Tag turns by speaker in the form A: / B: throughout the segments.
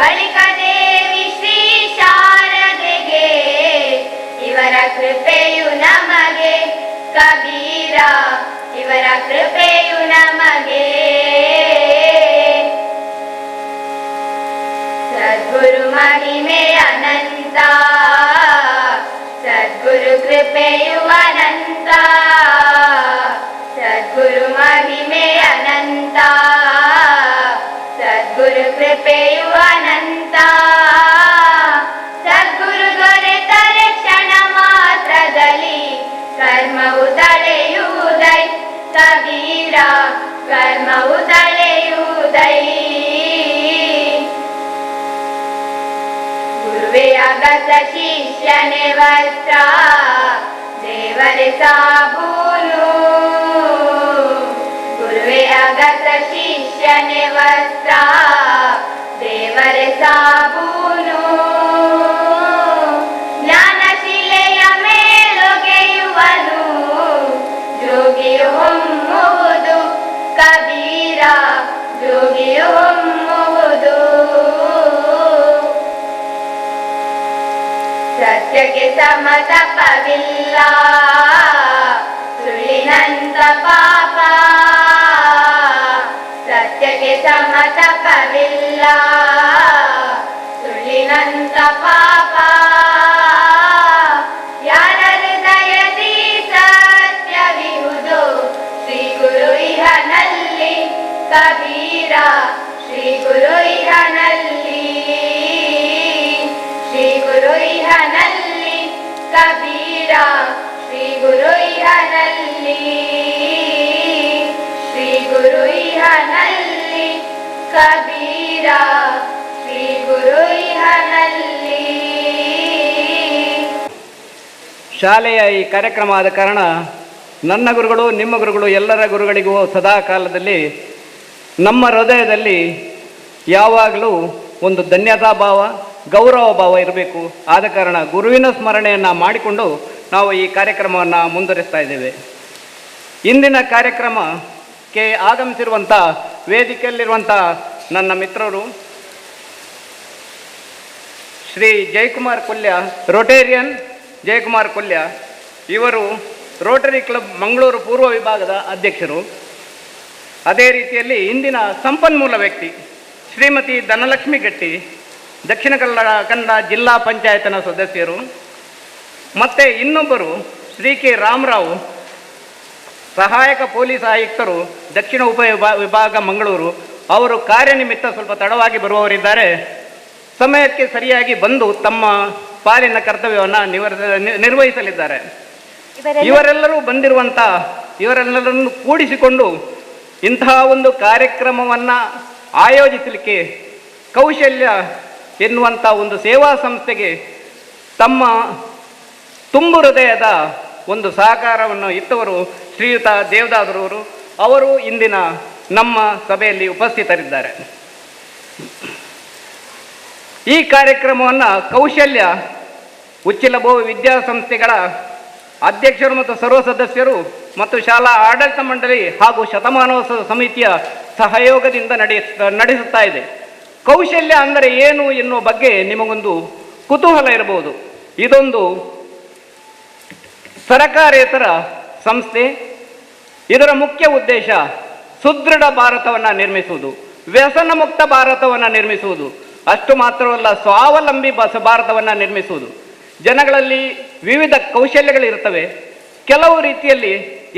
A: ಬಳಿಕ ದೇವಿ ಶ್ರೀ ಶಾರದೆಗೆ ಇವರ ಕೃಪೆಯು ನಮಗೆ ಕಬೀರ ಇವರ ಕೃಪೆಯು ನಮಗೆ ಸದ್ಗುರು ಮಹಿಮೆ ಅನಂತ ಸದ್ಗುರು ಕೃಪೆಯು ಅನಂತ ಸದ್ಗುರು ಮಹಿಮೆ ಅನಂತ ಸದ್ಗುರು ಕೃಪೆಯು ಅನಂತ ಸದ್ಗುರು ದೊರೆತರೆ ಕ್ಷಣ ಮಾತ್ರದಲ್ಲಿ ಕರ್ಮವು ತಳೆಯುವುದೈ ಕಬೀರ ಕರ್ಮವು ತಳೆಯುವುದೈ ಗುರುವೇ ಅಗತ ಶಿಷ್ಯನೇ ವಸ್ತ್ರ ದೇವರೇ ಸಾಬೂನು ಗುರುವೇ ಅಗತ ಶಿಷ್ಯನೇ ವಸ್ತ್ರ ದೇವರೇ ಸಾಬೂನು ಜ್ಞಾನಶಿಲೆಯ ಮೇಲೊಗೆಯುವನು ಜೋಗಿಯು ಹೊಮ್ಮುವುದು ಕಬೀರ ಜೋಗಿಯು ಹೊಮ್ಮುವುದು ಸತ್ಯಕ್ಕೆ ಸಮತಪವಿಲ್ಲ ಸುಳ್ಳಿನಂತ ಪಾಪ ಸತ್ಯಕ್ಕೆ ಸಮತಪವಿಲ್ಲ ಸುಳ್ಳಿನಂತ ಪಾಪ ಯಾರ ಹೃದಯದಿ ಸತ್ಯವಿಹುದು ಶ್ರೀ ಗುರು ಇಹನಲ್ಲಿ ಕಬೀರ ಶ್ರೀ ಗುರು ಇಹನಲ್ಲಿ ಶ್ರೀ ಗುರು ಇಹನಲ್ಲಿ ಕಬೀರ ಶ್ರೀ ಗುರು ಇಹನಲ್ಲಿ ಶ್ರೀ ಗುರು ಇಹನಲ್ಲಿ ಕಬೀರ ಶ್ರೀ ಗುರು ಇಹನಲ್ಲಿ.
B: ಶಾಲೆಯ ಈ ಕಾರ್ಯಕ್ರಮ ಆದ ಕಾರಣ ನನ್ನ ಗುರುಗಳು ನಿಮ್ಮ ಗುರುಗಳು ಎಲ್ಲರ ಗುರುಗಳಿಗೂ ಸದಾ ಕಾಲದಲ್ಲಿ ನಮ್ಮ ಹೃದಯದಲ್ಲಿ ಯಾವಾಗಲೂ ಒಂದು ಧನ್ಯತಾ ಭಾವ ಗೌರವ ಭಾವ ಇರಬೇಕು. ಆದ ಕಾರಣ ಗುರುವಿನ ಸ್ಮರಣೆಯನ್ನು ಮಾಡಿಕೊಂಡು ನಾವು ಈ ಕಾರ್ಯಕ್ರಮವನ್ನು ಮುಂದುವರಿಸ್ತಾ ಇದ್ದೇವೆ. ಇಂದಿನ ಕಾರ್ಯಕ್ರಮಕ್ಕೆ ಆಗಮಿಸಿರುವಂಥ ವೇದಿಕೆಯಲ್ಲಿರುವಂಥ ನನ್ನ ಮಿತ್ರರು ಶ್ರೀ ಜಯಕುಮಾರ್ ಕೊಲ್ಯ, ರೋಟೇರಿಯನ್ ಜಯಕುಮಾರ್ ಕೊಲ್ಯ. ಇವರು ರೋಟರಿ ಕ್ಲಬ್ ಮಂಗಳೂರು ಪೂರ್ವ ವಿಭಾಗದ ಅಧ್ಯಕ್ಷರು. ಅದೇ ರೀತಿಯಲ್ಲಿ ಇಂದಿನ ಸಂಪನ್ಮೂಲ ವ್ಯಕ್ತಿ ಶ್ರೀಮತಿ ಧನಲಕ್ಷ್ಮಿ ಗಟ್ಟಿ, ದಕ್ಷಿಣ ಕನ್ನಡ ಜಿಲ್ಲಾ ಪಂಚಾಯತ್ನ ಸದಸ್ಯರು. ಮತ್ತು ಇನ್ನೊಬ್ಬರು ಶ್ರೀ ಕೆ ರಾಮರಾವ್, ಸಹಾಯಕ ಪೊಲೀಸ್ ಆಯುಕ್ತರು, ದಕ್ಷಿಣ ಉಪ ವಿಭಾಗ ಮಂಗಳೂರು. ಅವರು ಕಾರ್ಯನಿಮಿತ್ತ ಸ್ವಲ್ಪ ತಡವಾಗಿ ಬರುವವರಿದ್ದಾರೆ. ಸಮಯಕ್ಕೆ ಸರಿಯಾಗಿ ಬಂದು ತಮ್ಮ ಪಾಲಿನ ಕರ್ತವ್ಯವನ್ನು ನಿರ್ವಹಿಸಲಿದ್ದಾರೆ. ಇವರೆಲ್ಲರೂ ಇವರೆಲ್ಲರನ್ನು ಕೂಡಿಸಿಕೊಂಡು ಇಂತಹ ಒಂದು ಕಾರ್ಯಕ್ರಮವನ್ನು ಆಯೋಜಿಸಲಿಕ್ಕೆ ಕೌಶಲ್ಯ ಎನ್ನುವಂಥ ಒಂದು ಸೇವಾ ಸಂಸ್ಥೆಗೆ ತಮ್ಮ ತುಂಬು ಹೃದಯದ ಒಂದು ಸಹಕಾರವನ್ನು ಇತ್ತವರು ಶ್ರೀಯುತ ದೇವದಾಸರವರು. ಅವರು ಇಂದಿನ ನಮ್ಮ ಸಭೆಯಲ್ಲಿ ಉಪಸ್ಥಿತರಿದ್ದಾರೆ. ಈ ಕಾರ್ಯಕ್ರಮವನ್ನು ಕೌಶಲ್ಯ ಉಚ್ಚಿಲಭೋ ವಿದ್ಯಾಸಂಸ್ಥೆಗಳ ಅಧ್ಯಕ್ಷರು ಮತ್ತು ಸರ್ವ ಸದಸ್ಯರು ಮತ್ತು ಶಾಲಾ ಆಡಳಿತ ಮಂಡಳಿ ಹಾಗೂ ಶತಮಾನೋತ್ಸವ ಸಮಿತಿಯ ಸಹಯೋಗದಿಂದ ನಡೆಸುತ್ತಾ ಇದೆ. ಕೌಶಲ್ಯ ಅಂದರೆ ಏನು ಎನ್ನುವ ಬಗ್ಗೆ ನಿಮಗೊಂದು ಕುತೂಹಲ ಇರಬಹುದು. ಇದೊಂದು ಸರಕಾರೇತರ ಸಂಸ್ಥೆ. ಇದರ ಮುಖ್ಯ ಉದ್ದೇಶ ಸುದೃಢ ಭಾರತವನ್ನು ನಿರ್ಮಿಸುವುದು, ವ್ಯಸನ ಮುಕ್ತ ಭಾರತವನ್ನು ನಿರ್ಮಿಸುವುದು, ಅಷ್ಟು ಮಾತ್ರವಲ್ಲ ಸ್ವಾವಲಂಬಿ ಭಾರತವನ್ನು ನಿರ್ಮಿಸುವುದು. ಜನಗಳಲ್ಲಿ ವಿವಿಧ ಕೌಶಲ್ಯಗಳಿರ್ತವೆ. ಕೆಲವು ರೀತಿಯಲ್ಲಿ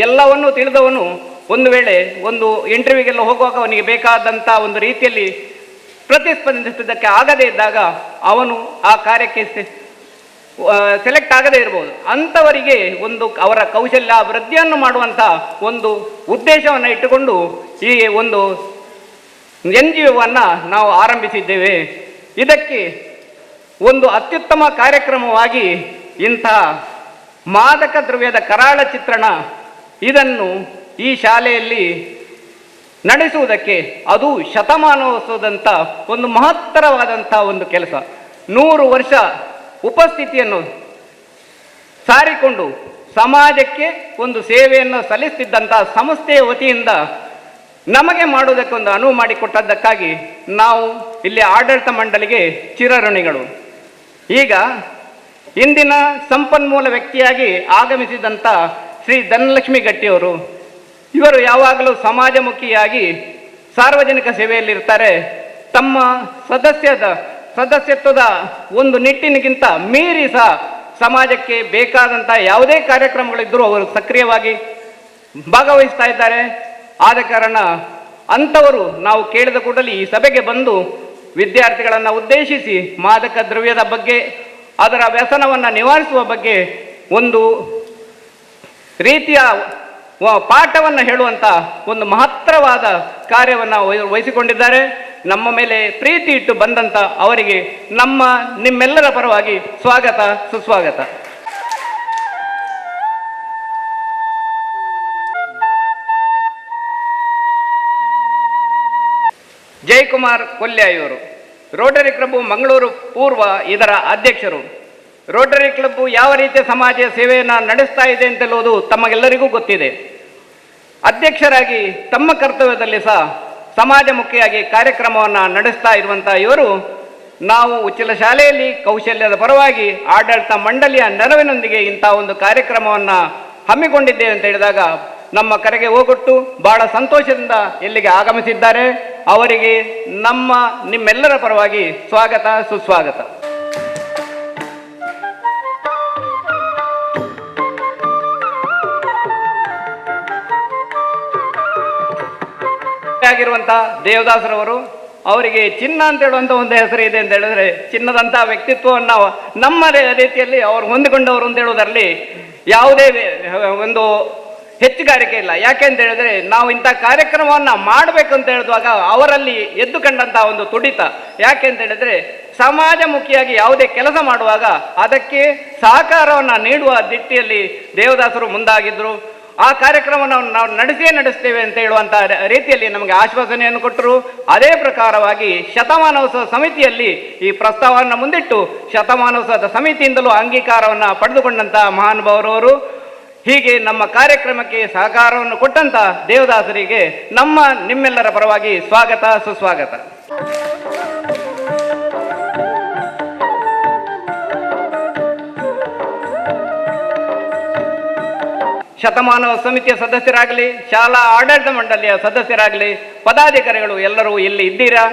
B: ಎಲ್ಲವನ್ನೂ ತಿಳಿದವನು ಒಂದು ವೇಳೆ ಒಂದು ಇಂಟರ್ವ್ಯೂಗೆಲ್ಲ ಹೋಗುವಾಗ ಅವನಿಗೆ ಬೇಕಾದಂಥ ಒಂದು ರೀತಿಯಲ್ಲಿ ಪ್ರತಿಸ್ಪಂದಿಸುವುದಕ್ಕೆ ಆಗದೇ ಇದ್ದಾಗ ಅವನು ಆ ಕಾರ್ಯಕ್ಕೆ ಸೆಲೆಕ್ಟ್ ಆಗದೇ ಇರ್ಬೋದು. ಅಂಥವರಿಗೆ ಒಂದು ಅವರ ಕೌಶಲ್ಯ ವೃದ್ಧಿಯನ್ನು ಮಾಡುವಂಥ ಒಂದು ಉದ್ದೇಶವನ್ನು ಇಟ್ಟುಕೊಂಡು ಈ ಒಂದು NGO ನಾವು ಆರಂಭಿಸಿದ್ದೇವೆ. ಇದಕ್ಕೆ ಒಂದು ಅತ್ಯುತ್ತಮ ಕಾರ್ಯಕ್ರಮವಾಗಿ ಇಂತಹ ಮಾದಕ ದ್ರವ್ಯದ ಕರಾಳ ಚಿತ್ರಣ ಇದನ್ನು ಈ ಶಾಲೆಯಲ್ಲಿ ನಡೆಸುವುದಕ್ಕೆ, ಅದು ಶತಮಾನೋತ್ಸವದಂಥ ಒಂದು ಮಹತ್ತರವಾದಂಥ ಒಂದು ಕೆಲಸ. 100 ವರ್ಷ ಉಪಸ್ಥಿತಿಯನ್ನು ಸಾರಿಕೊಂಡು ಸಮಾಜಕ್ಕೆ ಒಂದು ಸೇವೆಯನ್ನು ಸಲ್ಲಿಸುತ್ತಿದ್ದಂಥ ಸಂಸ್ಥೆಯ ವತಿಯಿಂದ ನಮಗೆ ಮಾಡುವುದಕ್ಕೊಂದು ಅನುವು ಮಾಡಿಕೊಟ್ಟದ್ದಕ್ಕಾಗಿ ನಾವು ಇಲ್ಲಿ ಆಡಳಿತ ಮಂಡಳಿಗೆ ಚಿರಋಣಿಗಳು. ಈಗ ಇಂದಿನ ಸಂಪನ್ಮೂಲ ವ್ಯಕ್ತಿಯಾಗಿ ಆಗಮಿಸಿದಂಥ ಶ್ರೀ ಧನಲಕ್ಷ್ಮಿ ಗಟ್ಟಿಯವರು, ಇವರು ಯಾವಾಗಲೂ ಸಮಾಜಮುಖಿಯಾಗಿ ಸಾರ್ವಜನಿಕ ಸೇವೆಯಲ್ಲಿರ್ತಾರೆ. ತಮ್ಮ ಸದಸ್ಯತ್ವದ ಒಂದು ನಿಟ್ಟಿನಗಿಂತ ಮೀರಿ ಸಹ ಸಮಾಜಕ್ಕೆ ಬೇಕಾದಂಥ ಯಾವುದೇ ಕಾರ್ಯಕ್ರಮಗಳಿದ್ದರೂ ಅವರು ಸಕ್ರಿಯವಾಗಿ ಭಾಗವಹಿಸ್ತಾ ಇದ್ದಾರೆ. ಆದ ಕಾರಣ ಅಂಥವರು ನಾವು ಕೇಳಿದ ಕೂಡಲೇ ಈ ಸಭೆಗೆ ಬಂದು ವಿದ್ಯಾರ್ಥಿಗಳನ್ನು ಉದ್ದೇಶಿಸಿ ಮಾದಕ ದ್ರವ್ಯದ ಬಗ್ಗೆ, ಅದರ ವ್ಯಸನವನ್ನು ನಿವಾರಿಸುವ ಬಗ್ಗೆ ಒಂದು ರೀತಿಯ ಪಾಠವನ್ನು ಹೇಳುವಂಥ ಒಂದು ಮಹತ್ತರವಾದ ಕಾರ್ಯವನ್ನು ವಹಿಸಿಕೊಂಡಿದ್ದಾರೆ. ನಮ್ಮ ಮೇಲೆ ಪ್ರೀತಿ ಇಟ್ಟು ಬಂದಂಥ ಅವರಿಗೆ ನಿಮ್ಮೆಲ್ಲರ ಪರವಾಗಿ ಸ್ವಾಗತ, ಸುಸ್ವಾಗತ. ಜಯಕುಮಾರ್ ಕೊಲ್ಯ ಇವರು ರೋಟರಿ ಕ್ಲಬ್ ಮಂಗಳೂರು ಪೂರ್ವ ಇದರ ಅಧ್ಯಕ್ಷರು. ರೋಟರಿ ಕ್ಲಬ್ ಯಾವ ರೀತಿಯ ಸಮಾಜ ಸೇವೆಯನ್ನು ನಡೆಸ್ತಾ ಇದೆ ಅಂತೆಲ್ಲುವುದು ತಮಗೆಲ್ಲರಿಗೂ ಗೊತ್ತಿದೆ. ಅಧ್ಯಕ್ಷರಾಗಿ ತಮ್ಮ ಕರ್ತವ್ಯದಲ್ಲಿ ಸಹ ಸಮಾಜಮುಖಿಯಾಗಿ ಕಾರ್ಯಕ್ರಮವನ್ನು ನಡೆಸ್ತಾ ಇರುವಂಥ ಇವರು, ನಾವು ಉಚ್ಚಿಲ ಶಾಲೆಯಲ್ಲಿ ಕೌಶಲ್ಯದ ಪರವಾಗಿ ಆಡಳಿತ ಮಂಡಳಿಯ ನೆರವಿನೊಂದಿಗೆ ಇಂಥ ಒಂದು ಕಾರ್ಯಕ್ರಮವನ್ನು ಹಮ್ಮಿಕೊಂಡಿದ್ದೇವೆ ಅಂತ ಹೇಳಿದಾಗ ನಮ್ಮ ಕರೆಗೆ ಹೋಗೊಟ್ಟು ಬಹಳ ಸಂತೋಷದಿಂದ ಇಲ್ಲಿಗೆ ಆಗಮಿಸಿದ್ದಾರೆ. ಅವರಿಗೆ ನಿಮ್ಮೆಲ್ಲರ ಪರವಾಗಿ ಸ್ವಾಗತ, ಸುಸ್ವಾಗತ. ಆಗಿರುವಂಥ ದೇವದಾಸರವರು, ಅವರಿಗೆ ಚಿನ್ನ ಅಂತ ಹೇಳುವಂಥ ಒಂದು ಹೆಸರು ಇದೆ ಅಂತ ಹೇಳಿದ್ರೆ, ಚಿನ್ನದಂಥ ವ್ಯಕ್ತಿತ್ವವನ್ನು ನಮ್ಮ ರೀತಿಯಲ್ಲಿ ಅವರು ಹೊಂದಿಕೊಂಡವರು ಅಂತ ಹೇಳುವುದರಲ್ಲಿ ಯಾವುದೇ ಒಂದು ಹೆಚ್ಚುಗಾರಿಕೆ ಇಲ್ಲ. ಯಾಕೆ ಅಂತ ಹೇಳಿದ್ರೆ, ನಾವು ಇಂಥ ಕಾರ್ಯಕ್ರಮವನ್ನು ಮಾಡಬೇಕು ಅಂತ ಹೇಳಿದಾಗ ಅವರಲ್ಲಿ ಎದ್ದು ಕಂಡಂಥ ಒಂದು ತುಡಿತ. ಯಾಕೆ ಅಂತ ಹೇಳಿದ್ರೆ, ಸಮಾಜಮುಖಿಯಾಗಿ ಯಾವುದೇ ಕೆಲಸ ಮಾಡುವಾಗ ಅದಕ್ಕೆ ಸಹಕಾರವನ್ನು ನೀಡುವ ದಿಟ್ಟಿಯಲ್ಲಿ ದೇವದಾಸರು ಮುಂದಾಗಿದ್ದರು. ಆ ಕಾರ್ಯಕ್ರಮವನ್ನು ನಾವು ನಡೆಸ್ತೇವೆ ಅಂತ ಹೇಳುವಂಥ ರೀತಿಯಲ್ಲಿ ನಮಗೆ ಆಶ್ವಾಸನೆಯನ್ನು ಕೊಟ್ಟರು. ಅದೇ ಪ್ರಕಾರವಾಗಿ ಶತಮಾನೋತ್ಸವ ಸಮಿತಿಯಲ್ಲಿ ಈ ಪ್ರಸ್ತಾವವನ್ನು ಮುಂದಿಟ್ಟು ಶತಮಾನೋತ್ಸವದ ಸಮಿತಿಯಿಂದಲೂ ಅಂಗೀಕಾರವನ್ನು ಪಡೆದುಕೊಂಡಂಥ ಮಹಾನುಭಾವರವರು. ಹೀಗೆ ನಮ್ಮ ಕಾರ್ಯಕ್ರಮಕ್ಕೆ ಸಹಕಾರವನ್ನು ಕೊಟ್ಟಂತ ದೇವದಾಸರಿಗೆ ನಿಮ್ಮೆಲ್ಲರ ಪರವಾಗಿ ಸ್ವಾಗತ, ಸುಸ್ವಾಗತ. ಶತಮಾನವ ಸಮಿತಿಯ ಸದಸ್ಯರಾಗಲಿ, ಶಾಲಾ ಆಡಳಿತ ಮಂಡಳಿಯ ಸದಸ್ಯರಾಗಲಿ, ಪದಾಧಿಕಾರಿಗಳು ಎಲ್ಲರೂ ಇಲ್ಲಿ ಇದ್ದೀರಾ.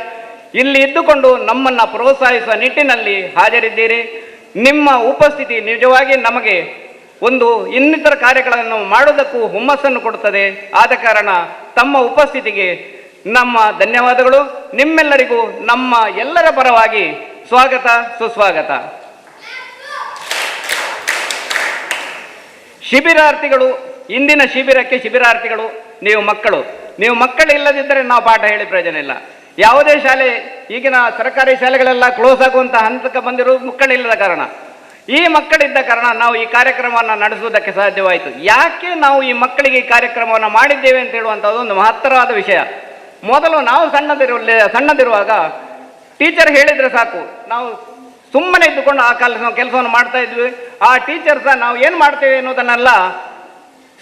B: ಇಲ್ಲಿ ಇದ್ದುಕೊಂಡು ನಮ್ಮನ್ನು ಪ್ರೋತ್ಸಾಹಿಸುವ ನಿಟ್ಟಿನಲ್ಲಿ ಹಾಜರಿದ್ದೀರಿ. ನಿಮ್ಮ ಉಪಸ್ಥಿತಿ ನಿಜವಾಗಿ ನಮಗೆ ಒಂದು ಇನ್ನಿತರ ಕಾರ್ಯಗಳನ್ನು ಮಾಡುವುದಕ್ಕೂ ಹುಮ್ಮಸ್ಸನ್ನು ಕೊಡುತ್ತದೆ. ಆದ ಕಾರಣ ತಮ್ಮ ಉಪಸ್ಥಿತಿಗೆ ನಮ್ಮ ಧನ್ಯವಾದಗಳು. ನಿಮ್ಮೆಲ್ಲರಿಗೂ ನಮ್ಮ ಎಲ್ಲರ ಪರವಾಗಿ ಸ್ವಾಗತ, ಸುಸ್ವಾಗತ. ಶಿಬಿರಾರ್ಥಿಗಳು, ಇಂದಿನ ಶಿಬಿರಕ್ಕೆ ಶಿಬಿರಾರ್ಥಿಗಳು ನೀವು ಮಕ್ಕಳಿಲ್ಲದಿದ್ದರೆ ನಾವು ಪಾಠ ಹೇಳಿ ಪ್ರಯೋಜನ ಇಲ್ಲ. ಯಾವುದೇ ಶಾಲೆ, ಈಗಿನ ಸರ್ಕಾರಿ ಶಾಲೆಗಳೆಲ್ಲ ಕ್ಲೋಸ್ ಆಗುವಂಥ ಹಂತಕ್ಕೆ ಬಂದಿರುವುದು ಮಕ್ಕಳಿಲ್ಲದ ಕಾರಣ. ಈ ಮಕ್ಕಳಿದ್ದ ಕಾರಣ ನಾವು ಈ ಕಾರ್ಯಕ್ರಮವನ್ನು ನಡೆಸುವುದಕ್ಕೆ ಸಾಧ್ಯವಾಯಿತು. ಯಾಕೆ ನಾವು ಈ ಮಕ್ಕಳಿಗೆ ಈ ಕಾರ್ಯಕ್ರಮವನ್ನು ಮಾಡಿದ್ದೇವೆ ಅಂತ ಹೇಳುವಂಥದ್ದು ಒಂದು ಮಹತ್ತರವಾದ ವಿಷಯ. ಮೊದಲು ನಾವು ಸಣ್ಣದಿರುವಾಗ ಟೀಚರ್ ಹೇಳಿದರೆ ಸಾಕು, ನಾವು ಸುಮ್ಮನೆ ಇದ್ದುಕೊಂಡು ಆ ಕೆಲಸವನ್ನು ಮಾಡ್ತಾ ಇದ್ವಿ. ಆ ಟೀಚರ್ ಸಹ ನಾವು ಏನು ಮಾಡ್ತೇವೆ ಅನ್ನೋದನ್ನೆಲ್ಲ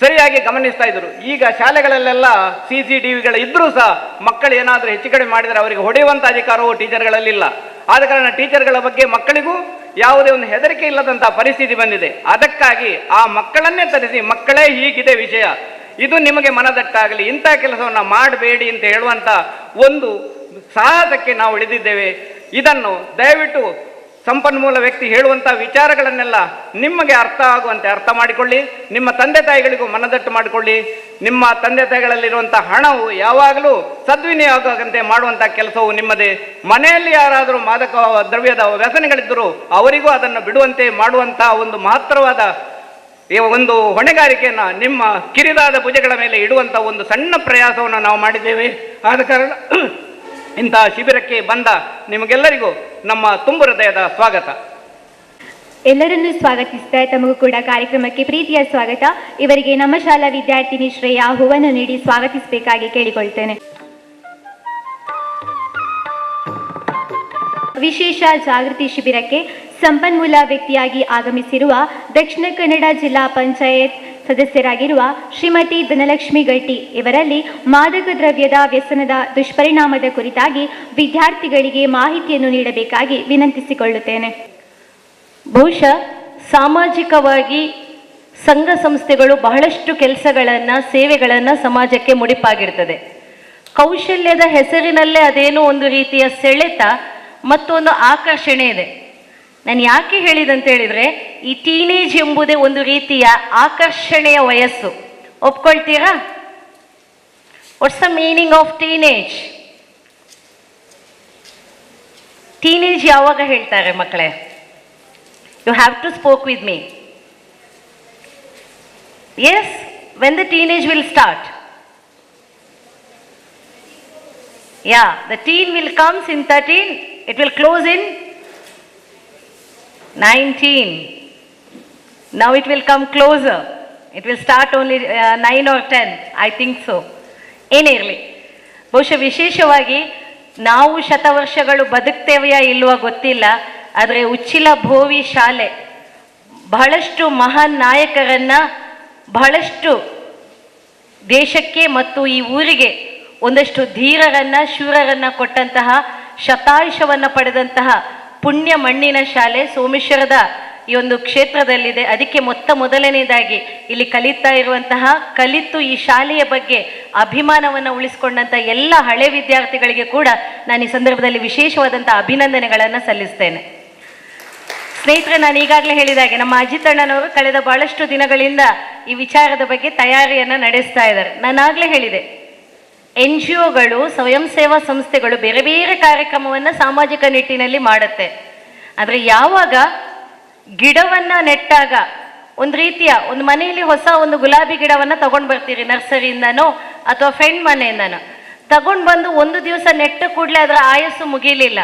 B: ಸರಿಯಾಗಿ ಗಮನಿಸ್ತಾ ಇದ್ರು. ಈಗ ಶಾಲೆಗಳಲ್ಲೆಲ್ಲ CCTVಗಳು ಇದ್ದರೂ ಸಹ ಮಕ್ಕಳು ಏನಾದರೂ ಹೆಚ್ಚು ಕಡಿಮೆ ಮಾಡಿದರೆ ಅವರಿಗೆ ಹೊಡೆಯುವಂಥ ಅಧಿಕಾರವು ಟೀಚರ್ಗಳಲ್ಲಿಲ್ಲ. ಆದ ಕಾರಣ ಟೀಚರ್ಗಳ ಬಗ್ಗೆ ಮಕ್ಕಳಿಗೂ ಯಾವುದೇ ಒಂದು ಹೆದರಿಕೆ ಇಲ್ಲದಂಥ ಪರಿಸ್ಥಿತಿ ಬಂದಿದೆ. ಅದಕ್ಕಾಗಿ ಆ ಮಕ್ಕಳನ್ನೇ ತರಿಸಿ, ಮಕ್ಕಳೇ ಹೀಗಿದೆ ವಿಷಯ, ಇದು ನಿಮಗೆ ಮನದಟ್ಟಾಗಲಿ, ಇಂಥ ಕೆಲಸವನ್ನು ಮಾಡಬೇಡಿ ಅಂತ ಹೇಳುವಂಥ ಒಂದು ಸಾಹಸಕ್ಕೆ ನಾವು ಇಳಿದಿದ್ದೇವೆ. ಇದನ್ನು ದಯವಿಟ್ಟು ಸಂಪನ್ಮೂಲ ವ್ಯಕ್ತಿ ಹೇಳುವಂಥ ವಿಚಾರಗಳನ್ನೆಲ್ಲ ನಿಮಗೆ ಅರ್ಥ ಆಗುವಂತೆ ಅರ್ಥ ಮಾಡಿಕೊಳ್ಳಿ. ನಿಮ್ಮ ತಂದೆ ತಾಯಿಗಳಿಗೂ ಮನದಟ್ಟು ಮಾಡಿಕೊಳ್ಳಿ. ನಿಮ್ಮ ತಂದೆ ತಾಯಿಗಳಲ್ಲಿರುವಂಥ ಹಣವು ಯಾವಾಗಲೂ ಸದ್ವಿನಿಯೋಗವಂತೆ ಮಾಡುವಂಥ ಕೆಲಸವು ನಿಮ್ಮದೇ. ಮನೆಯಲ್ಲಿ ಯಾರಾದರೂ ಮಾದಕ ದ್ರವ್ಯದ ವ್ಯಸನಿಗಳಿದ್ದರೂ ಅವರಿಗೂ ಅದನ್ನು ಬಿಡುವಂತೆ ಮಾಡುವಂಥ ಒಂದು ಮಹತ್ತರವಾದ ಒಂದು ಹೊಣೆಗಾರಿಕೆಯನ್ನು ನಿಮ್ಮ ಕಿರಿದಾದ ಭುಜಗಳ ಮೇಲೆ ಇಡುವಂಥ ಒಂದು ಸಣ್ಣ ಪ್ರಯಾಸವನ್ನು ನಾವು ಮಾಡಿದ್ದೇವೆ. ಆದ ಕಾರಣ ಇಂತಹ ಶಿಬಿರಕ್ಕೆ ಬಂದ ನಿಮಗೆಲ್ಲರಿಗೂ ನಮ್ಮ ತುಂಬು ಹೃದಯದ ಸ್ವಾಗತ.
C: ಎಲ್ಲರನ್ನೂ ಸ್ವಾಗತಿಸ್ತಾ ತಮಗೂ ಕೂಡ ಕಾರ್ಯಕ್ರಮಕ್ಕೆ ಪ್ರೀತಿಯ ಸ್ವಾಗತ. ಇವರಿಗೆ ನಮ್ಮ ಶಾಲಾ ವಿದ್ಯಾರ್ಥಿನಿ ಶ್ರೇಯಾ ಹೂವನ್ನು ನೀಡಿ ಸ್ವಾಗತಿಸಬೇಕಾಗಿ ಕೇಳಿಕೊಳ್ತೇನೆ. ವಿಶೇಷ ಜಾಗೃತಿ ಶಿಬಿರಕ್ಕೆ ಸಂಪನ್ಮೂಲ ವ್ಯಕ್ತಿಯಾಗಿ ಆಗಮಿಸಿರುವ ದಕ್ಷಿಣ ಕನ್ನಡ ಜಿಲ್ಲಾ ಪಂಚಾಯತ್ ಸದಸ್ಯರಾಗಿರುವ ಶ್ರೀಮತಿ ಧನಲಕ್ಷ್ಮಿ ಗಟ್ಟಿ ಇವರಲ್ಲಿ ಮಾದಕ ದ್ರವ್ಯದ ವ್ಯಸನದ ದುಷ್ಪರಿಣಾಮದ ಕುರಿತಾಗಿ ವಿದ್ಯಾರ್ಥಿಗಳಿಗೆ ಮಾಹಿತಿಯನ್ನು ನೀಡಬೇಕಾಗಿ ವಿನಂತಿಸಿಕೊಳ್ಳುತ್ತೇನೆ.
D: ಬಹುಶಃ ಸಾಮಾಜಿಕವಾಗಿ ಸಂಘ ಸಂಸ್ಥೆಗಳು ಬಹಳಷ್ಟು ಕೆಲಸಗಳನ್ನು ಸೇವೆಗಳನ್ನು ಸಮಾಜಕ್ಕೆ ಮುಡಿಪಾಗಿರ್ತದೆ. ಕೌಶಲ್ಯದ ಹೆಸರಿನಲ್ಲೇ ಅದೇನೋ ಒಂದು ರೀತಿಯ ಸೆಳೆತ ಮತ್ತೊಂದು ಆಕರ್ಷಣೆ ಇದೆ. ನಾನು ಯಾಕೆ ಹೇಳಿದಂತ ಹೇಳಿದರೆ, ಈ ಟೀನೇಜ್ ಎಂಬುದೇ ಒಂದು ರೀತಿಯ ಆಕರ್ಷಣೆಯ ವಯಸ್ಸು. ಒಪ್ಕೊಳ್ತೀರಾ? What's the meaning of teenage? Teenage ಯಾವಾಗ ಹೇಳ್ತಾರೆ ಮಕ್ಕಳೇ? You have to spoke with me. Yes, when the teenage will start? Yeah, the teen will comes in 13, it will close in 19. Now it will come closer. It will start only 9 or 10, I think so. ಏನೇ ಇರಲಿ, ಬಹುಶಃ ವಿಶೇಷವಾಗಿ ನಾವು ಶತವರ್ಷಗಳು ಬದುಕ್ತೇವೆಯಾ ಇಲ್ವಾ ಗೊತ್ತಿಲ್ಲ, ಆದರೆ ಉಚ್ಚಿಲ ಭೋವಿ ಶಾಲೆ ಬಹಳಷ್ಟು ಮಹಾನ್ ನಾಯಕರನ್ನು, ಬಹಳಷ್ಟು ದೇಶಕ್ಕೆ ಮತ್ತು ಈ ಊರಿಗೆ ಒಂದಷ್ಟು ಧೀರರನ್ನು ಶೂರರನ್ನು ಕೊಟ್ಟಂತಹ, ಶತಾಯುಷವನ್ನು ಪಡೆದಂತಹ ಪುಣ್ಯ ಮಣ್ಣಿನ ಶಾಲೆ ಸೋಮೇಶ್ವರದ ಈ ಒಂದು ಕ್ಷೇತ್ರದಲ್ಲಿದೆ. ಅದಕ್ಕೆ ಮೊದಲನೇದಾಗಿ ಇಲ್ಲಿ ಕಲಿತು ಈ ಶಾಲೆಯ ಬಗ್ಗೆ ಅಭಿಮಾನವನ್ನು ಉಳಿಸ್ಕೊಂಡಂಥ ಎಲ್ಲ ಹಳೆ ವಿದ್ಯಾರ್ಥಿಗಳಿಗೆ ಕೂಡ ನಾನು ಈ ಸಂದರ್ಭದಲ್ಲಿ ವಿಶೇಷವಾದಂಥ ಅಭಿನಂದನೆಗಳನ್ನು ಸಲ್ಲಿಸ್ತೇನೆ. ಸ್ನೇಹಿತರೆ, ನಾನು ಈಗಾಗಲೇ ಹೇಳಿದಾಗೆ ನಮ್ಮ ಅಜಿತ್ ಅಣ್ಣನವರು ಕಳೆದ ಬಹಳಷ್ಟು ದಿನಗಳಿಂದ ಈ ವಿಚಾರದ ಬಗ್ಗೆ ತಯಾರಿಯನ್ನು ನಡೆಸ್ತಾ ಇದ್ದಾರೆ. ನಾನಾಗಲೇ ಹೇಳಿದೆ, NGOಗಳು, ಸ್ವಯಂ ಸೇವಾ ಸಂಸ್ಥೆಗಳು ಬೇರೆ ಬೇರೆ ಕಾರ್ಯಕ್ರಮವನ್ನು ಸಾಮಾಜಿಕ ನಿಟ್ಟಿನಲ್ಲಿ ಮಾಡುತ್ತೆ. ಆದರೆ ಯಾವಾಗ ಗಿಡವನ್ನು ನೆಟ್ಟಾಗ ಒಂದು ರೀತಿಯ ಒಂದು ಮನೆಯಲ್ಲಿ ಹೊಸ ಒಂದು ಗುಲಾಬಿ ಗಿಡವನ್ನು ತಗೊಂಡು ಬರ್ತೀರಿ ನರ್ಸರಿಯಿಂದನೋ ಅಥವಾ ಫ್ರೆಂಡ್ ಮನೆಯಿಂದನೋ, ತಗೊಂಡು ಬಂದು ಒಂದು ದಿವಸ ನೆಟ್ಟ ಕೂಡಲೇ ಅದರ ಆಯಸ್ಸು ಮುಗಿಲಿಲ್ಲ.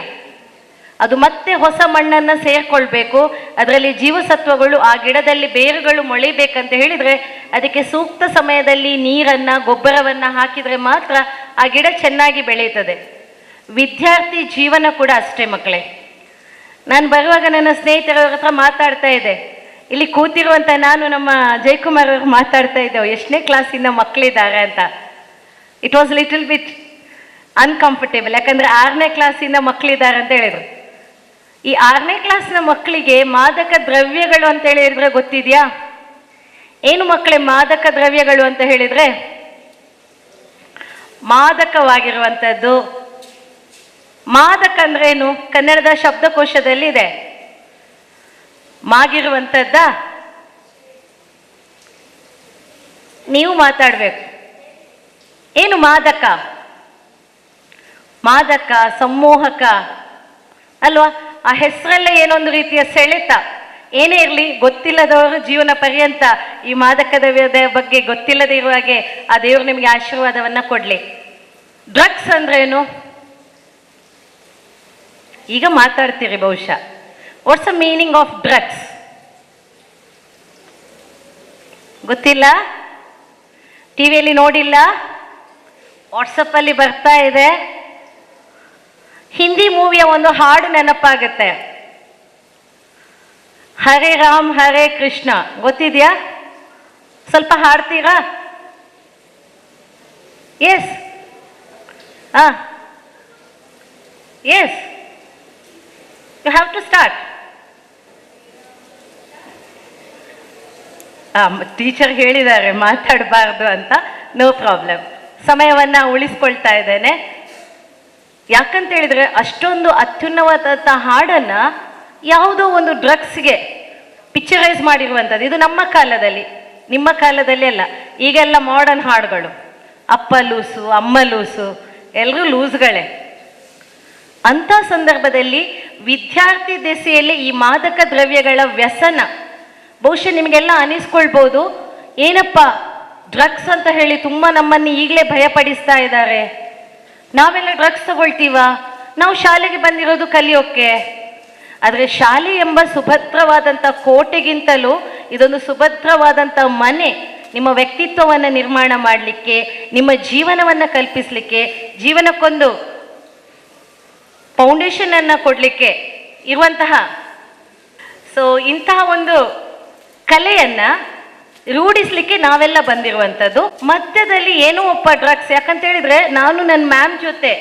D: ಅದು ಮತ್ತೆ ಹೊಸ ಮಣ್ಣನ್ನು ಸೇರ್ಕೊಳ್ಬೇಕು, ಅದರಲ್ಲಿ ಜೀವಸತ್ವಗಳು ಆ ಗಿಡದಲ್ಲಿ ಬೇರುಗಳು ಮೊಳಿಬೇಕಂತ ಹೇಳಿದರೆ ಅದಕ್ಕೆ ಸೂಕ್ತ ಸಮಯದಲ್ಲಿ ನೀರನ್ನು ಗೊಬ್ಬರವನ್ನು ಹಾಕಿದರೆ ಮಾತ್ರ ಆ ಗಿಡ ಚೆನ್ನಾಗಿ ಬೆಳೀತದೆ. ವಿದ್ಯಾರ್ಥಿ ಜೀವನ ಕೂಡ ಅಷ್ಟೇ ಮಕ್ಕಳೇ. ನಾನು ಬರುವಾಗ ನನ್ನ ಸ್ನೇಹಿತರವ್ರ ಹತ್ರ ಮಾತಾಡ್ತಾ ಇದ್ದೆ, ಇಲ್ಲಿ ಕೂತಿರುವಂಥ ನಾನು ನಮ್ಮ ಜಯಕುಮಾರ್ ಅವರು ಮಾತಾಡ್ತಾ ಇದ್ದೇವೆ ಎಷ್ಟನೇ ಕ್ಲಾಸಿಂದ ಮಕ್ಕಳಿದ್ದಾರೆ ಅಂತ. It was little bit uncomfortable, ಯಾಕಂದರೆ 6ನೇ ಕ್ಲಾಸಿಂದ ಮಕ್ಕಳಿದ್ದಾರೆ ಅಂತ ಹೇಳಿದ್ರು. ಈ 6ನೇ ಕ್ಲಾಸ್ನ ಮಕ್ಕಳಿಗೆ ಮಾದಕ ದ್ರವ್ಯಗಳು ಅಂತ ಹೇಳಿದ್ರೆ ಗೊತ್ತಿದೆಯಾ? ಏನು ಮಕ್ಕಳೇ ಮಾದಕ ದ್ರವ್ಯಗಳು ಅಂತ ಹೇಳಿದರೆ? ಮಾದಕವಾಗಿರುವಂಥದ್ದು. ಮಾದಕ ಅಂದ್ರೆ ಏನು? ಕನ್ನಡದ ಶಬ್ದಕೋಶದಲ್ಲಿ ಇದೆ. ಮಾಗಿರುವಂಥದ್ದ? ನೀವು ಮಾತಾಡಬೇಕು. ಏನು ಮಾದಕ? ಮಾದಕ, ಸಮ್ಮೋಹಕ ಅಲ್ವಾ? ಆ ಹೆಸರಲ್ಲೇ ಏನೊಂದು ರೀತಿಯ ಸೆಳೆತ. ಏನೇ ಇರಲಿ, ಗೊತ್ತಿಲ್ಲದವರು ಜೀವನ ಪರ್ಯಂತ ಈ ಮಾದಕದ ಬಗ್ಗೆ ಗೊತ್ತಿಲ್ಲದೆ ಇರುವ ಹಾಗೆ ಆ ದೇವರು ನಿಮಗೆ ಆಶೀರ್ವಾದವನ್ನು ಕೊಡಲಿ. ಡ್ರಗ್ಸ್ ಅಂದ್ರೆ ಏನು? ಈಗ ಮಾತಾಡ್ತೀರಿ ಬಹುಶಃ. What's the meaning of drugs? ಗೊತ್ತಿಲ್ಲ? ಟಿವಿಯಲ್ಲಿ ನೋಡಿಲ್ಲ? ವಾಟ್ಸಪ್ಪಲ್ಲಿ ಬರ್ತಾ ಇದೆ. ಹಿಂದಿ ಮೂವಿಯ ಒಂದು ಹಾಡು ನೆನಪಾಗುತ್ತೆ, ಹರೇ ರಾಮ್ ಹರೇ ಕೃಷ್ಣ. ಗೊತ್ತಿದೆಯಾ? ಸ್ವಲ್ಪ ಹಾಡ್ತೀರಾ? Yes, yes, you have to start. Teacher ಹೇಳಿದ್ದಾರೆ ಮಾತಾಡಬಾರ್ದು ಅಂತ. ನೋ ಪ್ರಾಬ್ಲಮ್, ಸಮಯವನ್ನು ಉಳಿಸ್ಕೊಳ್ತಾ ಇದ್ದೇನೆ. ಯಾಕಂತ ಹೇಳಿದ್ರೆ ಅಷ್ಟೊಂದು ಅತ್ಯುನ್ನತವಾದಂಥ ಹಾಡನ್ನು ಯಾವುದೋ ಒಂದು ಡ್ರಗ್ಸ್ಗೆ ಪಿಕ್ಚರೈಸ್ ಮಾಡಿರುವಂಥದ್ದು. ಇದು ನಮ್ಮ ಕಾಲದಲ್ಲಿ, ನಿಮ್ಮ ಕಾಲದಲ್ಲಿ ಅಲ್ಲ. ಈಗೆಲ್ಲ ಮಾಡರ್ನ್ ಹಾಡುಗಳು, ಅಪ್ಪ ಲೂಸು, ಅಮ್ಮ ಲೂಸು, ಎಲ್ಲರೂ ಲೂಸ್ಗಳೇ. ಅಂಥ ಸಂದರ್ಭದಲ್ಲಿ ವಿದ್ಯಾರ್ಥಿ ದೆಸೆಯಲ್ಲಿ ಈ ಮಾದಕ ದ್ರವ್ಯಗಳ ವ್ಯಸನ ಬಹುಶಃ ನಿಮಗೆಲ್ಲ ಅನಿಸ್ಕೊಳ್ಬೋದು, ಏನಪ್ಪ ಡ್ರಗ್ಸ್ ಅಂತ ಹೇಳಿ ತುಂಬ ನಮ್ಮನ್ನು ಈಗಲೇ ಭಯಪಡಿಸ್ತಾ ಇದ್ದಾರೆ, ನಾವೆಲ್ಲ ಡ್ರಗ್ಸ್ ತಗೊಳ್ತೀವ, ನಾವು ಶಾಲೆಗೆ ಬಂದಿರೋದು ಕಲಿಯೋಕ್ಕೆ. ಆದರೆ ಶಾಲೆ ಎಂಬ ಸುಭದ್ರವಾದಂಥ ಕೋಟೆಗಿಂತಲೂ ಇದೊಂದು ಸುಭದ್ರವಾದಂಥ ಮನೆ, ನಿಮ್ಮ ವ್ಯಕ್ತಿತ್ವವನ್ನು ನಿರ್ಮಾಣ ಮಾಡಲಿಕ್ಕೆ, ನಿಮ್ಮ ಜೀವನವನ್ನು ಕಲ್ಪಿಸಲಿಕ್ಕೆ, ಜೀವನಕ್ಕೊಂದು ಫೌಂಡೇಶನನ್ನು ಕೊಡಲಿಕ್ಕೆ ಇರುವಂತಹ. ಇಂತಹ ಒಂದು ಕಲೆಯನ್ನು ರೂಢಿಸ್ಲಿಕ್ಕೆ ನಾವೆಲ್ಲ ಬಂದಿರುವಂಥದ್ದು. ಮಧ್ಯದಲ್ಲಿ ಏನೋ ಒಬ್ಬ ಡ್ರಗ್ಸ್, ಯಾಕಂತ ಹೇಳಿದ್ರೆ ನಾನು ನನ್ನ ಮ್ಯಾಮ್ ಜೊತೆ,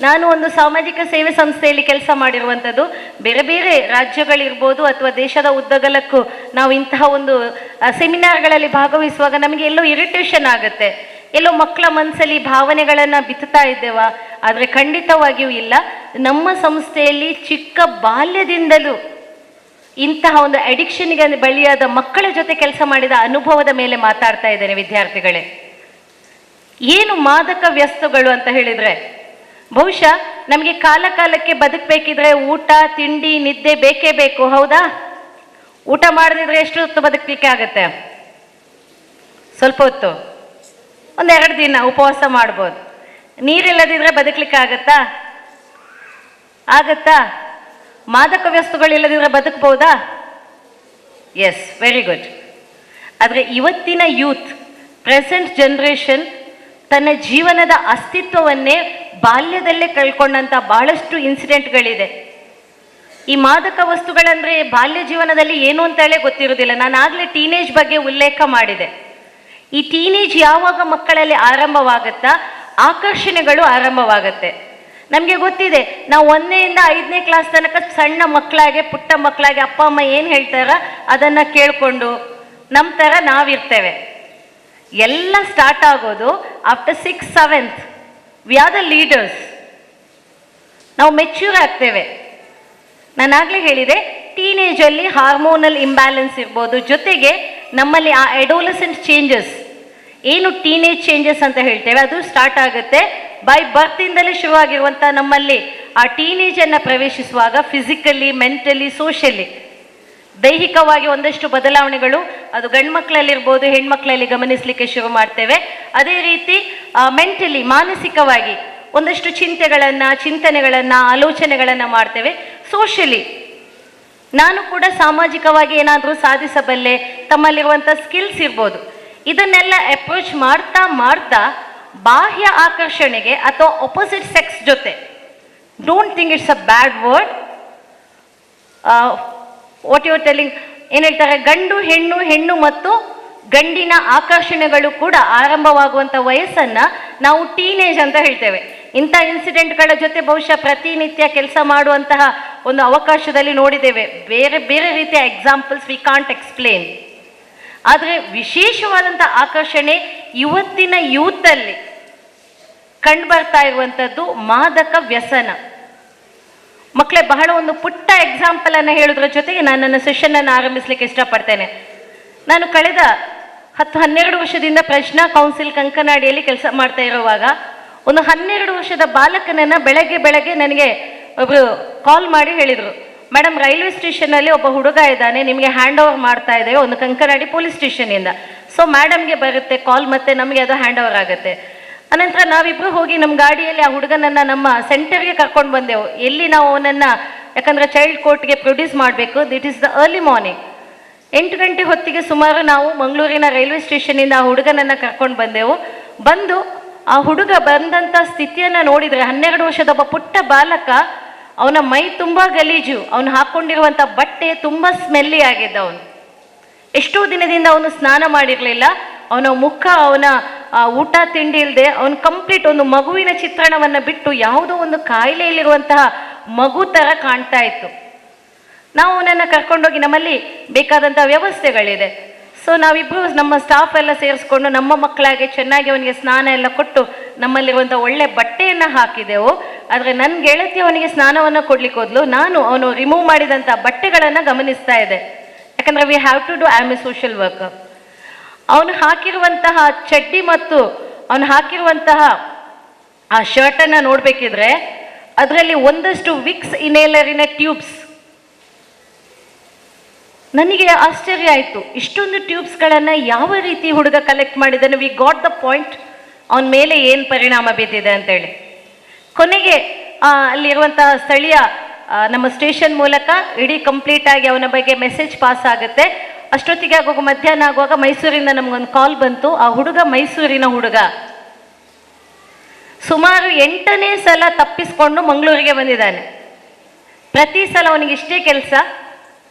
D: ನಾನು ಒಂದು ಸಾಮಾಜಿಕ ಸೇವೆ ಸಂಸ್ಥೆಯಲ್ಲಿ ಕೆಲಸ ಮಾಡಿರುವಂಥದ್ದು. ಬೇರೆ ಬೇರೆ ರಾಜ್ಯಗಳಿರ್ಬೋದು ಅಥವಾ ದೇಶದ ಉದ್ದಗಲಕ್ಕೂ ನಾವು ಇಂತಹ ಒಂದು ಸೆಮಿನಾರ್ಗಳಲ್ಲಿ ಭಾಗವಹಿಸುವಾಗ ನಮಗೆ ಎಲ್ಲೋ ಇರಿಟೇಷನ್ ಆಗುತ್ತೆ, ಎಲ್ಲೋ ಮಕ್ಕಳ ಮನಸ್ಸಲ್ಲಿ ಭಾವನೆಗಳನ್ನು ಬಿತ್ತುತ್ತಾ ಇದ್ದೇವ. ಆದರೆ ಖಂಡಿತವಾಗಿಯೂ ಇಲ್ಲ. ನಮ್ಮ ಸಂಸ್ಥೆಯಲ್ಲಿ ಚಿಕ್ಕ ಬಾಲ್ಯದಿಂದಲೂ ಇಂತಹ ಒಂದು ಅಡಿಕ್ಷನ್ಗೆ ಬಲಿಯಾದ ಮಕ್ಕಳ ಜೊತೆ ಕೆಲಸ ಮಾಡಿದ ಅನುಭವದ ಮೇಲೆ ಮಾತಾಡ್ತಾ ಇದ್ದೇನೆ ವಿದ್ಯಾರ್ಥಿಗಳೇ. ಏನು ಮಾದಕ ವ್ಯಸ್ತಗಳು ಅಂತ ಹೇಳಿದರೆ, ಬಹುಶಃ ನಮಗೆ ಕಾಲ ಕಾಲಕ್ಕೆ ಬದುಕಬೇಕಿದ್ರೆ ಊಟ ತಿಂಡಿ ನಿದ್ದೆ ಬೇಕೇ ಬೇಕು, ಹೌದಾ? ಊಟ ಮಾಡದಿದ್ರೆ ಎಷ್ಟು ಹೊತ್ತು ಬದುಕಲಿಕ್ಕೆ ಆಗುತ್ತೆ? ಸ್ವಲ್ಪ ಹೊತ್ತು, 1-2 ದಿನ ಉಪವಾಸ ಮಾಡ್ಬೋದು. ನೀರಿಲ್ಲದಿದ್ರೆ ಬದುಕಲಿಕ್ಕೆ ಆಗತ್ತಾ? ಮಾದಕ ವಸ್ತುಗಳಿಲ್ಲದಿದ್ರೆ ಬದುಕಬಹುದಾ? Yes, very good. ಆದರೆ ಇವತ್ತಿನ ಯೂತ್, ಪ್ರೆಸೆಂಟ್ ಜನರೇಷನ್ ತನ್ನ ಜೀವನದ ಅಸ್ತಿತ್ವವನ್ನೇ ಬಾಲ್ಯದಲ್ಲೇ ಕಳ್ಕೊಂಡಂಥ ಬಹಳಷ್ಟು ಇನ್ಸಿಡೆಂಟ್ಗಳಿದೆ. ಈ ಮಾದಕ ವಸ್ತುಗಳಂದರೆ ಬಾಲ್ಯ ಜೀವನದಲ್ಲಿ ಏನು ಅಂತೇಳಿ ಗೊತ್ತಿರೋದಿಲ್ಲ. ನಾನು ಆಗಲೇ ಟೀನೇಜ್ ಬಗ್ಗೆ ಉಲ್ಲೇಖ ಮಾಡಿದೆ. ಈ ಟೀನೇಜ್ ಯಾವಾಗ ಮಕ್ಕಳಲ್ಲಿ ಆರಂಭವಾಗುತ್ತಾ, ಆಕರ್ಷಣೆಗಳು ಆರಂಭವಾಗುತ್ತೆ. ನಮಗೆ ಗೊತ್ತಿದೆ, ನಾವು 1ನೇಯಿಂದ 5ನೇ ಕ್ಲಾಸ್ ತನಕ ಸಣ್ಣ ಮಕ್ಕಳಾಗೆ, ಪುಟ್ಟ ಮಕ್ಕಳಾಗೆ ಅಪ್ಪ ಅಮ್ಮ ಏನು ಹೇಳ್ತಾರ ಅದನ್ನು ಕೇಳಿಕೊಂಡು ನಮ್ಮ ಥರ ನಾವಿರ್ತೇವೆ. ಎಲ್ಲ ಸ್ಟಾರ್ಟ್ ಆಗೋದು after 6th 7th. We are the leaders. ನಾವು ಮೆಚ್ಯೂರ್ ಆಗ್ತೇವೆ. ನಾನಾಗಲೇ ಹೇಳಿದೆ, ಟೀನೇಜಲ್ಲಿ ಹಾರ್ಮೋನಲ್ ಇಂಬ್ಯಾಲೆನ್ಸ್ ಇರ್ಬೋದು, ಜೊತೆಗೆ ನಮ್ಮಲ್ಲಿ ಆ ಅಡೋಲಸೆಂಟ್ ಚೇಂಜಸ್, ಏನು ಟೀನೇಜ್ ಚೇಂಜಸ್ ಅಂತ ಹೇಳ್ತೇವೆ, ಅದು ಸ್ಟಾರ್ಟ್ ಆಗುತ್ತೆ. ಬೈ ಬರ್ತಿಂದಲೇ ಶುರುವಾಗಿರುವಂಥ ನಮ್ಮಲ್ಲಿ ಆ ಟೀನೇಜನ್ನು ಪ್ರವೇಶಿಸುವಾಗ ಫಿಸಿಕಲಿ, ಮೆಂಟಲಿ, ಸೋಷಿಯಲಿ, ದೈಹಿಕವಾಗಿ ಒಂದಷ್ಟು ಬದಲಾವಣೆಗಳು ಅದು ಗಂಡು ಮಕ್ಕಳಲ್ಲಿರ್ಬೋದು, ಹೆಣ್ಮಕ್ಳಲ್ಲಿ ಗಮನಿಸಲಿಕ್ಕೆ ಶುರು ಮಾಡ್ತೇವೆ. ಅದೇ ರೀತಿ ಮೆಂಟಲಿ, ಮಾನಸಿಕವಾಗಿ ಒಂದಷ್ಟು ಚಿಂತನೆಗಳನ್ನು, ಆಲೋಚನೆಗಳನ್ನು ಮಾಡ್ತೇವೆ. ಸೋಷಿಯಲಿ ನಾನು ಕೂಡ ಸಾಮಾಜಿಕವಾಗಿ ಏನಾದರೂ ಸಾಧಿಸಬಲ್ಲೆ, ತಮ್ಮಲ್ಲಿರುವಂಥ ಸ್ಕಿಲ್ಸ್ ಇರ್ಬೋದು, ಇದನ್ನೆಲ್ಲ ಅಪ್ರೋಚ್ ಮಾಡ್ತಾ ಬಾಹ್ಯ ಆಕರ್ಷಣೆಗೆ ಅಥವಾ ಆಪೋಸಿಟ್ ಸೆಕ್ಸ್ ಜೊತೆ, don't think it's a bad word, what you telling, ಏನು ಹೇಳ್ತಾರೆ, ಗಂಡು ಹೆಣ್ಣು, ಹೆಣ್ಣು ಮತ್ತು ಗಂಡಿನ ಆಕರ್ಷಣೆಗಳು ಕೂಡ ಆರಂಭವಾಗುವಂಥ ವಯಸ್ಸನ್ನು ನಾವು ಟೀನೇಜ್ ಅಂತ ಹೇಳ್ತೇವೆ. ಇಂಥ ಇನ್ಸಿಡೆಂಟ್ಗಳ ಜೊತೆ ಬಹುಶಃ ಪ್ರತಿನಿತ್ಯ ಕೆಲಸ ಮಾಡುವಂತಹ ಒಂದು ಅವಕಾಶದಲ್ಲಿ ನೋಡಿದ್ದೇವೆ. ಬೇರೆ ಬೇರೆ ರೀತಿಯ ಎಕ್ಸಾಂಪಲ್ಸ್ ವಿ ಕಾಂಟ್ ಎಕ್ಸ್ಪ್ಲೇನ್. ಆದರೆ ವಿಶೇಷವಾದಂಥ ಆಕರ್ಷಣೆ ಇವತ್ತಿನ ಯೂತಲ್ಲಿ ಕಂಡು ಬರ್ತಾ ಇರುವಂಥದ್ದು ಮಾದಕ ವ್ಯಸನ. ಮಕ್ಕಳೇ, ಬಹಳ ಒಂದು ಪುಟ್ಟ ಎಕ್ಸಾಂಪಲನ್ನು ಹೇಳೋದ್ರ ಜೊತೆಗೆ ನಾನು ನನ್ನ ಸೆಷನ್ನನ್ನು ಆರಂಭಿಸಲಿಕ್ಕೆ ಇಷ್ಟಪಡ್ತೇನೆ. ನಾನು ಕಳೆದ 10-12 ವರ್ಷದಿಂದ ಪ್ರಜ್ಞಾ ಕೌನ್ಸಿಲ್ ಕಂಕನಾಡಿಯಲ್ಲಿ ಕೆಲಸ ಮಾಡ್ತಾ ಇರುವಾಗ ಒಂದು 12 ವರ್ಷದ ಬಾಲಕನನ್ನು ಬೆಳಗ್ಗೆ ನನಗೆ ಒಬ್ಬರು ಕಾಲ್ ಮಾಡಿ ಹೇಳಿದರು, ಮೇಡಮ್, ರೈಲ್ವೆ ಸ್ಟೇಷನಲ್ಲಿ ಒಬ್ಬ ಹುಡುಗ ಇದ್ದಾನೆ, ನಿಮಗೆ ಹ್ಯಾಂಡ್ ಓವರ್ ಮಾಡ್ತಾ ಇದ್ದೇವೆ ಒಂದು ಕಂಕನಾಡಿ ಪೊಲೀಸ್ ಸ್ಟೇಷನಿಂದ. ಸೊ ಮೇಡಮ್ಗೆ ಬರುತ್ತೆ ಕಾಲ್, ಮತ್ತು ನಮಗೆ ಅದು ಹ್ಯಾಂಡ್ ಓವರ್ ಆಗುತ್ತೆ. ಅನಂತರ ನಾವಿಬ್ಬರು ಹೋಗಿ ನಮ್ಮ ಗಾಡಿಯಲ್ಲಿ ಆ ಹುಡುಗನನ್ನು ನಮ್ಮ ಸೆಂಟರ್ಗೆ ಕರ್ಕೊಂಡು ಬಂದೆವು. ಎಲ್ಲಿ ನಾವು ಅವನನ್ನು, ಯಾಕಂದರೆ ಚೈಲ್ಡ್ ಕೋರ್ಟ್ಗೆ ಪ್ರೊಡ್ಯೂಸ್ ಮಾಡಬೇಕು. That is the early morning. 8 ಗಂಟೆ ಹೊತ್ತಿಗೆ ಸುಮಾರು ನಾವು ಮಂಗಳೂರಿನ ರೈಲ್ವೆ ಸ್ಟೇಷನಿಂದ ಆ ಹುಡುಗನನ್ನು ಕರ್ಕೊಂಡು ಬಂದು ಆ ಹುಡುಗ ಬಂದಂಥ ಸ್ಥಿತಿಯನ್ನು ನೋಡಿದರೆ, 12 ವರ್ಷದ ಒಬ್ಬ ಪುಟ್ಟ ಬಾಲಕ, ಅವನ ಮೈ ತುಂಬ ಗಲೀಜು, ಅವನು ಹಾಕ್ಕೊಂಡಿರುವಂಥ ಬಟ್ಟೆ ತುಂಬ ಸ್ಮೆಲ್ಲಿ ಆಗಿದ್ದ. ಅವನು ಎಷ್ಟೋ ದಿನದಿಂದ ಅವನು ಸ್ನಾನ ಮಾಡಿರಲಿಲ್ಲ. ಅವನ ಮುಖ, ಅವನ ಊಟ ತಿಂಡಿ ಇಲ್ಲದೆ ಅವನು ಕಂಪ್ಲೀಟ್ ಒಂದು ಮಗುವಿನ ಚಿತ್ರಣವನ್ನು ಬಿಟ್ಟು ಯಾವುದೋ ಒಂದು ಕಾಯಿಲೆಯಲ್ಲಿರುವಂತಹ ಮಗು ಥರ ಕಾಣ್ತಾ ಇತ್ತು. ನಾವು ಅವನನ್ನು ಕರ್ಕೊಂಡೋಗಿ, ನಮ್ಮಲ್ಲಿ ಬೇಕಾದಂಥ ವ್ಯವಸ್ಥೆಗಳಿದೆ, ಸೊ ನಾವಿಬ್ಬರು ನಮ್ಮ ಸ್ಟಾಫ್ ಎಲ್ಲ ಸೇರಿಸ್ಕೊಂಡು ನಮ್ಮ ಮಕ್ಕಳಾಗೆ ಚೆನ್ನಾಗಿ ಅವನಿಗೆ ಸ್ನಾನ ಎಲ್ಲ ಕೊಟ್ಟು ನಮ್ಮಲ್ಲಿರುವಂಥ ಒಳ್ಳೆ ಬಟ್ಟೆಯನ್ನು ಹಾಕಿದೆವು. ಆದರೆ ನನ್ನ ಗೆಳತಿ ಅವನಿಗೆ ಸ್ನಾನವನ್ನು ಕೊಡ್ಲಿಕ್ಕೆ ಹೋದ್ಲು. ನಾನು ಅವನು ರಿಮೂವ್ ಮಾಡಿದಂಥ ಬಟ್ಟೆಗಳನ್ನು ಗಮನಿಸ್ತಾ ಇದ್ದೆ, ಯಾಕಂದರೆ we have to do, I am a social worker. ಅವನು ಹಾಕಿರುವಂತಹ ಚಡ್ಡಿ ಮತ್ತು ಅವನು ಹಾಕಿರುವಂತಹ ಆ ಶರ್ಟನ್ನು ನೋಡಬೇಕಿದ್ರೆ ಅದರಲ್ಲಿ ಒಂದಷ್ಟು ವಿಕ್ಸ್ ಇನೇಲರಿನ ಟ್ಯೂಬ್ಸ್. ನನಗೆ ಆಶ್ಚರ್ಯ ಆಯಿತು, ಇಷ್ಟೊಂದು ಟ್ಯೂಬ್ಸ್ಗಳನ್ನು ಯಾವ ರೀತಿ ಹುಡುಗ ಕಲೆಕ್ಟ್ ಮಾಡಿದ್ದಾನೆ. ವಿ ಗಾಟ್ ದ ಪಾಯಿಂಟ್, ಅವನ ಮೇಲೆ ಏನು ಪರಿಣಾಮ ಬಿದ್ದಿದೆ ಅಂತೇಳಿ. ಕೊನೆಗೆ ಅಲ್ಲಿರುವಂತಹ ಸ್ಥಳೀಯ ನಮ್ಮ ಸ್ಟೇಷನ್ ಮೂಲಕ ಇಡೀ ಕಂಪ್ಲೀಟ್ ಆಗಿ ಅವನ ಬಗ್ಗೆ ಮೆಸೇಜ್ ಪಾಸ್ ಆಗುತ್ತೆ. ಅಷ್ಟೊತ್ತಿಗೆ ಆಗುವಾಗ ಮಧ್ಯಾಹ್ನ ಆಗುವಾಗ ಮೈಸೂರಿಂದ ನಮಗೊಂದು ಕಾಲ್ ಬಂತು. ಆ ಹುಡುಗ ಮೈಸೂರಿನ ಹುಡುಗ, ಸುಮಾರು 8ನೇ ಸಲ ತಪ್ಪಿಸ್ಕೊಂಡು ಮಂಗಳೂರಿಗೆ ಬಂದಿದ್ದಾನೆ. ಪ್ರತಿ ಸಲ ಅವನಿಗೆ ಇಷ್ಟೇ ಕೆಲಸ,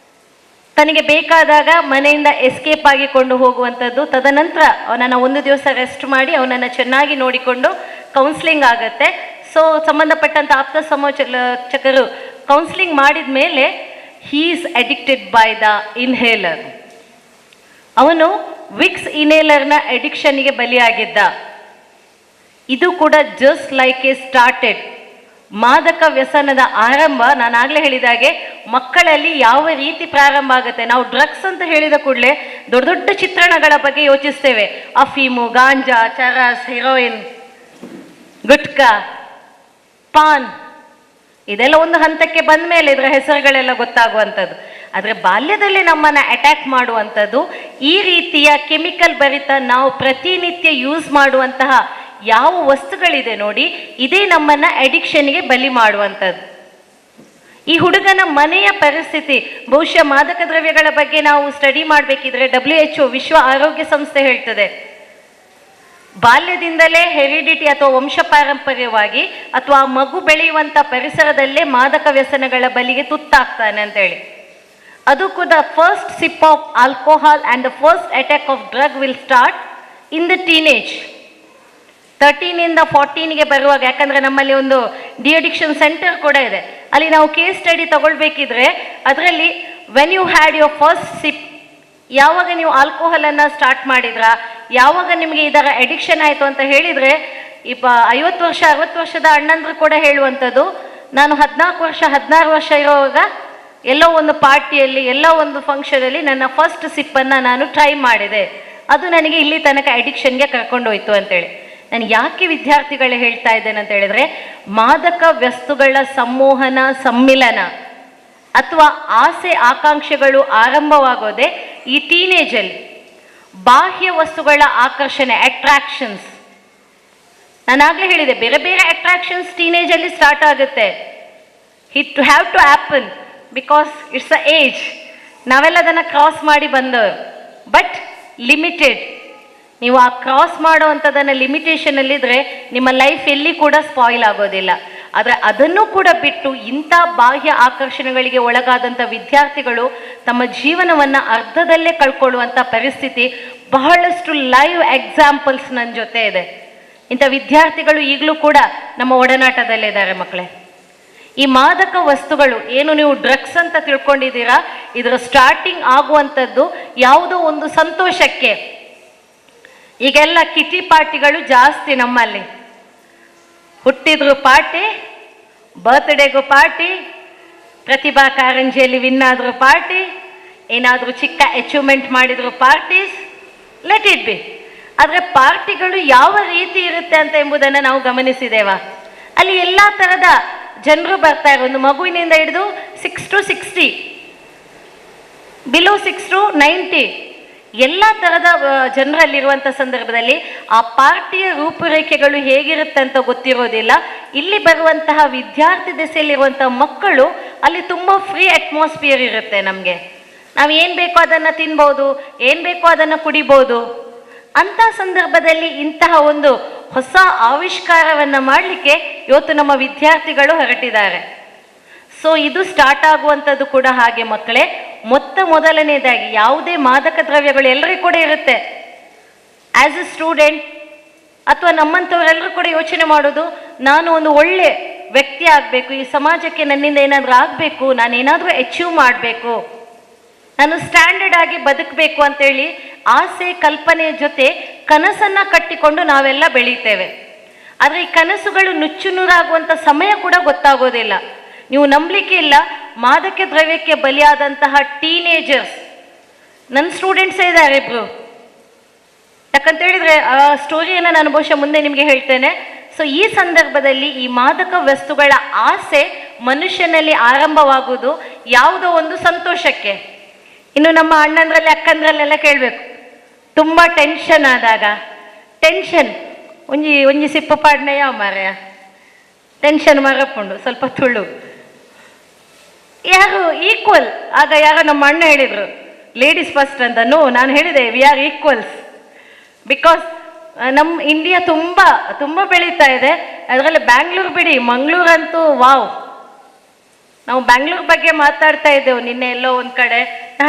D: ತನಗೆ ಬೇಕಾದಾಗ ಮನೆಯಿಂದ ಎಸ್ಕೇಪ್ ಆಗಿಕೊಂಡು ಹೋಗುವಂಥದ್ದು. ತದನಂತರ ಅವನನ್ನು ಒಂದು ದಿವಸ ರೆಸ್ಟ್ ಮಾಡಿ ಅವನನ್ನು ಚೆನ್ನಾಗಿ ನೋಡಿಕೊಂಡು ಕೌನ್ಸಿಲಿಂಗ್ ಆಗುತ್ತೆ. ಸೊ ಸಂಬಂಧಪಟ್ಟಂಥ ಆಪ್ತ ಸಮಾಲೋಚಕರು ಕೌನ್ಸಿಲಿಂಗ್ ಮಾಡಿದ ಮೇಲೆ he is addicted by the inhaler. ಅವನು ವಿಕ್ಸ್ ಇನ್ಹೇಲರ್ನ ಅಡಿಕ್ಷನ್ಗೆ ಬಲಿಯಾಗಿದ್ದ. ಇದು ಕೂಡ ಜಸ್ಟ್ ಲೈಕ್ ಎ ಸ್ಟಾರ್ಟೆಡ್. ಮಾದಕ ವ್ಯಸನದ ಆರಂಭ ನಾನಾಗಲೇ ಹೇಳಿದಾಗೆ ಮಕ್ಕಳಲ್ಲಿ ಯಾವ ರೀತಿ ಪ್ರಾರಂಭ ಆಗುತ್ತೆ. ನಾವು ಡ್ರಗ್ಸ್ ಅಂತ ಹೇಳಿದ ಕೂಡಲೇ ದೊಡ್ಡ ದೊಡ್ಡ ಚಿತ್ರಣಗಳ ಬಗ್ಗೆ ಯೋಚಿಸ್ತೇವೆ. ಅಫೀಮು, ಗಾಂಜಾ, ಚರಸ್, ಹೆರೋಯಿನ್, ಗುಟ್ಕಾ, ಪಾನ್, ಇದೆಲ್ಲ ಒಂದು ಹಂತಕ್ಕೆ ಬಂದ ಮೇಲೆ ಇದರ ಹೆಸರುಗಳೆಲ್ಲ ಗೊತ್ತಾಗುವಂಥದ್ದು. ಆದರೆ ಬಾಲ್ಯದಲ್ಲಿ ನಮ್ಮನ್ನು ಅಟ್ಯಾಕ್ ಮಾಡುವಂಥದ್ದು ಈ ರೀತಿಯ ಕೆಮಿಕಲ್ ಭರಿತ ನಾವು ಪ್ರತಿನಿತ್ಯ ಯೂಸ್ ಮಾಡುವಂತಹ ಯಾವ ವಸ್ತುಗಳಿದೆ ನೋಡಿ, ಇದೇ ನಮ್ಮನ್ನು ಅಡಿಕ್ಷನ್ಗೆ ಬಲಿ ಮಾಡುವಂಥದ್ದು. ಈ ಹುಡುಗನ ಮನೆಯ ಪರಿಸ್ಥಿತಿ, ಬಹುಶಃ ಮಾದಕ ದ್ರವ್ಯಗಳ ಬಗ್ಗೆ ನಾವು ಸ್ಟಡಿ ಮಾಡಬೇಕಿದ್ರೆ WHO ವಿಶ್ವ ಆರೋಗ್ಯ ಸಂಸ್ಥೆ ಹೇಳ್ತದೆ, ಬಾಲ್ಯದಿಂದಲೇ ಹೆರಿಡಿಟಿ ಅಥವಾ ವಂಶ ಪಾರಂಪರ್ಯವಾಗಿ ಅಥವಾ ಮಗು ಬೆಳೆಯುವಂಥ ಪರಿಸರದಲ್ಲೇ ಮಾದಕ ವ್ಯಸನಗಳ ಬಲಿಗೆ ತುತ್ತಾಗ್ತಾನೆ ಅಂತೇಳಿ. ಅದು ಕೂಡ first sip of alcohol and the first attack of drug will start in the teenage. 13 to 14ಗೆ ಬರುವಾಗ, ಯಾಕಂದರೆ ನಮ್ಮಲ್ಲಿ ಒಂದು ಡಿ ಅಡಿಕ್ಷನ್ ಸೆಂಟರ್ ಕೂಡ ಇದೆ, ಅಲ್ಲಿ ನಾವು ಕೇಸ್ ಸ್ಟಡಿ ತಗೊಳ್ಬೇಕಿದ್ರೆ ಅದರಲ್ಲಿ when you had your first sip, ಯಾವಾಗ ನೀವು ಆಲ್ಕೋಹಾಲನ್ನು ಸ್ಟಾರ್ಟ್ ಮಾಡಿದ್ರಾ, ಯಾವಾಗ ನಿಮಗೆ ಇದರ ಅಡಿಕ್ಷನ್ ಆಯಿತು ಅಂತ ಹೇಳಿದರೆ, 50 ವರ್ಷ 60 ವರ್ಷದ ಅಣ್ಣಂದ್ರು ಕೂಡ ಹೇಳುವಂಥದ್ದು, ನಾನು 14 ವರ್ಷ 16 ವರ್ಷ ಇರೋವಾಗ ಎಲ್ಲೋ ಒಂದು ಪಾರ್ಟಿಯಲ್ಲಿ ಎಲ್ಲೋ ಒಂದು ಫಂಕ್ಷನಲ್ಲಿ ನನ್ನ ಫಸ್ಟ್ ಸಿಪ್ಪನ್ನು ನಾನು ಟ್ರೈ ಮಾಡಿದೆ, ಅದು ನನಗೆ ಇಲ್ಲಿ ತನಕ ಅಡಿಕ್ಷನ್ಗೆ ಕರ್ಕೊಂಡೋಯ್ತು ಅಂತೇಳಿ. ನಾನು ಯಾಕೆ ವಿದ್ಯಾರ್ಥಿಗಳೇ ಹೇಳ್ತಾ ಇದ್ದೇನೆ ಅಂತ ಹೇಳಿದ್ರೆ, ಮಾದಕ ವಸ್ತುಗಳ ಸಂಮೋಹನ, ಸಮ್ಮಿಲನ ಅಥವಾ ಆಸೆ ಆಕಾಂಕ್ಷೆಗಳು ಆರಂಭವಾಗೋದೆ ಈ ಟೀನೇಜಲ್ಲಿ. ಬಾಹ್ಯ ವಸ್ತುಗಳ ಆಕರ್ಷಣೆ, ಅಟ್ರಾಕ್ಷನ್ಸ್, ನಾನಾಗಲೇ ಹೇಳಿದೆ ಬೇರೆ ಬೇರೆ ಅಟ್ರಾಕ್ಷನ್ಸ್ ಟೀನೇಜಲ್ಲಿ ಸ್ಟಾರ್ಟ್ ಆಗುತ್ತೆ. It have to happen because it's a age. ನಾವೆಲ್ಲ ಅದನ್ನು ಕ್ರಾಸ್ ಮಾಡಿ ಬಂದವರು, ಬಟ್ ಲಿಮಿಟೆಡ್. ನೀವು ಆ ಕ್ರಾಸ್ ಮಾಡುವಂಥದ್ದನ್ನು ಲಿಮಿಟೇಷನಲ್ಲಿದ್ದರೆ ನಿಮ್ಮ ಲೈಫ್ ಎಲ್ಲಿ ಕೂಡ ಸ್ಪಾಯಿಲ್ ಆಗೋದಿಲ್ಲ. ಆದರೆ ಅದನ್ನು ಕೂಡ ಬಿಟ್ಟು ಇಂಥ ಬಾಹ್ಯ ಆಕರ್ಷಣೆಗಳಿಗೆ ಒಳಗಾದಂಥ ವಿದ್ಯಾರ್ಥಿಗಳು ತಮ್ಮ ಜೀವನವನ್ನು ಅರ್ಧದಲ್ಲೇ ಕಳ್ಕೊಳ್ಳುವಂಥ ಪರಿಸ್ಥಿತಿ ಬಹಳಷ್ಟು ಲೈವ್ ಎಕ್ಸಾಂಪಲ್ಸ್ ನನ್ನ ಜೊತೆ ಇದೆ. ಇಂಥ ವಿದ್ಯಾರ್ಥಿಗಳು ಈಗಲೂ ಕೂಡ ನಮ್ಮ ಒಡನಾಟದಲ್ಲಿದ್ದಾರೆ ಮಕ್ಕಳೇ. ಈ ಮಾದಕ ವಸ್ತುಗಳು ಏನು ನೀವು ಡ್ರಗ್ಸ್ ಅಂತ ತಿಳ್ಕೊಂಡಿದ್ದೀರಾ, ಇದರ ಸ್ಟಾರ್ಟಿಂಗ್ ಆಗುವಂಥದ್ದು ಯಾವುದೋ ಒಂದು ಸಂತೋಷಕ್ಕೆ. ಈಗೆಲ್ಲ ಕಿಟಿ ಪಾರ್ಟಿಗಳು ಜಾಸ್ತಿ ನಮ್ಮಲ್ಲಿ. ಹುಟ್ಟಿದ್ರು ಪಾರ್ಟಿ, ಬರ್ತ್ಡೇಗೂ ಪಾರ್ಟಿ, ಪ್ರತಿಭಾ ಕಾರಂಜಿಯಲ್ಲಿ ವಿನ್ ಆದರೂ ಪಾರ್ಟಿ, ಏನಾದರೂ ಚಿಕ್ಕ ಅಚೀವ್ಮೆಂಟ್ ಮಾಡಿದ್ರು ಪಾರ್ಟೀಸ್, ಲೆಟ್ ಇಟ್ ಬಿ. ಆದರೆ ಪಾರ್ಟಿಗಳು ಯಾವ ರೀತಿ ಇರುತ್ತೆ ಅಂತ ಎಂಬುದನ್ನು ನಾವು ಗಮನಿಸಿದ್ದೇವಾ? ಅಲ್ಲಿ ಎಲ್ಲ ಥರದ ಜನರು ಬರ್ತಾರೆ. ಒಂದು ಮಗುವಿನಿಂದ ಹಿಡಿದು 6 to 60, ಬಿಲೋ 6 to 90 ಎಲ್ಲ ಥರದ ಜನರಲ್ಲಿರುವಂಥ ಸಂದರ್ಭದಲ್ಲಿ ಆ ಪಾರ್ಟಿಯ ರೂಪುರೇಖೆಗಳು ಹೇಗಿರುತ್ತೆ ಅಂತ ಗೊತ್ತಿರೋದಿಲ್ಲ. ಇಲ್ಲಿ ಬರುವಂತಹ ವಿದ್ಯಾರ್ಥಿ ದೆಸೆಯಲ್ಲಿರುವಂಥ ಮಕ್ಕಳು, ಅಲ್ಲಿ ತುಂಬ ಫ್ರೀ ಅಟ್ಮಾಸ್ಫಿಯರ್ ಇರುತ್ತೆ. ನಮಗೆ ನಾವು ಏನು ಬೇಕೋ ಅದನ್ನು ತಿನ್ಬೋದು, ಏನು ಬೇಕೋ ಅದನ್ನು ಕುಡಿಬೋದು. ಅಂಥ ಸಂದರ್ಭದಲ್ಲಿ ಇಂತಹ ಒಂದು ಹೊಸ ಆವಿಷ್ಕಾರವನ್ನು ಮಾಡಲಿಕ್ಕೆ ಇವತ್ತು ನಮ್ಮ ವಿದ್ಯಾರ್ಥಿಗಳು ಹೊರಟಿದ್ದಾರೆ. ಸೊ ಇದು ಸ್ಟಾರ್ಟ್ ಆಗುವಂಥದ್ದು ಕೂಡ ಹಾಗೆ ಮಕ್ಕಳೇ. ಮೊದಲನೇದಾಗಿ ಯಾವುದೇ ಮಾದಕ ದ್ರವ್ಯಗಳು ಎಲ್ಲರಿಗೂ ಕೂಡ ಇರುತ್ತೆ. ಆ್ಯಸ್ ಎ ಸ್ಟೂಡೆಂಟ್ ಅಥವಾ ನಮ್ಮಂಥವರೆಲ್ಲರೂ ಕೂಡ ಯೋಚನೆ ಮಾಡೋದು, ನಾನು ಒಂದು ಒಳ್ಳೆ ವ್ಯಕ್ತಿ ಆಗಬೇಕು, ಈ ಸಮಾಜಕ್ಕೆ ನನ್ನಿಂದ ಏನಾದರೂ ಆಗಬೇಕು, ನಾನೇನಾದರೂ ಅಚೀವ್ ಮಾಡಬೇಕು, ನಾನು ಸ್ಟ್ಯಾಂಡರ್ಡ್ ಆಗಿ ಬದುಕಬೇಕು ಅಂತೇಳಿ ಆಸೆ ಕಲ್ಪನೆಯ ಜೊತೆ ಕನಸನ್ನು ಕಟ್ಟಿಕೊಂಡು ನಾವೆಲ್ಲ ಬೆಳೀತೇವೆ. ಆದರೆ ಈ ಕನಸುಗಳು ನುಚ್ಚು ನೂರಾಗುವಂಥ ಸಮಯ ಕೂಡ ಗೊತ್ತಾಗೋದಿಲ್ಲ. ನೀವು ನಂಬಲಿಕ್ಕೆ ಇಲ್ಲ, ಮಾದಕ ದ್ರವ್ಯಕ್ಕೆ ಬಲಿಯಾದಂತಹ ಟೀನೇಜರ್ಸ್ ನನ್ನ ಸ್ಟೂಡೆಂಟ್ಸೇ ಇದ್ದಾರೆ ಇಬ್ಬರು. ಯಾಕಂತೇಳಿದರೆ ಆ ಸ್ಟೋರಿಯನ್ನು ನಾನು ಬಹುಶಃ ಮುಂದೆ ನಿಮಗೆ ಹೇಳ್ತೇನೆ. ಸೊ ಈ ಸಂದರ್ಭದಲ್ಲಿ ಈ ಮಾದಕ ವಸ್ತುಗಳ ಆಸೆ ಮನುಷ್ಯನಲ್ಲಿ ಆರಂಭವಾಗುವುದು ಯಾವುದೋ ಒಂದು ಸಂತೋಷಕ್ಕೆ. ಇನ್ನು ನಮ್ಮ ಅಣ್ಣಂದ್ರಲ್ಲಿ ಅಕ್ಕಂದ್ರಲ್ಲೆಲ್ಲ ಕೇಳಬೇಕು, ತುಂಬ ಟೆನ್ಷನ್ ಆದಾಗ, ಟೆನ್ಷನ್ ಒಂಜಿ ಸಿಪ್ಪ ಪಾಡ್ನೆ ಯಾವ ಮಾರ್ಯ ಟೆನ್ಷನ್ ಮರಪ್ಪುಂಡು ಸ್ವಲ್ಪ ತುಳು ಯಾರು ಈಕ್ವಲ್. ಆಗ ಯಾರೋ ನಮ್ಮ ಅಣ್ಣ ಹೇಳಿದರು ಲೇಡೀಸ್ ಫಸ್ಟ್ ಅಂತ. ನೋ, ನಾನು ಹೇಳಿದೆ ವಿ ಆರ್ ಈಕ್ವಲ್ಸ್. ಬಿಕಾಸ್ ನಮ್ಮ ಇಂಡಿಯಾ ತುಂಬ ತುಂಬ ಬೆಳೀತಾ ಇದೆ. ಅದರಲ್ಲಿ ಬ್ಯಾಂಗ್ಳೂರು ಬಿಡಿ, ಮಂಗಳೂರಂತೂ ವಾವ್, ನಾವು ಬ್ಯಾಂಗ್ಳೂರ್ ಬಗ್ಗೆ ಮಾತಾಡ್ತಾ ಇದ್ದೆವು ನಿನ್ನೆ ಎಲ್ಲೋ ಒಂದು ಕಡೆ.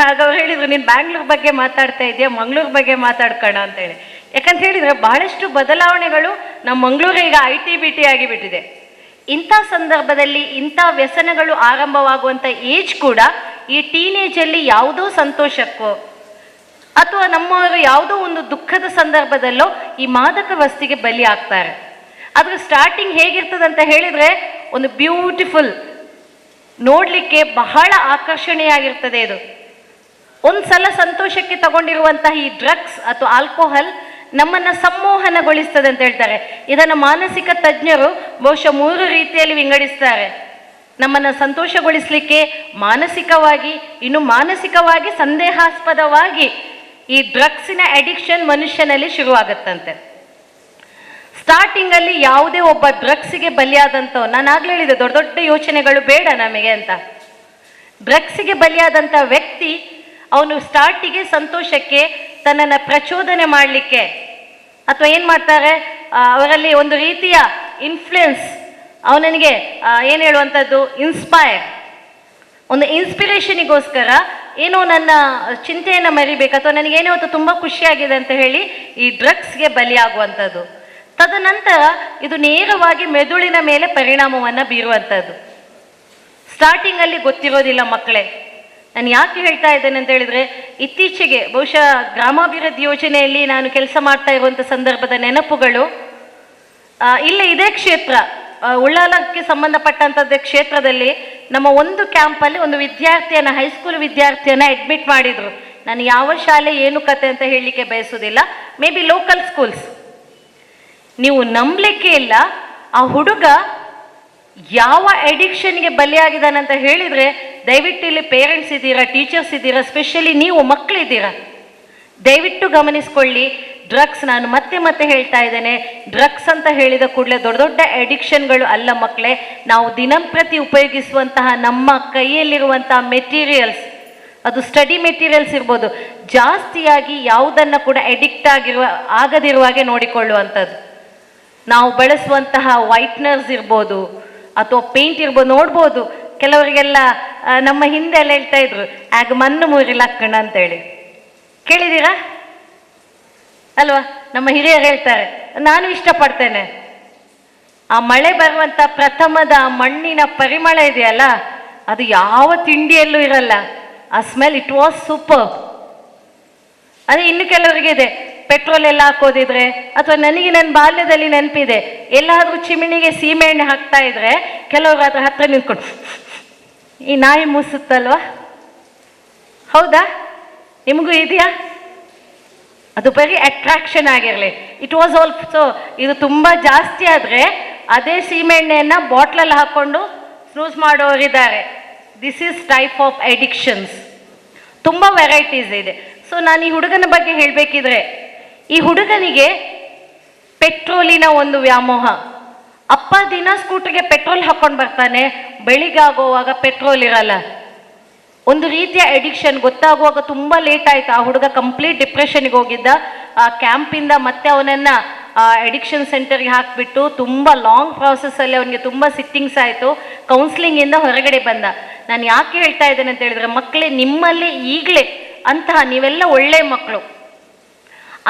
D: ಆಗ ಅವ್ರು ಹೇಳಿದ್ರು, ನೀನು ಬ್ಯಾಂಗ್ಳೂರ್ ಬಗ್ಗೆ ಮಾತಾಡ್ತಾ ಇದೆಯಾ, ಮಂಗಳೂರು ಬಗ್ಗೆ ಮಾತಾಡ್ಕೋಣ ಅಂತೇಳಿ. ಯಾಕಂತ ಹೇಳಿದರೆ ಬಹಳಷ್ಟು ಬದಲಾವಣೆಗಳು ನಮ್ಮ ಮಂಗಳೂರು ಈಗ IT-BT ಆಗಿಬಿಟ್ಟಿದೆ. ಇಂಥ ಸಂದರ್ಭದಲ್ಲಿ ಇಂಥ ವ್ಯಸನಗಳು ಆರಂಭವಾಗುವಂಥ ಏಜ್ ಕೂಡ ಈ ಟೀನೇಜಲ್ಲಿ ಯಾವುದೋ ಸಂತೋಷಕ್ಕೋ ಅಥವಾ ನಮ್ಮವರು ಯಾವುದೋ ಒಂದು ದುಃಖದ ಸಂದರ್ಭದಲ್ಲೋ ಈ ಮಾದಕ ವಸ್ತಿಗೆ ಬಲಿ ಆಗ್ತಾರೆ. ಅದ್ರ ಸ್ಟಾರ್ಟಿಂಗ್ ಹೇಗಿರ್ತದಂತ ಹೇಳಿದರೆ ಒಂದು ಬ್ಯೂಟಿಫುಲ್, ನೋಡಲಿಕ್ಕೆ ಬಹಳ ಆಕರ್ಷಣೀಯಾಗಿರ್ತದೆ. ಇದು ಒಂದು ಸಲ ಸಂತೋಷಕ್ಕೆ ತಗೊಂಡಿರುವಂತಹ ಈ ಡ್ರಗ್ಸ್ ಅಥವಾ ಆಲ್ಕೋಹಾಲ್ ನಮ್ಮನ್ನು ಸಂಮೋಹನಗೊಳಿಸ್ತದೆ ಅಂತ ಹೇಳ್ತಾರೆ. ಇದನ್ನು ಮಾನಸಿಕ ತಜ್ಞರು ಬಹುಶಃ 3 ರೀತಿಯಲ್ಲಿ ವಿಂಗಡಿಸ್ತಾರೆ. ನಮ್ಮನ್ನು ಸಂತೋಷಗೊಳಿಸಲಿಕ್ಕೆ ಮಾನಸಿಕವಾಗಿ, ಇನ್ನು ಮಾನಸಿಕವಾಗಿ ಸಂದೇಹಾಸ್ಪದವಾಗಿ ಈ ಡ್ರಗ್ಸಿನ ಅಡಿಕ್ಷನ್ ಮನುಷ್ಯನಲ್ಲಿ ಶುರುವಾಗುತ್ತಂತೆ. ಸ್ಟಾರ್ಟಿಂಗಲ್ಲಿ ಯಾವುದೇ ಒಬ್ಬ ಡ್ರಗ್ಸಿಗೆ ಬಲಿಯಾದಂಥವು, ನಾನು ಆಗ್ಲೇ ಹೇಳಿದೆ ದೊಡ್ಡ ದೊಡ್ಡ ಯೋಚನೆಗಳು ಬೇಡ ನಮಗೆ ಅಂತ. ಡ್ರಗ್ಸಿಗೆ ಬಲಿಯಾದಂಥ ವ್ಯಕ್ತಿ ಅವನು ಸ್ಟಾರ್ಟಿಗೆ ಸಂತೋಷಕ್ಕೆ ತನ್ನನ್ನು ಪ್ರಚೋದನೆ ಮಾಡಲಿಕ್ಕೆ ಅಥವಾ ಏನು ಮಾಡ್ತಾರೆ, ಅವರಲ್ಲಿ ಒಂದು ರೀತಿಯ ಇನ್ಫ್ಲುಯೆನ್ಸ್, ಅವನಿಗೆ ಏನು ಹೇಳುವಂಥದ್ದು, ಒಂದು ಇನ್ಸ್ಪಿರೇಷನಿಗೋಸ್ಕರ ಏನೋ ನನ್ನ ಚಿಂತೆಯನ್ನು ಮರಿಬೇಕು ಅಥವಾ ನನಗೇನೋ ಹೊತ್ತು ತುಂಬ ಖುಷಿಯಾಗಿದೆ ಅಂತ ಹೇಳಿ ಈ ಡ್ರಗ್ಸ್ಗೆ ಬಲಿಯಾಗುವಂಥದ್ದು. ತದನಂತರ ಇದು ನೇರವಾಗಿ ಮೆದುಳಿನ ಮೇಲೆ ಪರಿಣಾಮವನ್ನು ಬೀರುವಂಥದ್ದು. ಸ್ಟಾರ್ಟಿಂಗಲ್ಲಿ ಗೊತ್ತಿರೋದಿಲ್ಲ ಮಕ್ಕಳೇ. ನಾನು ಯಾಕೆ ಹೇಳ್ತಾ ಇದ್ದೇನೆ ಅಂತ ಹೇಳಿದರೆ, ಇತ್ತೀಚೆಗೆ ಬಹುಶಃ ಗ್ರಾಮಾಭಿವೃದ್ಧಿ ಯೋಜನೆಯಲ್ಲಿ ನಾನು ಕೆಲಸ ಮಾಡ್ತಾ ಇರುವಂಥ ಸಂದರ್ಭದ ನೆನಪುಗಳು. ಇದೇ ಕ್ಷೇತ್ರ, ಉಳ್ಳಾಲಕ್ಕೆ ಸಂಬಂಧಪಟ್ಟಂಥದ್ದೇ ಕ್ಷೇತ್ರದಲ್ಲಿ ನಮ್ಮ ಒಂದು ಕ್ಯಾಂಪಲ್ಲಿ ಒಂದು ವಿದ್ಯಾರ್ಥಿಯನ್ನು, ಹೈಸ್ಕೂಲ್ ವಿದ್ಯಾರ್ಥಿಯನ್ನು ಅಡ್ಮಿಟ್ ಮಾಡಿದರು. ನಾನು ಯಾವ ಶಾಲೆ ಏನು ಕತೆ ಅಂತ ಹೇಳಲಿಕ್ಕೆ ಬಯಸೋದಿಲ್ಲ, ಮೇ ಬಿ ಲೋಕಲ್ ಸ್ಕೂಲ್ಸ್. ನೀವು ನಂಬಲಿಕ್ಕೆ ಇಲ್ಲ, ಆ ಹುಡುಗ ಯಾವ ಅಡಿಕ್ಷನ್ಗೆ ಬಲಿಯಾಗಿದ್ದಾನಂತ ಹೇಳಿದರೆ, ದಯವಿಟ್ಟು ಇಲ್ಲಿ ಪೇರೆಂಟ್ಸ್ ಇದ್ದೀರಾ, ಟೀಚರ್ಸ್ ಇದ್ದೀರಾ, ಸ್ಪೆಷಲಿ ನೀವು ಮಕ್ಕಳಿದ್ದೀರಾ, ದಯವಿಟ್ಟು ಗಮನಿಸ್ಕೊಳ್ಳಿ. ಡ್ರಗ್ಸ್, ನಾನು ಮತ್ತೆ ಮತ್ತೆ ಹೇಳ್ತಾ ಇದ್ದೇನೆ, ಡ್ರಗ್ಸ್ ಅಂತ ಹೇಳಿದ ಕೂಡಲೇ ದೊಡ್ಡ ದೊಡ್ಡ ಅಡಿಕ್ಷನ್ಗಳು ಅಲ್ಲ ಮಕ್ಕಳೇ. ನಾವು ದಿನಂಪ್ರತಿ ಉಪಯೋಗಿಸುವಂತಹ ನಮ್ಮ ಕೈಯಲ್ಲಿರುವಂತಹ ಮೆಟೀರಿಯಲ್ಸ್, ಅದು ಸ್ಟಡಿ ಮೆಟೀರಿಯಲ್ಸ್ ಇರ್ಬೋದು, ಜಾಸ್ತಿಯಾಗಿ ಯಾವುದನ್ನು ಕೂಡ ಅಡಿಕ್ಟ್ ಆಗದಿರುವ ಹಾಗೆ ನೋಡಿಕೊಳ್ಳುವಂಥದ್ದು. ನಾವು ಬಳಸುವಂತಹ ವೈಟ್ನರ್ಸ್ ಇರ್ಬೋದು ಅಥವಾ ಪೇಂಟ್ ಇರ್ಬೋದು, ನೋಡ್ಬೋದು ಕೆಲವರಿಗೆಲ್ಲ ನಮ್ಮ ಹಿಂದೆ ಎಲ್ಲ ಹೇಳ್ತಾ ಇದ್ರು, ಆಗ ಮಣ್ಣು ಮೂರಿಲಕ್ಕಣ ಅಂತೇಳಿ, ಕೇಳಿದ್ದೀರಾ ಅಲ್ವಾ? ನಮ್ಮ ಹಿರಿಯರು ಹೇಳ್ತಾರೆ, ನಾನು ಇಷ್ಟಪಡ್ತೇನೆ. ಆ ಮಳೆ ಬರುವಂಥ ಪ್ರಥಮದ ಮಣ್ಣಿನ ಪರಿಮಳ ಇದೆಯಲ್ಲ, ಅದು ಯಾವ ತಿಂಡಿಯಲ್ಲೂ ಇರಲ್ಲ. ಆ ಸ್ಮೆಲ್, ಇಟ್ ವಾಸ್ ಸೂಪರ್. ಅದೇ ಇನ್ನು ಕೆಲವರಿಗೆ ಇದೆ, ಪೆಟ್ರೋಲ್ ಎಲ್ಲ ಹಾಕೋದಿದ್ರೆ, ಅಥವಾ ನನಗೆ ನನ್ನ ಬಾಲ್ಯದಲ್ಲಿ ನೆನಪಿದೆ, ಎಲ್ಲಾದರೂ ಚಿಮಿಣಿಗೆ ಸೀಮೆ ಎಣ್ಣೆ ಹಾಕ್ತಾ ಇದ್ರೆ ಕೆಲವರು ಅದ್ರ ಹತ್ರ ನಿಂತ್ಕೊಂಡು ಈ ನಾಯಿ ಮೂಸುತ್ತಲ್ವಾ, ಹೌದಾ? ನಿಮಗೂ ಇದೆಯಾ? ಅದು ಬರೀ ಅಟ್ರಾಕ್ಷನ್ ಆಗಿರಲಿ. ಇಟ್ ವಾಸ್ ಆಲ್ಸೋ, ಇದು ತುಂಬ ಜಾಸ್ತಿ ಆದರೆ ಅದೇ ಸೀಮೆಎಣ್ಣೆಯನ್ನು ಬಾಟ್ಲಲ್ಲಿ ಹಾಕ್ಕೊಂಡು ಸ್ನೂಸ್ ಮಾಡೋರಿದ್ದಾರೆ. This is type of addictions. ತುಂಬ ವೆರೈಟೀಸ್ ಇದೆ. ಸೊ ನಾನು ಈ ಹುಡುಗನ ಬಗ್ಗೆ ಹೇಳಬೇಕಿದ್ರೆ, ಈ ಹುಡುಗನಿಗೆ ಪೆಟ್ರೋಲಿನ ಒಂದು ವ್ಯಾಮೋಹ. ಅಪ್ಪ ದಿನ ಸ್ಕೂಟರ್ಗೆ ಪೆಟ್ರೋಲ್ ಹಾಕ್ಕೊಂಡು ಬರ್ತಾನೆ, ಬೆಳಿಗಾಗುವಾಗ ಪೆಟ್ರೋಲ್ ಇರಲ್ಲ. ಒಂದು ರೀತಿಯ ಅಡಿಕ್ಷನ್. ಗೊತ್ತಾಗುವಾಗ ತುಂಬ ಲೇಟ್ ಆಯಿತು. ಆ ಹುಡುಗ ಕಂಪ್ಲೀಟ್ ಡಿಪ್ರೆಷನ್ಗೆ ಹೋಗಿದ್ದ. ಆ ಕ್ಯಾಂಪಿಂದ ಮತ್ತೆ ಅವನನ್ನು ಅಡಿಕ್ಷನ್ ಸೆಂಟರ್ಗೆ ಹಾಕಿಬಿಟ್ಟು ತುಂಬ ಲಾಂಗ್ ಪ್ರಾಸೆಸ್ಸಲ್ಲಿ ಅವನಿಗೆ ತುಂಬ ಸಿಟ್ಟಿಂಗ್ಸ್ ಆಯಿತು. ಕೌನ್ಸಿಲಿಂಗಿಂದ ಹೊರಗಡೆ ಬಂದ. ನಾನು ಯಾಕೆ ಹೇಳ್ತಾ ಇದ್ದೇನೆ ಅಂತ ಹೇಳಿದ್ರೆ, ಮಕ್ಕಳೇ, ನಿಮ್ಮಲ್ಲಿ ಈಗಲೇ ಅಂತಹ ನೀವೆಲ್ಲ ಒಳ್ಳೆಯ ಮಕ್ಕಳು,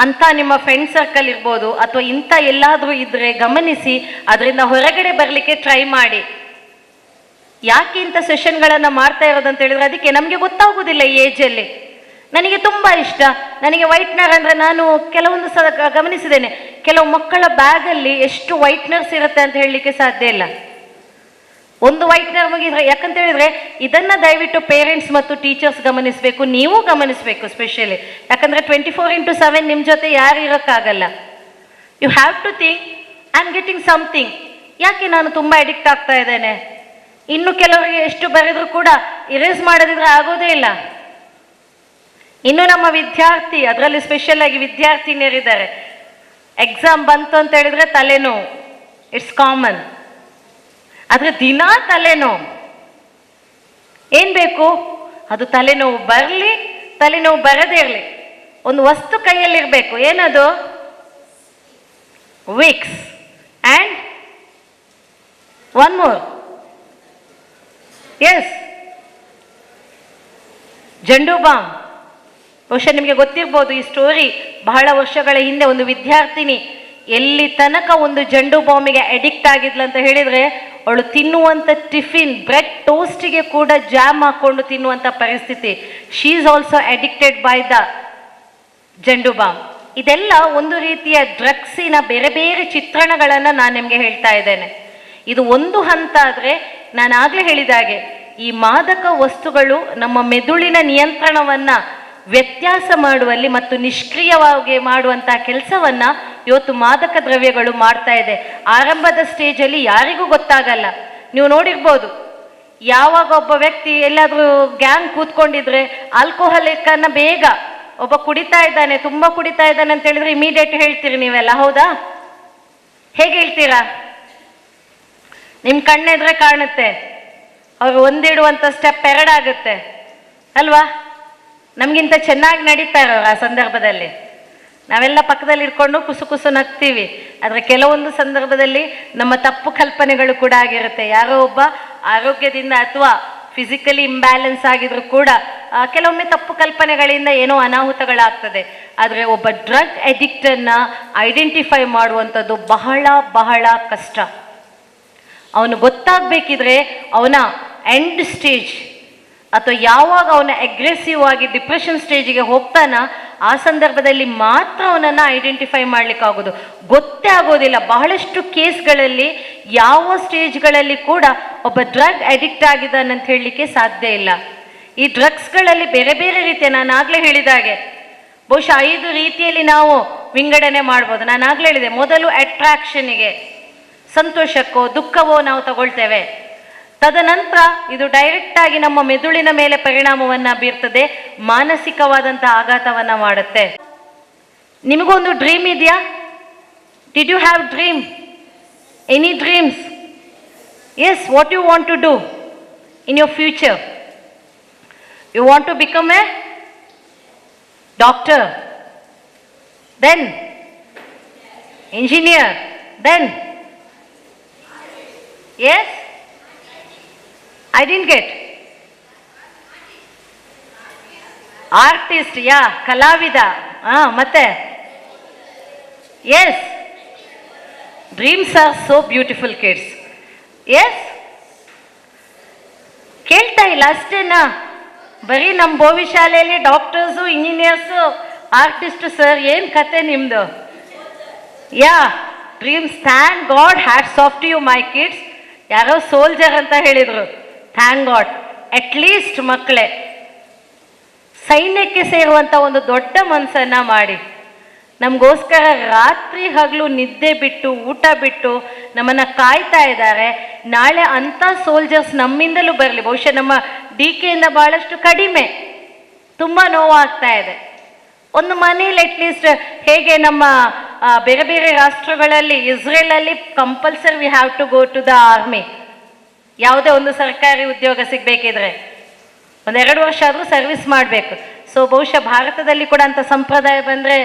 D: ಅಂಥ ನಿಮ್ಮ ಫ್ರೆಂಡ್ ಸರ್ಕಲ್ ಇರ್ಬೋದು ಅಥವಾ ಇಂಥ ಎಲ್ಲಾದರೂ ಇದ್ದರೆ ಗಮನಿಸಿ, ಅದರಿಂದ ಹೊರಗಡೆ ಬರಲಿಕ್ಕೆ ಟ್ರೈ ಮಾಡಿ. ಯಾಕೆ ಇಂಥ ಸೆಷನ್ಗಳನ್ನು ಮಾಡ್ತಾ ಇರೋದಂತ ಹೇಳಿದ್ರೆ, ಅದಕ್ಕೆ ನಮಗೆ ಗೊತ್ತಾಗೋದಿಲ್ಲ ಈ ಏಜಲ್ಲಿ. ನನಗೆ ತುಂಬ ಇಷ್ಟ, ನನಗೆ ವೈಟ್ನರ್ ಅಂದರೆ, ನಾನು ಕೆಲವೊಂದು ಸಲ ಗಮನಿಸಿದ್ದೇನೆ, ಕೆಲವು ಮಕ್ಕಳ ಬ್ಯಾಗಲ್ಲಿ ಎಷ್ಟು ವೈಟ್ನರ್ಸ್ ಇರುತ್ತೆ ಅಂತ ಹೇಳಲಿಕ್ಕೆ ಸಾಧ್ಯ ಇಲ್ಲ. ಒಂದು ವೈಟ್ನರ್ ಮುಗಿದ್ರೆ, ಯಾಕಂತ ಹೇಳಿದ್ರೆ ಇದನ್ನು ದಯವಿಟ್ಟು ಪೇರೆಂಟ್ಸ್ ಮತ್ತು ಟೀಚರ್ಸ್ ಗಮನಿಸಬೇಕು, ನೀವು ಗಮನಿಸಬೇಕು ಸ್ಪೆಷಲಿ. ಯಾಕಂದರೆ 24/7 ನಿಮ್ಮ ಜೊತೆ ಯಾರು ಇರೋಕ್ಕಾಗಲ್ಲ. You have to think, I am getting something. ಯಾಕೆ ನಾನು ತುಂಬ ಅಡಿಕ್ಟ್ ಆಗ್ತಾ ಇದ್ದೇನೆ? ಇನ್ನು ಕೆಲವರಿಗೆ ಎಷ್ಟು ಬರೆದರೂ ಕೂಡ ಇರೇಸ್ ಮಾಡೋದಿದ್ರೆ ಆಗೋದೇ ಇಲ್ಲ. ಇನ್ನು ನಮ್ಮ ವಿದ್ಯಾರ್ಥಿ, ಅದರಲ್ಲಿ ಸ್ಪೆಷಲ್ ಆಗಿ ವಿದ್ಯಾರ್ಥಿನಿಯರಿದ್ದಾರೆ, ಎಕ್ಸಾಮ್ ಬಂತು ಅಂತ ಹೇಳಿದ್ರೆ ತಲೆನೋವು, ಇಟ್ಸ್ ಕಾಮನ್. ಆದರೆ ದಿನ ತಲೆನೋವು. ಏನು ಬೇಕು? ಅದು ತಲೆನೋವು ಬರಲಿ, ತಲೆನೋವು ಬರದೇ ಇರಲಿ, ಒಂದು ವಸ್ತು ಕೈಯಲ್ಲಿರಬೇಕು. ಏನದು? Vicks and one more yes, Zandu balm. ಬಹುಶಃ ನಿಮಗೆ ಗೊತ್ತಿರ್ಬೋದು ಈ ಸ್ಟೋರಿ. ಬಹಳ ವರ್ಷಗಳ ಹಿಂದೆ ಒಂದು ವಿದ್ಯಾರ್ಥಿನಿ ಎಲ್ಲಿ ತನಕ ಒಂದು ಜಂಡು ಬಾಂಬಿಗೆ ಅಡಿಕ್ಟ್ ಆಗಿದ್ಲು ಅಂತ ಹೇಳಿದರೆ, ಅವಳು ತಿನ್ನುವಂಥ ಟಿಫಿನ್ ಬ್ರೆಡ್ ಟೋಸ್ಟಿಗೆ ಕೂಡ ಜಾಮ್ ಹಾಕ್ಕೊಂಡು ತಿನ್ನುವಂಥ ಪರಿಸ್ಥಿತಿ. She is also addicted by the Zandu ಬಾಂಬ್. ಇದೆಲ್ಲ ಒಂದು ರೀತಿಯ ಡ್ರಗ್ಸಿನ ಬೇರೆ ಬೇರೆ ಚಿತ್ರಣಗಳನ್ನು ನಾನು ನಿಮಗೆ ಹೇಳ್ತಾ ಇದ್ದೇನೆ. ಇದು ಒಂದು ಹಂತ ಆದರೆ, ನಾನು ಆಗಲೇ ಹೇಳಿದಾಗೆ ಈ ಮಾದಕ ವಸ್ತುಗಳು ನಮ್ಮ ಮೆದುಳಿನ ನಿಯಂತ್ರಣವನ್ನು ವ್ಯತ್ಯಾಸ ಮಾಡುವಲ್ಲಿ ಮತ್ತು ನಿಷ್ಕ್ರಿಯವಾಗಿ ಮಾಡುವಂಥ ಕೆಲಸವನ್ನು ಇವತ್ತು ಮಾದಕ ದ್ರವ್ಯಗಳು ಮಾಡ್ತಾ ಇದೆ. ಆರಂಭದ ಸ್ಟೇಜಲ್ಲಿ ಯಾರಿಗೂ ಗೊತ್ತಾಗಲ್ಲ. ನೀವು ನೋಡಿರ್ಬೋದು, ಯಾವಾಗ ಒಬ್ಬ ವ್ಯಕ್ತಿ ಎಲ್ಲಾದರೂ ಗ್ಯಾಂಗ್ ಕೂತ್ಕೊಂಡಿದ್ರೆ ಆಲ್ಕೋಹಾಲಿಕ್ಕನ್ನು ಬೇಗ ಒಬ್ಬ ಕುಡಿತಾ ಇದ್ದಾನೆ, ತುಂಬ ಕುಡಿತಾ ಇದ್ದಾನೆ ಅಂತ ಹೇಳಿದ್ರೆ ಇಮಿಡಿಯೇಟ್ ಹೇಳ್ತೀರಿ ನೀವೆಲ್ಲ, ಹೌದಾ? ಹೇಗೆ ಹೇಳ್ತೀರಾ? ನಿಮ್ಮ ಕಣ್ಣೆದ್ರೆ ಕಾಣುತ್ತೆ, ಅವರು ಒಂದಿಡುವಂಥ ಸ್ಟೆಪ್ ಎರಡಾಗುತ್ತೆ ಅಲ್ವಾ? ನಮಗಿಂತ ಚೆನ್ನಾಗಿ ನಡೀತಾ ಇರೋರು ಆ ಸಂದರ್ಭದಲ್ಲಿ ನಾವೆಲ್ಲ ಪಕ್ಕದಲ್ಲಿ ಇಟ್ಕೊಂಡು ಕುಸು ಕುಸು ನಗ್ತೀವಿ. ಆದರೆ ಕೆಲವೊಂದು ಸಂದರ್ಭದಲ್ಲಿ ನಮ್ಮ ತಪ್ಪು ಕಲ್ಪನೆಗಳು ಕೂಡ ಆಗಿರುತ್ತೆ. ಯಾರೋ ಒಬ್ಬ ಆರೋಗ್ಯದಿಂದ ಅಥವಾ ಫಿಸಿಕಲಿ ಇಂಬ್ಯಾಲೆನ್ಸ್ ಆಗಿದ್ರು ಕೂಡ ಕೆಲವೊಮ್ಮೆ ತಪ್ಪು ಕಲ್ಪನೆಗಳಿಂದ ಏನೋ ಅನಾಹುತಗಳಾಗ್ತದೆ. ಆದರೆ ಒಬ್ಬ ಡ್ರಗ್ ಅಡಿಕ್ಟನ್ನು ಐಡೆಂಟಿಫೈ ಮಾಡುವಂಥದ್ದು ಬಹಳ ಬಹಳ ಕಷ್ಟ. ಅವನು ಗೊತ್ತಾಗಬೇಕಿದ್ರೆ ಅವನ ಎಂಡ್ ಸ್ಟೇಜ್ ಅಥವಾ ಯಾವಾಗ ಅವನ ಅಗ್ರೆಸಿವ್ ಆಗಿ ಡಿಪ್ರೆಷನ್ ಸ್ಟೇಜಿಗೆ ಹೋಗ್ತಾನ, ಆ ಸಂದರ್ಭದಲ್ಲಿ ಮಾತ್ರ ಅವನನ್ನು ಐಡೆಂಟಿಫೈ ಮಾಡಲಿಕ್ಕಾಗೋದು. ಗೊತ್ತೇ ಆಗೋದಿಲ್ಲ. ಬಹಳಷ್ಟು ಕೇಸ್ಗಳಲ್ಲಿ ಯಾವ ಸ್ಟೇಜ್ಗಳಲ್ಲಿ ಕೂಡ ಒಬ್ಬ ಡ್ರಗ್ ಅಡಿಕ್ಟ್ ಆಗಿದ್ದಾನೆ ಅಂತ ಹೇಳಲಿಕ್ಕೆ ಸಾಧ್ಯ ಇಲ್ಲ. ಈ ಡ್ರಗ್ಸ್ಗಳಲ್ಲಿ ಬೇರೆ ಬೇರೆ ರೀತಿಯ, ನಾನು ಆಗಲೇ ಹೇಳಿದಾಗೆ ಬಹುಶಃ 5 ರೀತಿಯಲ್ಲಿ ನಾವು ವಿಂಗಡಣೆ ಮಾಡ್ಬೋದು. ನಾನು ಆಗಲೇ ಹೇಳಿದೆ, ಮೊದಲು ಅಟ್ರಾಕ್ಷನಿಗೆ, ಸಂತೋಷಕ್ಕೋ ದುಃಖವೋ ನಾವು ತಗೊಳ್ತೇವೆ. ತದನಂತರ ಇದು ಡೈರೆಕ್ಟಾಗಿ ನಮ್ಮ ಮೆದುಳಿನ ಮೇಲೆ ಪರಿಣಾಮವನ್ನು ಬೀರ್ತದೆ, ಮಾನಸಿಕವಾದಂಥ ಆಘಾತವನ್ನು ಮಾಡುತ್ತೆ. ನಿಮಗೊಂದು ಡ್ರೀಮ್ ಇದೆಯಾ? Did you have dream? Any dreams? Yes, what you want to do in your future? You want to become a doctor, then engineer, then yes, I didn't get artist, yeah, ಕಲಾವಿದ, ಮತ್ತೆ yes, dreams are so beautiful kids, yes. ಕೇಳ್ತಾ ಇಲ್ಲ ಅಷ್ಟೇನಾ? ಬರೀ ನಮ್ಮ ಬೋವಿ ಶಾಲೆಯಲ್ಲಿ doctors, engineers, artist. Sir ಏನು ಕತೆ ನಿಮ್ಮದು? Yeah, dreams, thank god, hats off to you my kids. ಯಾರೋ ಸೋಲ್ಜರ್ ಅಂತ ಹೇಳಿದರು, ಥ್ಯಾಂಕ್ ಗಾಡ್. ಅಟ್ಲೀಸ್ಟ್ ಮಕ್ಕಳೇ ಸೈನ್ಯಕ್ಕೆ ಸೇರುವಂಥ ಒಂದು ದೊಡ್ಡ ಮನಸ್ಸನ್ನು ಮಾಡಿ ನಮಗೋಸ್ಕರ ರಾತ್ರಿ ಹಗಲು ನಿದ್ದೆ ಬಿಟ್ಟು ಊಟ ಬಿಟ್ಟು ನಮ್ಮನ್ನು ಕಾಯ್ತಾ ಇದ್ದಾರೆ. ನಾಳೆ ಅಂಥ ಸೋಲ್ಜರ್ಸ್ ನಮ್ಮಿಂದಲೂ ಬರಲಿ. ಬಹುಶಃ ನಮ್ಮ ಡಿಕೆಯಿಂದ ಭಾಳಷ್ಟು ಕಡಿಮೆ, ತುಂಬ ನೋವಾಗ್ತಾ ಇದೆ. ಒಂದು ಮನೇಲಿ ಅಟ್ಲೀಸ್ಟ್ ಹೇಗೆ ನಮ್ಮ ಬೇರೆ ಬೇರೆ ರಾಷ್ಟ್ರಗಳಲ್ಲಿ, ಇಸ್ರೇಲಲ್ಲಿ compulsory we have to go to the army. ಯಾವುದೇ ಒಂದು ಸರ್ಕಾರಿ ಉದ್ಯೋಗ ಸಿಗಬೇಕಿದ್ರೆ 1-2 ವರ್ಷ ಆದರೂ ಸರ್ವಿಸ್ ಮಾಡಬೇಕು. ಸೊ ಬಹುಶಃ ಭಾರತದಲ್ಲಿ ಕೂಡ ಅಂಥ ಸಂಪ್ರದಾಯ ಬಂದರೆ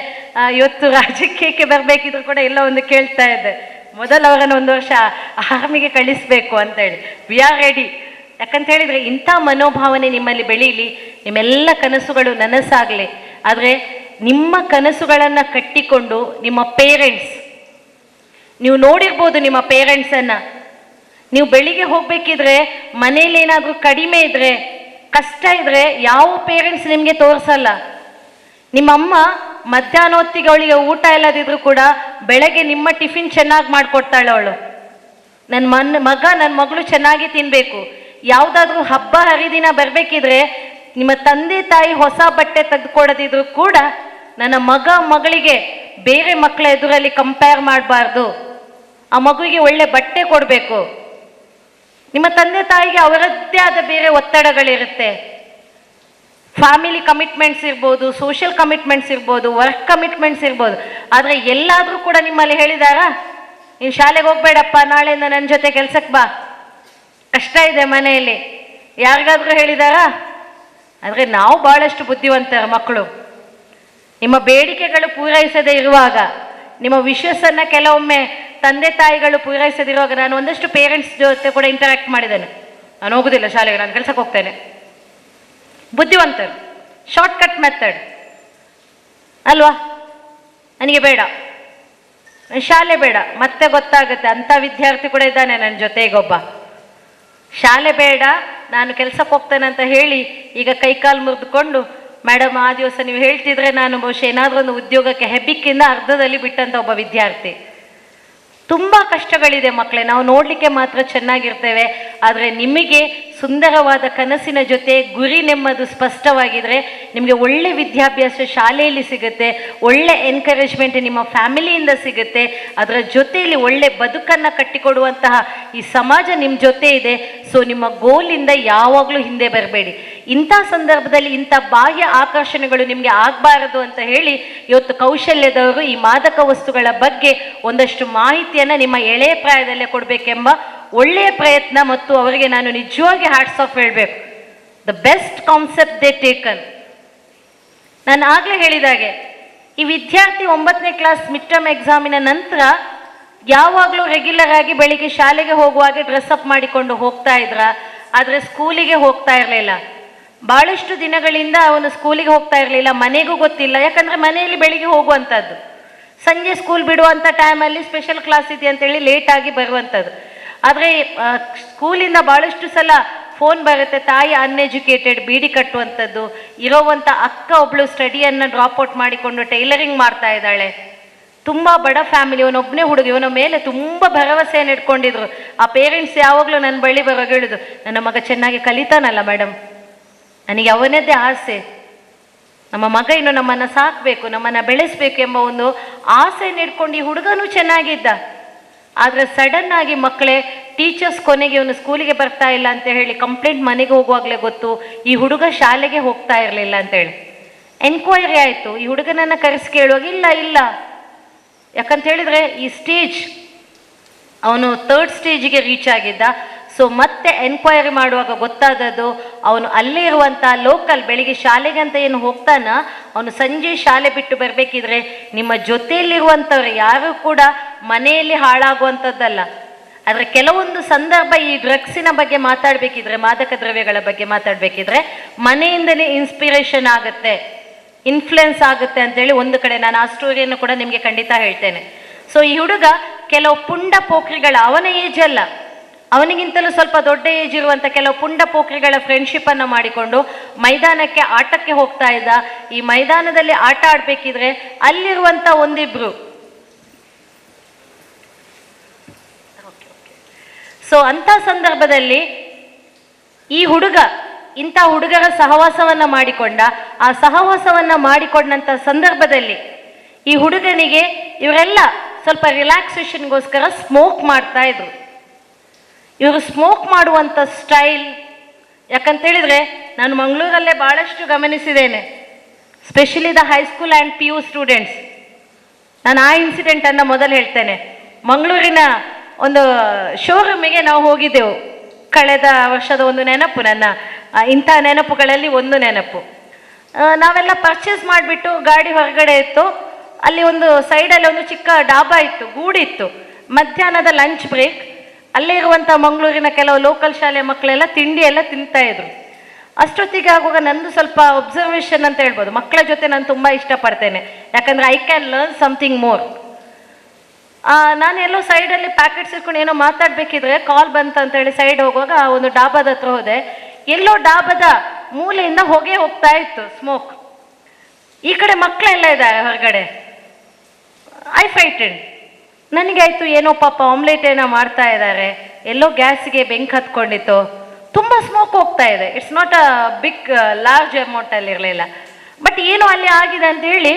D: ಇವತ್ತು ರಾಜಕೀಯಕ್ಕೆ ಬರಬೇಕಿದ್ರು ಕೂಡ ಎಲ್ಲ ಒಂದು ಕೇಳ್ತಾ ಇದ್ದೆ, ಮೊದಲು ಅವರನ್ನು 1 ವರ್ಷ ಆರ್ಮಿಗೆ ಕಳಿಸಬೇಕು ಅಂತೇಳಿ. We are ready. ಯಾಕಂತ ಹೇಳಿದರೆ ಇಂಥ ಮನೋಭಾವನೆ ನಿಮ್ಮಲ್ಲಿ ಬೆಳೀಲಿ, ನಿಮ್ಮೆಲ್ಲ ಕನಸುಗಳು ನನಸಾಗಲಿ. ಆದರೆ ನಿಮ್ಮ ಕನಸುಗಳನ್ನು ಕಟ್ಟಿಕೊಂಡು ನಿಮ್ಮ ಪೇರೆಂಟ್ಸ್, ನೀವು ನೋಡಿರ್ಬೋದು ನಿಮ್ಮ ಪೇರೆಂಟ್ಸನ್ನು, ನೀವು ಬೆಳಿಗ್ಗೆ ಹೋಗಬೇಕಿದ್ರೆ ಮನೇಲಿ ಏನಾದರೂ ಕಡಿಮೆ ಇದ್ದರೆ, ಕಷ್ಟ ಇದ್ದರೆ ಯಾವ ಪೇರೆಂಟ್ಸ್ ನಿಮಗೆ ತೋರಿಸಲ್ಲ. ನಿಮ್ಮಮ್ಮ ಮಧ್ಯಾಹ್ನ ಹೊತ್ತಿಗೆ ಅವಳಿಗೆ ಊಟ ಇಲ್ಲದಿದ್ರು ಕೂಡ ಬೆಳಗ್ಗೆ ನಿಮ್ಮ ಟಿಫಿನ್ ಚೆನ್ನಾಗಿ ಮಾಡಿಕೊಡ್ತಾಳೆ ಅವಳು. ನನ್ನ ಮಗಳು ಚೆನ್ನಾಗಿ ತಿನ್ನಬೇಕು. ಯಾವುದಾದ್ರೂ ಹಬ್ಬ ಹರಿದಿನ ಬರಬೇಕಿದ್ರೆ ನಿಮ್ಮ ತಂದೆ ತಾಯಿ ಹೊಸ ಬಟ್ಟೆ ತೆಗೆದುಕೊಡದಿದ್ರು ಕೂಡ ನನ್ನ ಮಗಳಿಗೆ ಬೇರೆ ಮಕ್ಕಳ ಎದುರಲ್ಲಿ ಕಂಪೇರ್ ಮಾಡಬಾರ್ದು, ಆ ಮಗುವಿಗೆ ಒಳ್ಳೆ ಬಟ್ಟೆ ಕೊಡಬೇಕು. ನಿಮ್ಮ ತಂದೆ ತಾಯಿಗೆ ಅವರದ್ದೇ ಆದ ಬೇರೆ ಒತ್ತಡಗಳಿರುತ್ತೆ. ಫ್ಯಾಮಿಲಿ ಕಮಿಟ್ಮೆಂಟ್ಸ್ ಇರ್ಬೋದು, ಸೋಷಿಯಲ್ ಕಮಿಟ್ಮೆಂಟ್ಸ್ ಇರ್ಬೋದು, ವರ್ಕ್ ಕಮಿಟ್ಮೆಂಟ್ಸ್ ಇರ್ಬೋದು. ಆದರೆ ಎಲ್ಲಾದರೂ ಕೂಡ ನಿಮ್ಮಲ್ಲಿ ಹೇಳಿದಾರಾ, ನೀನು ಶಾಲೆಗೆ ಹೋಗ್ಬೇಡಪ್ಪ, ನಾಳೆಯಿಂದ ನನ್ನ ಜೊತೆ ಕೆಲ್ಸಕ್ಕೆ ಬಾ, ಕಷ್ಟ ಇದೆ ಮನೆಯಲ್ಲಿ, ಯಾರಿಗಾದ್ರೂ ಹೇಳಿದಾರಾ? ಆದರೆ ನಾವು ಭಾಳಷ್ಟು ಬುದ್ಧಿವಂತರ ಮಕ್ಕಳು. ನಿಮ್ಮ ಬೇಡಿಕೆಗಳು ಪೂರೈಸದೇ ಇರುವಾಗ, ನಿಮ್ಮ ವಿಶ್ವಾಸನ್ನು ಕೆಲವೊಮ್ಮೆ ತಂದೆ ತಾಯಿಗಳು ಪೂರೈಸದಿರುವಾಗ, ನಾನು ಒಂದಷ್ಟು ಪೇರೆಂಟ್ಸ್ ಜೊತೆ ಕೂಡ ಇಂಟರಾಕ್ಟ್ ಮಾಡಿದ್ದೇನೆ. ನಾನು ಹೋಗುದಿಲ್ಲ ಶಾಲೆಗೆ, ನಾನು ಕೆಲಸಕ್ಕೆ ಹೋಗ್ತೇನೆ. ಬುದ್ಧಿವಂತರು, ಶಾರ್ಟ್ಕಟ್ ಮೆಥಡ್ ಅಲ್ವಾ? ನನಗೆ ಬೇಡ, ಶಾಲೆ ಬೇಡ. ಮತ್ತೆ ಗೊತ್ತಾಗುತ್ತೆ ಅಂಥ ವಿದ್ಯಾರ್ಥಿ ಕೂಡ ಇದ್ದಾನೆ ನನ್ನ ಜೊತೆಗೊಬ್ಬ. ಶಾಲೆ ಬೇಡ, ನಾನು ಕೆಲಸಕ್ಕೆ ಹೋಗ್ತೇನೆ ಅಂತ ಹೇಳಿ ಈಗ ಕೈಕಾಲು ಮುರಿದುಕೊಂಡು, ಮೇಡಮ್ ಆ ದಿವಸ ನೀವು ಹೇಳ್ತಿದ್ರೆ ನಾನು ಬಹುಶಃ ಏನಾದರೂ ಒಂದು ಉದ್ಯೋಗಕ್ಕೆ ಹೆಬ್ಬಿಕ್ಕಿಂದ ಅರ್ಧದಲ್ಲಿ ಬಿಟ್ಟಂತ ಒಬ್ಬ ವಿದ್ಯಾರ್ಥಿ. ತುಂಬ ಕಷ್ಟಗಳಿದೆ ಮಕ್ಕಳೇ. ನಾವು ನೋಡಲಿಕ್ಕೆ ಮಾತ್ರ ಚೆನ್ನಾಗಿರ್ತೇವೆ, ಆದರೆ ನಿಮಗೆ ಸುಂದರವಾದ ಕನಸಿನ ಜೊತೆ ಗುರಿ ನೆಮ್ಮದು ಸ್ಪಷ್ಟವಾಗಿದ್ರೆ ನಿಮಗೆ ಒಳ್ಳೆ ವಿದ್ಯಾಭ್ಯಾಸ ಶಾಲೆಯಲ್ಲಿ ಸಿಗುತ್ತೆ, ಒಳ್ಳೆ ಎನ್ಕರೇಜ್ಮೆಂಟ್ ನಿಮ್ಮ ಫ್ಯಾಮಿಲಿಯಿಂದ ಸಿಗುತ್ತೆ, ಅದರ ಜೊತೆಯಲ್ಲಿ ಒಳ್ಳೆ ಬದುಕನ್ನು ಕಟ್ಟಿಕೊಡುವಂತಹ ಈ ಸಮಾಜ ನಿಮ್ಮ ಜೊತೆ ಇದೆ. ಸೊ ನಿಮ್ಮ ಗೋಲಿಂದ ಯಾವಾಗಲೂ ಹಿಂದೆ ಬರಬೇಡಿ. ಇಂಥ ಸಂದರ್ಭದಲ್ಲಿ ಇಂಥ ಬಾಹ್ಯ ಆಕರ್ಷಣೆಗಳು ನಿಮಗೆ ಆಗಬಾರದು ಅಂತ ಹೇಳಿ ಇವತ್ತು ಕೌಶಲ್ಯದವರು ಈ ಮಾದಕ ವಸ್ತುಗಳ ಬಗ್ಗೆ ಒಂದಷ್ಟು ಮಾಹಿತಿಯನ್ನು ನಿಮ್ಮ ಎಳೆಯ ಪ್ರಾಯದಲ್ಲೇ ಕೊಡಬೇಕೆಂಬ ಒಳ್ಳೆಯ ಪ್ರಯತ್ನ, ಮತ್ತು ಅವರಿಗೆ ನಾನು ನಿಜವಾಗಿ ಹ್ಯಾಟ್ಸ್ ಆಫ್ ಹೇಳಬೇಕು. The best concept they taken. ನಾನು ಆಗಲೇ ಹೇಳಿದಾಗೆ ಈ ವಿದ್ಯಾರ್ಥಿ 9ನೇ ಕ್ಲಾಸ್ ಮಿಡ್ ಟರ್ಮ್ ಎಕ್ಸಾಮಿನ ನಂತರ ಯಾವಾಗಲೂ ರೆಗ್ಯುಲರ್ ಆಗಿ ಬೆಳಿಗ್ಗೆ ಶಾಲೆಗೆ ಹೋಗುವಾಗೆ ಡ್ರೆಸ್ಅಪ್ ಮಾಡಿಕೊಂಡು ಹೋಗ್ತಾ ಇದ್ರ, ಆದರೆ ಸ್ಕೂಲಿಗೆ ಹೋಗ್ತಾ ಇರಲಿಲ್ಲ. ಭಾಳಷ್ಟು ದಿನಗಳಿಂದ ಅವನು ಸ್ಕೂಲಿಗೆ ಹೋಗ್ತಾ ಇರಲಿಲ್ಲ, ಮನೆಗೂ ಗೊತ್ತಿಲ್ಲ. ಯಾಕಂದರೆ ಮನೆಯಲ್ಲಿ ಬೆಳಿಗ್ಗೆ ಹೋಗುವಂಥದ್ದು, ಸಂಜೆ ಸ್ಕೂಲ್ ಬಿಡುವಂಥ ಟೈಮಲ್ಲಿ ಸ್ಪೆಷಲ್ ಕ್ಲಾಸ್ ಇದೆ ಅಂತೇಳಿ ಲೇಟಾಗಿ ಬರುವಂಥದ್ದು. ಆದರೆ ಸ್ಕೂಲಿಂದ ಭಾಳಷ್ಟು ಸಲ ಫೋನ್ ಬರುತ್ತೆ, ತಾಯಿ ಅನ್ಎಜುಕೇಟೆಡ್, ಬೀಡಿ ಕಟ್ಟುವಂಥದ್ದು. ಇರೋವಂಥ ಅಕ್ಕ ಒಬ್ಬಳು ಸ್ಟಡಿಯನ್ನು ಡ್ರಾಪ್ಔಟ್ ಮಾಡಿಕೊಂಡು ಟೈಲರಿಂಗ್ ಮಾಡ್ತಾ ಇದ್ದಾಳೆ. ತುಂಬ ಬಡ ಫ್ಯಾಮಿಲಿ, ಇವನೊಬ್ಬನೇ ಹುಡುಗ, ಇವನ ಮೇಲೆ ತುಂಬ ಭರವಸೆಯನ್ನು ಇಟ್ಕೊಂಡಿದ್ರು. ಆ ಪೇರೆಂಟ್ಸ್ ಯಾವಾಗಲೂ ನನ್ನ ಬಳಿ ಬರುವಾಗ ಹೇಳುದು, ನನ್ನ ಮಗ ಚೆನ್ನಾಗಿ ಕಲಿತಾನಲ್ಲ ಮೇಡಮ್, ನನಗೆ ಅವನದ್ದೇ ಆಸೆ, ನಮ್ಮ ಮಗ ಇನ್ನು ನಮ್ಮನ್ನು ಸಾಕಬೇಕು, ನಮ್ಮನ್ನು ಬೆಳೆಸಬೇಕು ಎಂಬ ಒಂದು ಆಸೆಯನ್ನು ಇಟ್ಕೊಂಡು ಈ ಹುಡುಗನೂ ಚೆನ್ನಾಗಿದ್ದ. ಆದರೆ ಸಡನ್ ಆಗಿ ಮಕ್ಕಳೇ, ಟೀಚರ್ಸ್ ಕೊನೆಗೆ ಇವನು ಸ್ಕೂಲಿಗೆ ಬರ್ತಾ ಇಲ್ಲ ಅಂತ ಹೇಳಿ ಕಂಪ್ಲೇಂಟ್ ಮನೆಗೆ ಹೋಗುವಾಗಲೇ ಗೊತ್ತು ಈ ಹುಡುಗ ಶಾಲೆಗೆ ಹೋಗ್ತಾ ಇರಲಿಲ್ಲ ಅಂತೇಳಿ. ಎನ್ಕ್ವೈರಿ ಆಯಿತು. ಈ ಹುಡುಗನನ್ನು ಕರೆಸಿ ಕೇಳುವಾಗ ಇಲ್ಲ, ಯಾಕಂತ ಹೇಳಿದರೆ ಈ ಸ್ಟೇಜ್ ಅವನು 3rd ಸ್ಟೇಜಿಗೆ ರೀಚ್ ಆಗಿದ್ದ. ಸೊ ಮತ್ತೆ ಎನ್ಕ್ವೈರಿ ಮಾಡುವಾಗ ಗೊತ್ತಾದದ್ದು ಅವನು ಅಲ್ಲೇ ಇರುವಂಥ ಲೋಕಲ್, ಬೆಳಿಗ್ಗೆ ಶಾಲೆಗೆ ಅಂತ ಏನು ಹೋಗ್ತಾನ, ಅವನು ಸಂಜೆ ಶಾಲೆ ಬಿಟ್ಟು ಬರಬೇಕಿದ್ರೆ ನಿಮ್ಮ ಜೊತೆಯಲ್ಲಿರುವಂಥವ್ರು ಯಾರು ಕೂಡ ಮನೆಯಲ್ಲಿ ಹಾಳಾಗುವಂಥದ್ದಲ್ಲ. ಆದರೆ ಕೆಲವೊಂದು ಸಂದರ್ಭ ಈ ಡ್ರಗ್ಸಿನ ಬಗ್ಗೆ ಮಾತಾಡಬೇಕಿದ್ರೆ, ಮಾದಕ ದ್ರವ್ಯಗಳ ಬಗ್ಗೆ ಮಾತಾಡಬೇಕಿದ್ರೆ ಮನೆಯಿಂದಲೇ ಇನ್ಸ್ಪಿರೇಷನ್ ಆಗುತ್ತೆ, ಇನ್ಫ್ಲುಯೆನ್ಸ್ ಆಗುತ್ತೆ ಅಂತೇಳಿ ಒಂದು ಕಡೆ ನಾನು ಆ ಸ್ಟೋರಿಯನ್ನು ಕೂಡ ನಿಮಗೆ ಖಂಡಿತ ಹೇಳ್ತೇನೆ. ಸೊ ಈ ಹುಡುಗ ಕೆಲವು ಪುಂಡ ಪೋಖ್ರಿಗಳ, ಅವನ ಏಜ್ ಅಲ್ಲ, ಅವನಿಗಿಂತಲೂ ಸ್ವಲ್ಪ ದೊಡ್ಡ ಏಜ್ ಇರುವಂಥ ಕೆಲವು ಪುಂಡ ಪೋಖ್ರಿಗಳ ಫ್ರೆಂಡ್ಶಿಪ್ಪನ್ನು ಮಾಡಿಕೊಂಡು ಮೈದಾನಕ್ಕೆ ಆಟಕ್ಕೆ ಹೋಗ್ತಾ ಇದ್ದ. ಈ ಮೈದಾನದಲ್ಲಿ ಆಟ ಆಡಬೇಕಿದ್ರೆ ಅಲ್ಲಿರುವಂಥ ಒಂದಿಬ್ರು, ಸೊ ಅಂಥ ಸಂದರ್ಭದಲ್ಲಿ ಈ ಹುಡುಗ ಇಂಥ ಹುಡುಗರ ಸಹವಾಸವನ್ನು ಮಾಡಿಕೊಂಡ. ಆ ಸಹವಾಸವನ್ನು ಮಾಡಿಕೊಂಡಂಥ ಸಂದರ್ಭದಲ್ಲಿ ಈ ಹುಡುಗನಿಗೆ ಇವರೆಲ್ಲ ಸ್ವಲ್ಪ ರಿಲ್ಯಾಕ್ಸೇಷನ್ಗೋಸ್ಕರ ಸ್ಮೋಕ್ ಮಾಡ್ತಾ ಇದ್ರು. ಇವರು ಸ್ಮೋಕ್ ಮಾಡುವಂಥ ಸ್ಟೈಲ್, ಯಾಕಂತೇಳಿದರೆ ನಾನು ಮಂಗಳೂರಲ್ಲೇ ಭಾಳಷ್ಟು ಗಮನಿಸಿದ್ದೇನೆ, specially the high school and PU students. ನಾನು ಆ ಇನ್ಸಿಡೆಂಟನ್ನು ಮೊದಲು ಹೇಳ್ತೇನೆ. ಮಂಗಳೂರಿನ ಒಂದು ಶೋರೂಮಿಗೆ ನಾವು ಹೋಗಿದ್ದೆವು ಕಳೆದ ವರ್ಷದ ಒಂದು ನೆನಪು, ನನ್ನ ಇಂಥ ನೆನಪುಗಳಲ್ಲಿ ಒಂದು ನೆನಪು. ನಾವೆಲ್ಲ ಪರ್ಚೇಸ್ ಮಾಡಿಬಿಟ್ಟು ಗಾಡಿ ಹೊರಗಡೆ ಇತ್ತು, ಅಲ್ಲಿ ಒಂದು ಸೈಡಲ್ಲಿ ಒಂದು ಚಿಕ್ಕ ಡಾಬಾ ಇತ್ತು, ಗೂಡಿತ್ತು. ಮಧ್ಯಾಹ್ನದ ಲಂಚ್ ಬ್ರೇಕ್, ಅಲ್ಲೇ ಇರುವಂಥ ಮಂಗಳೂರಿನ ಕೆಲವು ಲೋಕಲ್ ಶಾಲೆ ಮಕ್ಕಳೆಲ್ಲ ತಿಂಡಿ ಎಲ್ಲ ತಿಂತಾ ಇದ್ರು. ಅಷ್ಟೊತ್ತಿಗೆ ಆಗುವಾಗ ನಂದು ಸ್ವಲ್ಪ ಒಬ್ಸರ್ವೇಷನ್ ಅಂತ ಹೇಳ್ಬೋದು. ಮಕ್ಕಳ ಜೊತೆ ನಾನು ತುಂಬ ಇಷ್ಟಪಡ್ತೇನೆ, ಯಾಕಂದರೆ I can learn something more. ನಾನು ಎಲ್ಲೋ ಸೈಡಲ್ಲಿ ಪ್ಯಾಕೆಟ್ಸ್ ಇಟ್ಕೊಂಡು ಏನೋ ಮಾತಾಡಬೇಕಿದ್ರೆ ಕಾಲ್ ಬಂತು ಅಂತೇಳಿ ಸೈಡ್ ಹೋಗುವಾಗ ಒಂದು ಡಾಬಾದ ಹತ್ರ ಹೋದೆ. ಎಲ್ಲೋ ಡಾಬಾದ ಮೂಲೆಯಿಂದ ಹೊಗೆ ಹೋಗ್ತಾ ಇತ್ತು, ಸ್ಮೋಕ್. ಈ ಕಡೆ ಮಕ್ಕಳೆಲ್ಲ ಇದ್ದಾರೆ ಹೊರಗಡೆ. ಐ ಫೈಟೆಡ್. ನನಗಾಯ್ತು, ಏನೋ ಪಾಪ ಆಮ್ಲೆಟ್ ಏನೋ ಮಾಡ್ತಾ ಇದ್ದಾರೆ, ಎಲ್ಲೋ ಗ್ಯಾಸ್ಗೆ ಬೆಂಕಿ ಹತ್ಕೊಂಡಿತ್ತು, ತುಂಬ ಸ್ಮೋಕ್ ಹೋಗ್ತಾ ಇದೆ. It's not a big large ಅಮೌಂಟಲ್ಲಿ ಇರಲಿಲ್ಲ, ಬಟ್ ಏನೋ ಅಲ್ಲಿ ಆಗಿದೆ ಅಂತ ಹೇಳಿ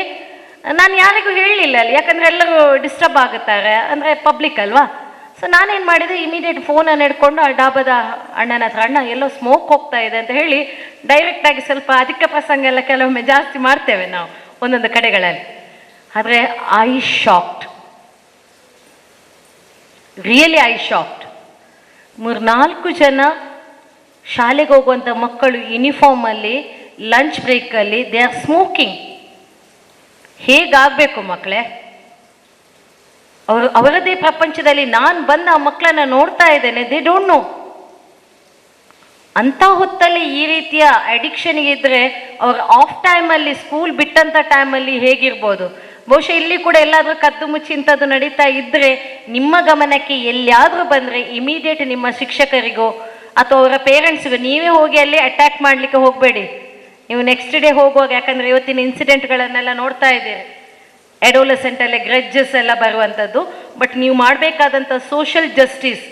D: ನಾನು ಯಾರಿಗೂ ಹೇಳಲಿಲ್ಲ ಅಲ್ಲಿ, ಯಾಕಂದರೆ ಎಲ್ಲರೂ ಡಿಸ್ಟರ್ಬ್ ಆಗುತ್ತಾರೆ, ಅಂದರೆ ಪಬ್ಲಿಕ್ ಅಲ್ವಾ. ಸೊ ನಾನೇನು ಮಾಡಿದೆ, ಇಮಿಡಿಯೇಟ್ ಫೋನನ್ನು ಹಿಡ್ಕೊಂಡು ಆ ಡಾಬಾದ ಅಣ್ಣನ ಹತ್ರ, ಅಣ್ಣ ಎಲ್ಲೋ ಸ್ಮೋಕ್ ಹೋಗ್ತಾ ಇದೆ ಅಂತ ಹೇಳಿ ಡೈರೆಕ್ಟಾಗಿ, ಸ್ವಲ್ಪ ಅಧಿಕ ಪ್ರಸಂಗ ಎಲ್ಲ ಕೆಲವೊಮ್ಮೆ ಜಾಸ್ತಿ ಮಾಡ್ತೇವೆ ನಾವು ಒಂದೊಂದು ಕಡೆಗಳಲ್ಲಿ. ಆದರೆ I shocked, really I shocked. 3-4 ಜನ ಶಾಲೆಗೆ ಹೋಗುವಂಥ ಮಕ್ಕಳು ಯೂನಿಫಾರ್ಮಲ್ಲಿ ಲಂಚ್ ಬ್ರೇಕಲ್ಲಿ ದೇ ಆರ್ ಸ್ಮೋಕಿಂಗ್. ಹೇಗಾಗಬೇಕು ಮಕ್ಕಳೇ? ಅವರದೇ ಪ್ರಪಂಚದಲ್ಲಿ ನಾನು ಬಂದ ಆ ಮಕ್ಕಳನ್ನ ನೋಡ್ತಾ ಇದ್ದೇನೆ, ದೇ ಡೋಂಟ್ ನೋ. ಅಂಥ ಹೊತ್ತಲ್ಲಿ ಈ ರೀತಿಯ ಅಡಿಕ್ಷನ್ಗೆ ಇದ್ದರೆ ಅವ್ರ ಆಫ್ ಟೈಮಲ್ಲಿ ಸ್ಕೂಲ್ ಬಿಟ್ಟಂಥ ಟೈಮಲ್ಲಿ ಹೇಗಿರ್ಬೋದು? ಬಹುಶಃ ಇಲ್ಲಿ ಕೂಡ ಎಲ್ಲಾದರೂ ಕದ್ದು ಮುಚ್ಚಿ ಇಂಥದ್ದು ನಡೀತಾ ಇದ್ದರೆ ನಿಮ್ಮ ಗಮನಕ್ಕೆ ಎಲ್ಲಿಯಾದರೂ ಬಂದರೆ ಇಮಿಡಿಯೇಟ್ ನಿಮ್ಮ ಶಿಕ್ಷಕರಿಗೋ ಅಥವಾ ಅವರ ಪೇರೆಂಟ್ಸ್ಗೂ ನೀವೇ ಹೋಗಿ ಅಲ್ಲಿ ಅಟ್ಯಾಕ್ ಮಾಡಲಿಕ್ಕೆ ಹೋಗಬೇಡಿ. ನೀವು ನೆಕ್ಸ್ಟ್ ಡೇ ಹೋಗುವಾಗ, ಯಾಕಂದರೆ ಇವತ್ತಿನ ಇನ್ಸಿಡೆಂಟ್ಗಳನ್ನೆಲ್ಲ ನೋಡ್ತಾ ಇದ್ದೀರಿ, ಅಡೋಲೆಸೆಂಟಲ್ಲೇ ಗ್ರೆಡ್ಜಸ್ ಎಲ್ಲ ಬರುವಂಥದ್ದು. ಬಟ್ ನೀವು ಮಾಡಬೇಕಾದಂಥ ಸೋಷಲ್ ಜಸ್ಟಿಸ್,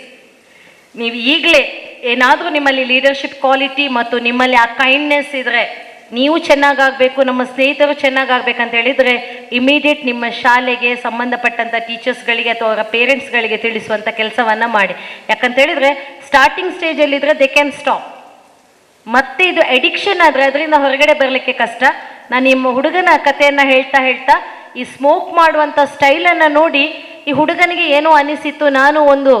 D: ನೀವು ಈಗಲೇ ಏನಾದರೂ ನಿಮ್ಮಲ್ಲಿ ಲೀಡರ್ಶಿಪ್ ಕ್ವಾಲಿಟಿ ಮತ್ತು ನಿಮ್ಮಲ್ಲಿ ಆ ಕೈಂಡ್ನೆಸ್ ಇದ್ದರೆ, ನೀವು ಚೆನ್ನಾಗಾಗಬೇಕು, ನಮ್ಮ ಸ್ನೇಹಿತರು ಚೆನ್ನಾಗಾಗಬೇಕಂತ ಹೇಳಿದರೆ ಇಮಿಡಿಯೇಟ್ ನಿಮ್ಮ ಶಾಲೆಗೆ ಸಂಬಂಧಪಟ್ಟಂಥ ಟೀಚರ್ಸ್ಗಳಿಗೆ ಅಥವಾ ಅವರ ಪೇರೆಂಟ್ಸ್ಗಳಿಗೆ ತಿಳಿಸುವಂಥ ಕೆಲಸವನ್ನು ಮಾಡಿ. ಯಾಕಂತ ಹೇಳಿದರೆ ಸ್ಟಾರ್ಟಿಂಗ್ ಸ್ಟೇಜಲ್ಲಿದ್ದರೆ ದೇ ಕ್ಯಾನ್ ಸ್ಟಾಪ್. ಮತ್ತೆ ಇದು ಅಡಿಕ್ಷನ್ ಆದರೆ ಅದರಿಂದ ಹೊರಗಡೆ ಬರಲಿಕ್ಕೆ ಕಷ್ಟ. ನಾನು ನಿಮ್ಮ ಹುಡುಗನ ಕಥೆಯನ್ನು ಹೇಳ್ತಾ ಈ ಸ್ಮೋಕ್ ಮಾಡುವಂಥ ಸ್ಟೈಲನ್ನು ನೋಡಿ ಈ ಹುಡುಗನಿಗೆ ಏನೋ ಅನಿಸಿತ್ತು, ನಾನು ಒಂದು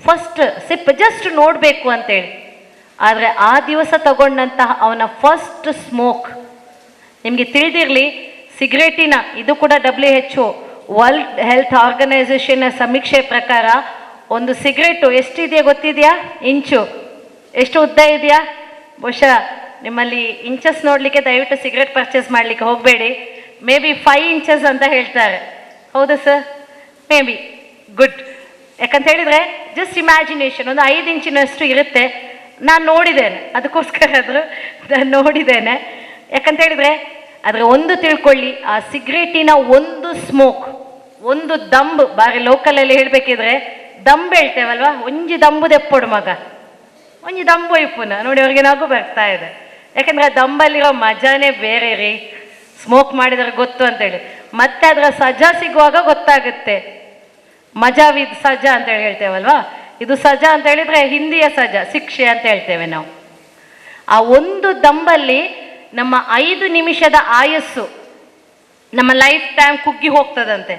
D: ಫಸ್ಟ್ ಸಿಪ್ ಜಸ್ಟ್ ನೋಡಬೇಕು ಅಂತೇಳಿ. ಆದರೆ ಆ ದಿವಸ ತಗೊಂಡಂತಹ ಅವನ ಫಸ್ಟ್ ಸ್ಮೋಕ್, ನಿಮಗೆ ತಿಳಿದಿರಲಿ, ಸಿಗರೇಟಿನ ಇದು ಕೂಡ WHO ವರ್ಲ್ಡ್ ಹೆಲ್ತ್ ಆರ್ಗನೈಸೇಷನ್ನ ಸಮೀಕ್ಷೆ ಪ್ರಕಾರ ಒಂದು ಸಿಗರೇಟು ಎಷ್ಟಿದೆಯಾ ಗೊತ್ತಿದೆಯಾ? ಇಂಚು. ಎಷ್ಟು ಉದ್ದ ಇದೆಯಾ? ಬಹುಶಃ ನಿಮ್ಮಲ್ಲಿ ಇಂಚಸ್ ನೋಡಲಿಕ್ಕೆ ದಯವಿಟ್ಟು ಸಿಗರೇಟ್ ಪರ್ಚೇಸ್ ಮಾಡಲಿಕ್ಕೆ ಹೋಗಬೇಡಿ. ಮೇ ಬಿ 5 ಇಂಚಸ್ ಅಂತ ಹೇಳ್ತಾರೆ. ಹೌದಾ ಸರ್? May be good. ಯಾಕಂತ ಹೇಳಿದರೆ ಜಸ್ಟ್ ಇಮ್ಯಾಜಿನೇಷನ್, ಒಂದು 5 ಇಂಚಿನಷ್ಟು ಇರುತ್ತೆ. ನಾನು ನೋಡಿದ್ದೇನೆ, ಅದಕ್ಕೋಸ್ಕರ ನಾನು ನೋಡಿದ್ದೇನೆ. ಯಾಕಂತ ಹೇಳಿದರೆ ಅದರ ಒಂದು ತಿಳ್ಕೊಳ್ಳಿ, ಆ ಸಿಗರೇಟಿನ ಒಂದು ಸ್ಮೋಕ್, ಒಂದು ದಂಬು, ಬಾರಿ ಲೋಕಲಲ್ಲಿ ಹೇಳಬೇಕಿದ್ರೆ ದಂಬು ಹೇಳ್ತೇವಲ್ವ, ಒಂಜಿ ದಂಬು ದೆಪ್ಪೊಡು ಮಗ, ಒಂಜಿ ದಂಬು ಇಪ್ಪುನ ನೋಡಿ, ಅವ್ರಿಗೆ ನಗು ಬರ್ತಾ ಇದೆ. ಯಾಕಂದರೆ ಆ ದಂಬಲ್ಲಿರೋ ಮಜಾನೇ ಬೇರೆ ರೀ, ಸ್ಮೋಕ್ ಮಾಡಿದರೆ ಗೊತ್ತು ಅಂತೇಳಿ. ಮತ್ತೆ ಅದರ ಸಜಾ ಸಿಗುವಾಗ ಗೊತ್ತಾಗುತ್ತೆ. ಮಜಾ ವಿದ್ ಸಜಾ ಅಂತೇಳಿ ಹೇಳ್ತೇವಲ್ವಾ, ಇದು ಸಜಾ ಅಂತ ಹೇಳಿದರೆ ಹಿಂದಿಯ ಸಜಾ, ಶಿಕ್ಷೆ ಅಂತ ಹೇಳ್ತೇವೆ ನಾವು. ಆ ಒಂದು ದಂಬಲ್ಲಿ ನಮ್ಮ 5 ನಿಮಿಷದ ಆಯಸ್ಸು, ನಮ್ಮ ಲೈಫ್ ಟೈಮ್ ಕುಗ್ಗಿ ಹೋಗ್ತದಂತೆ.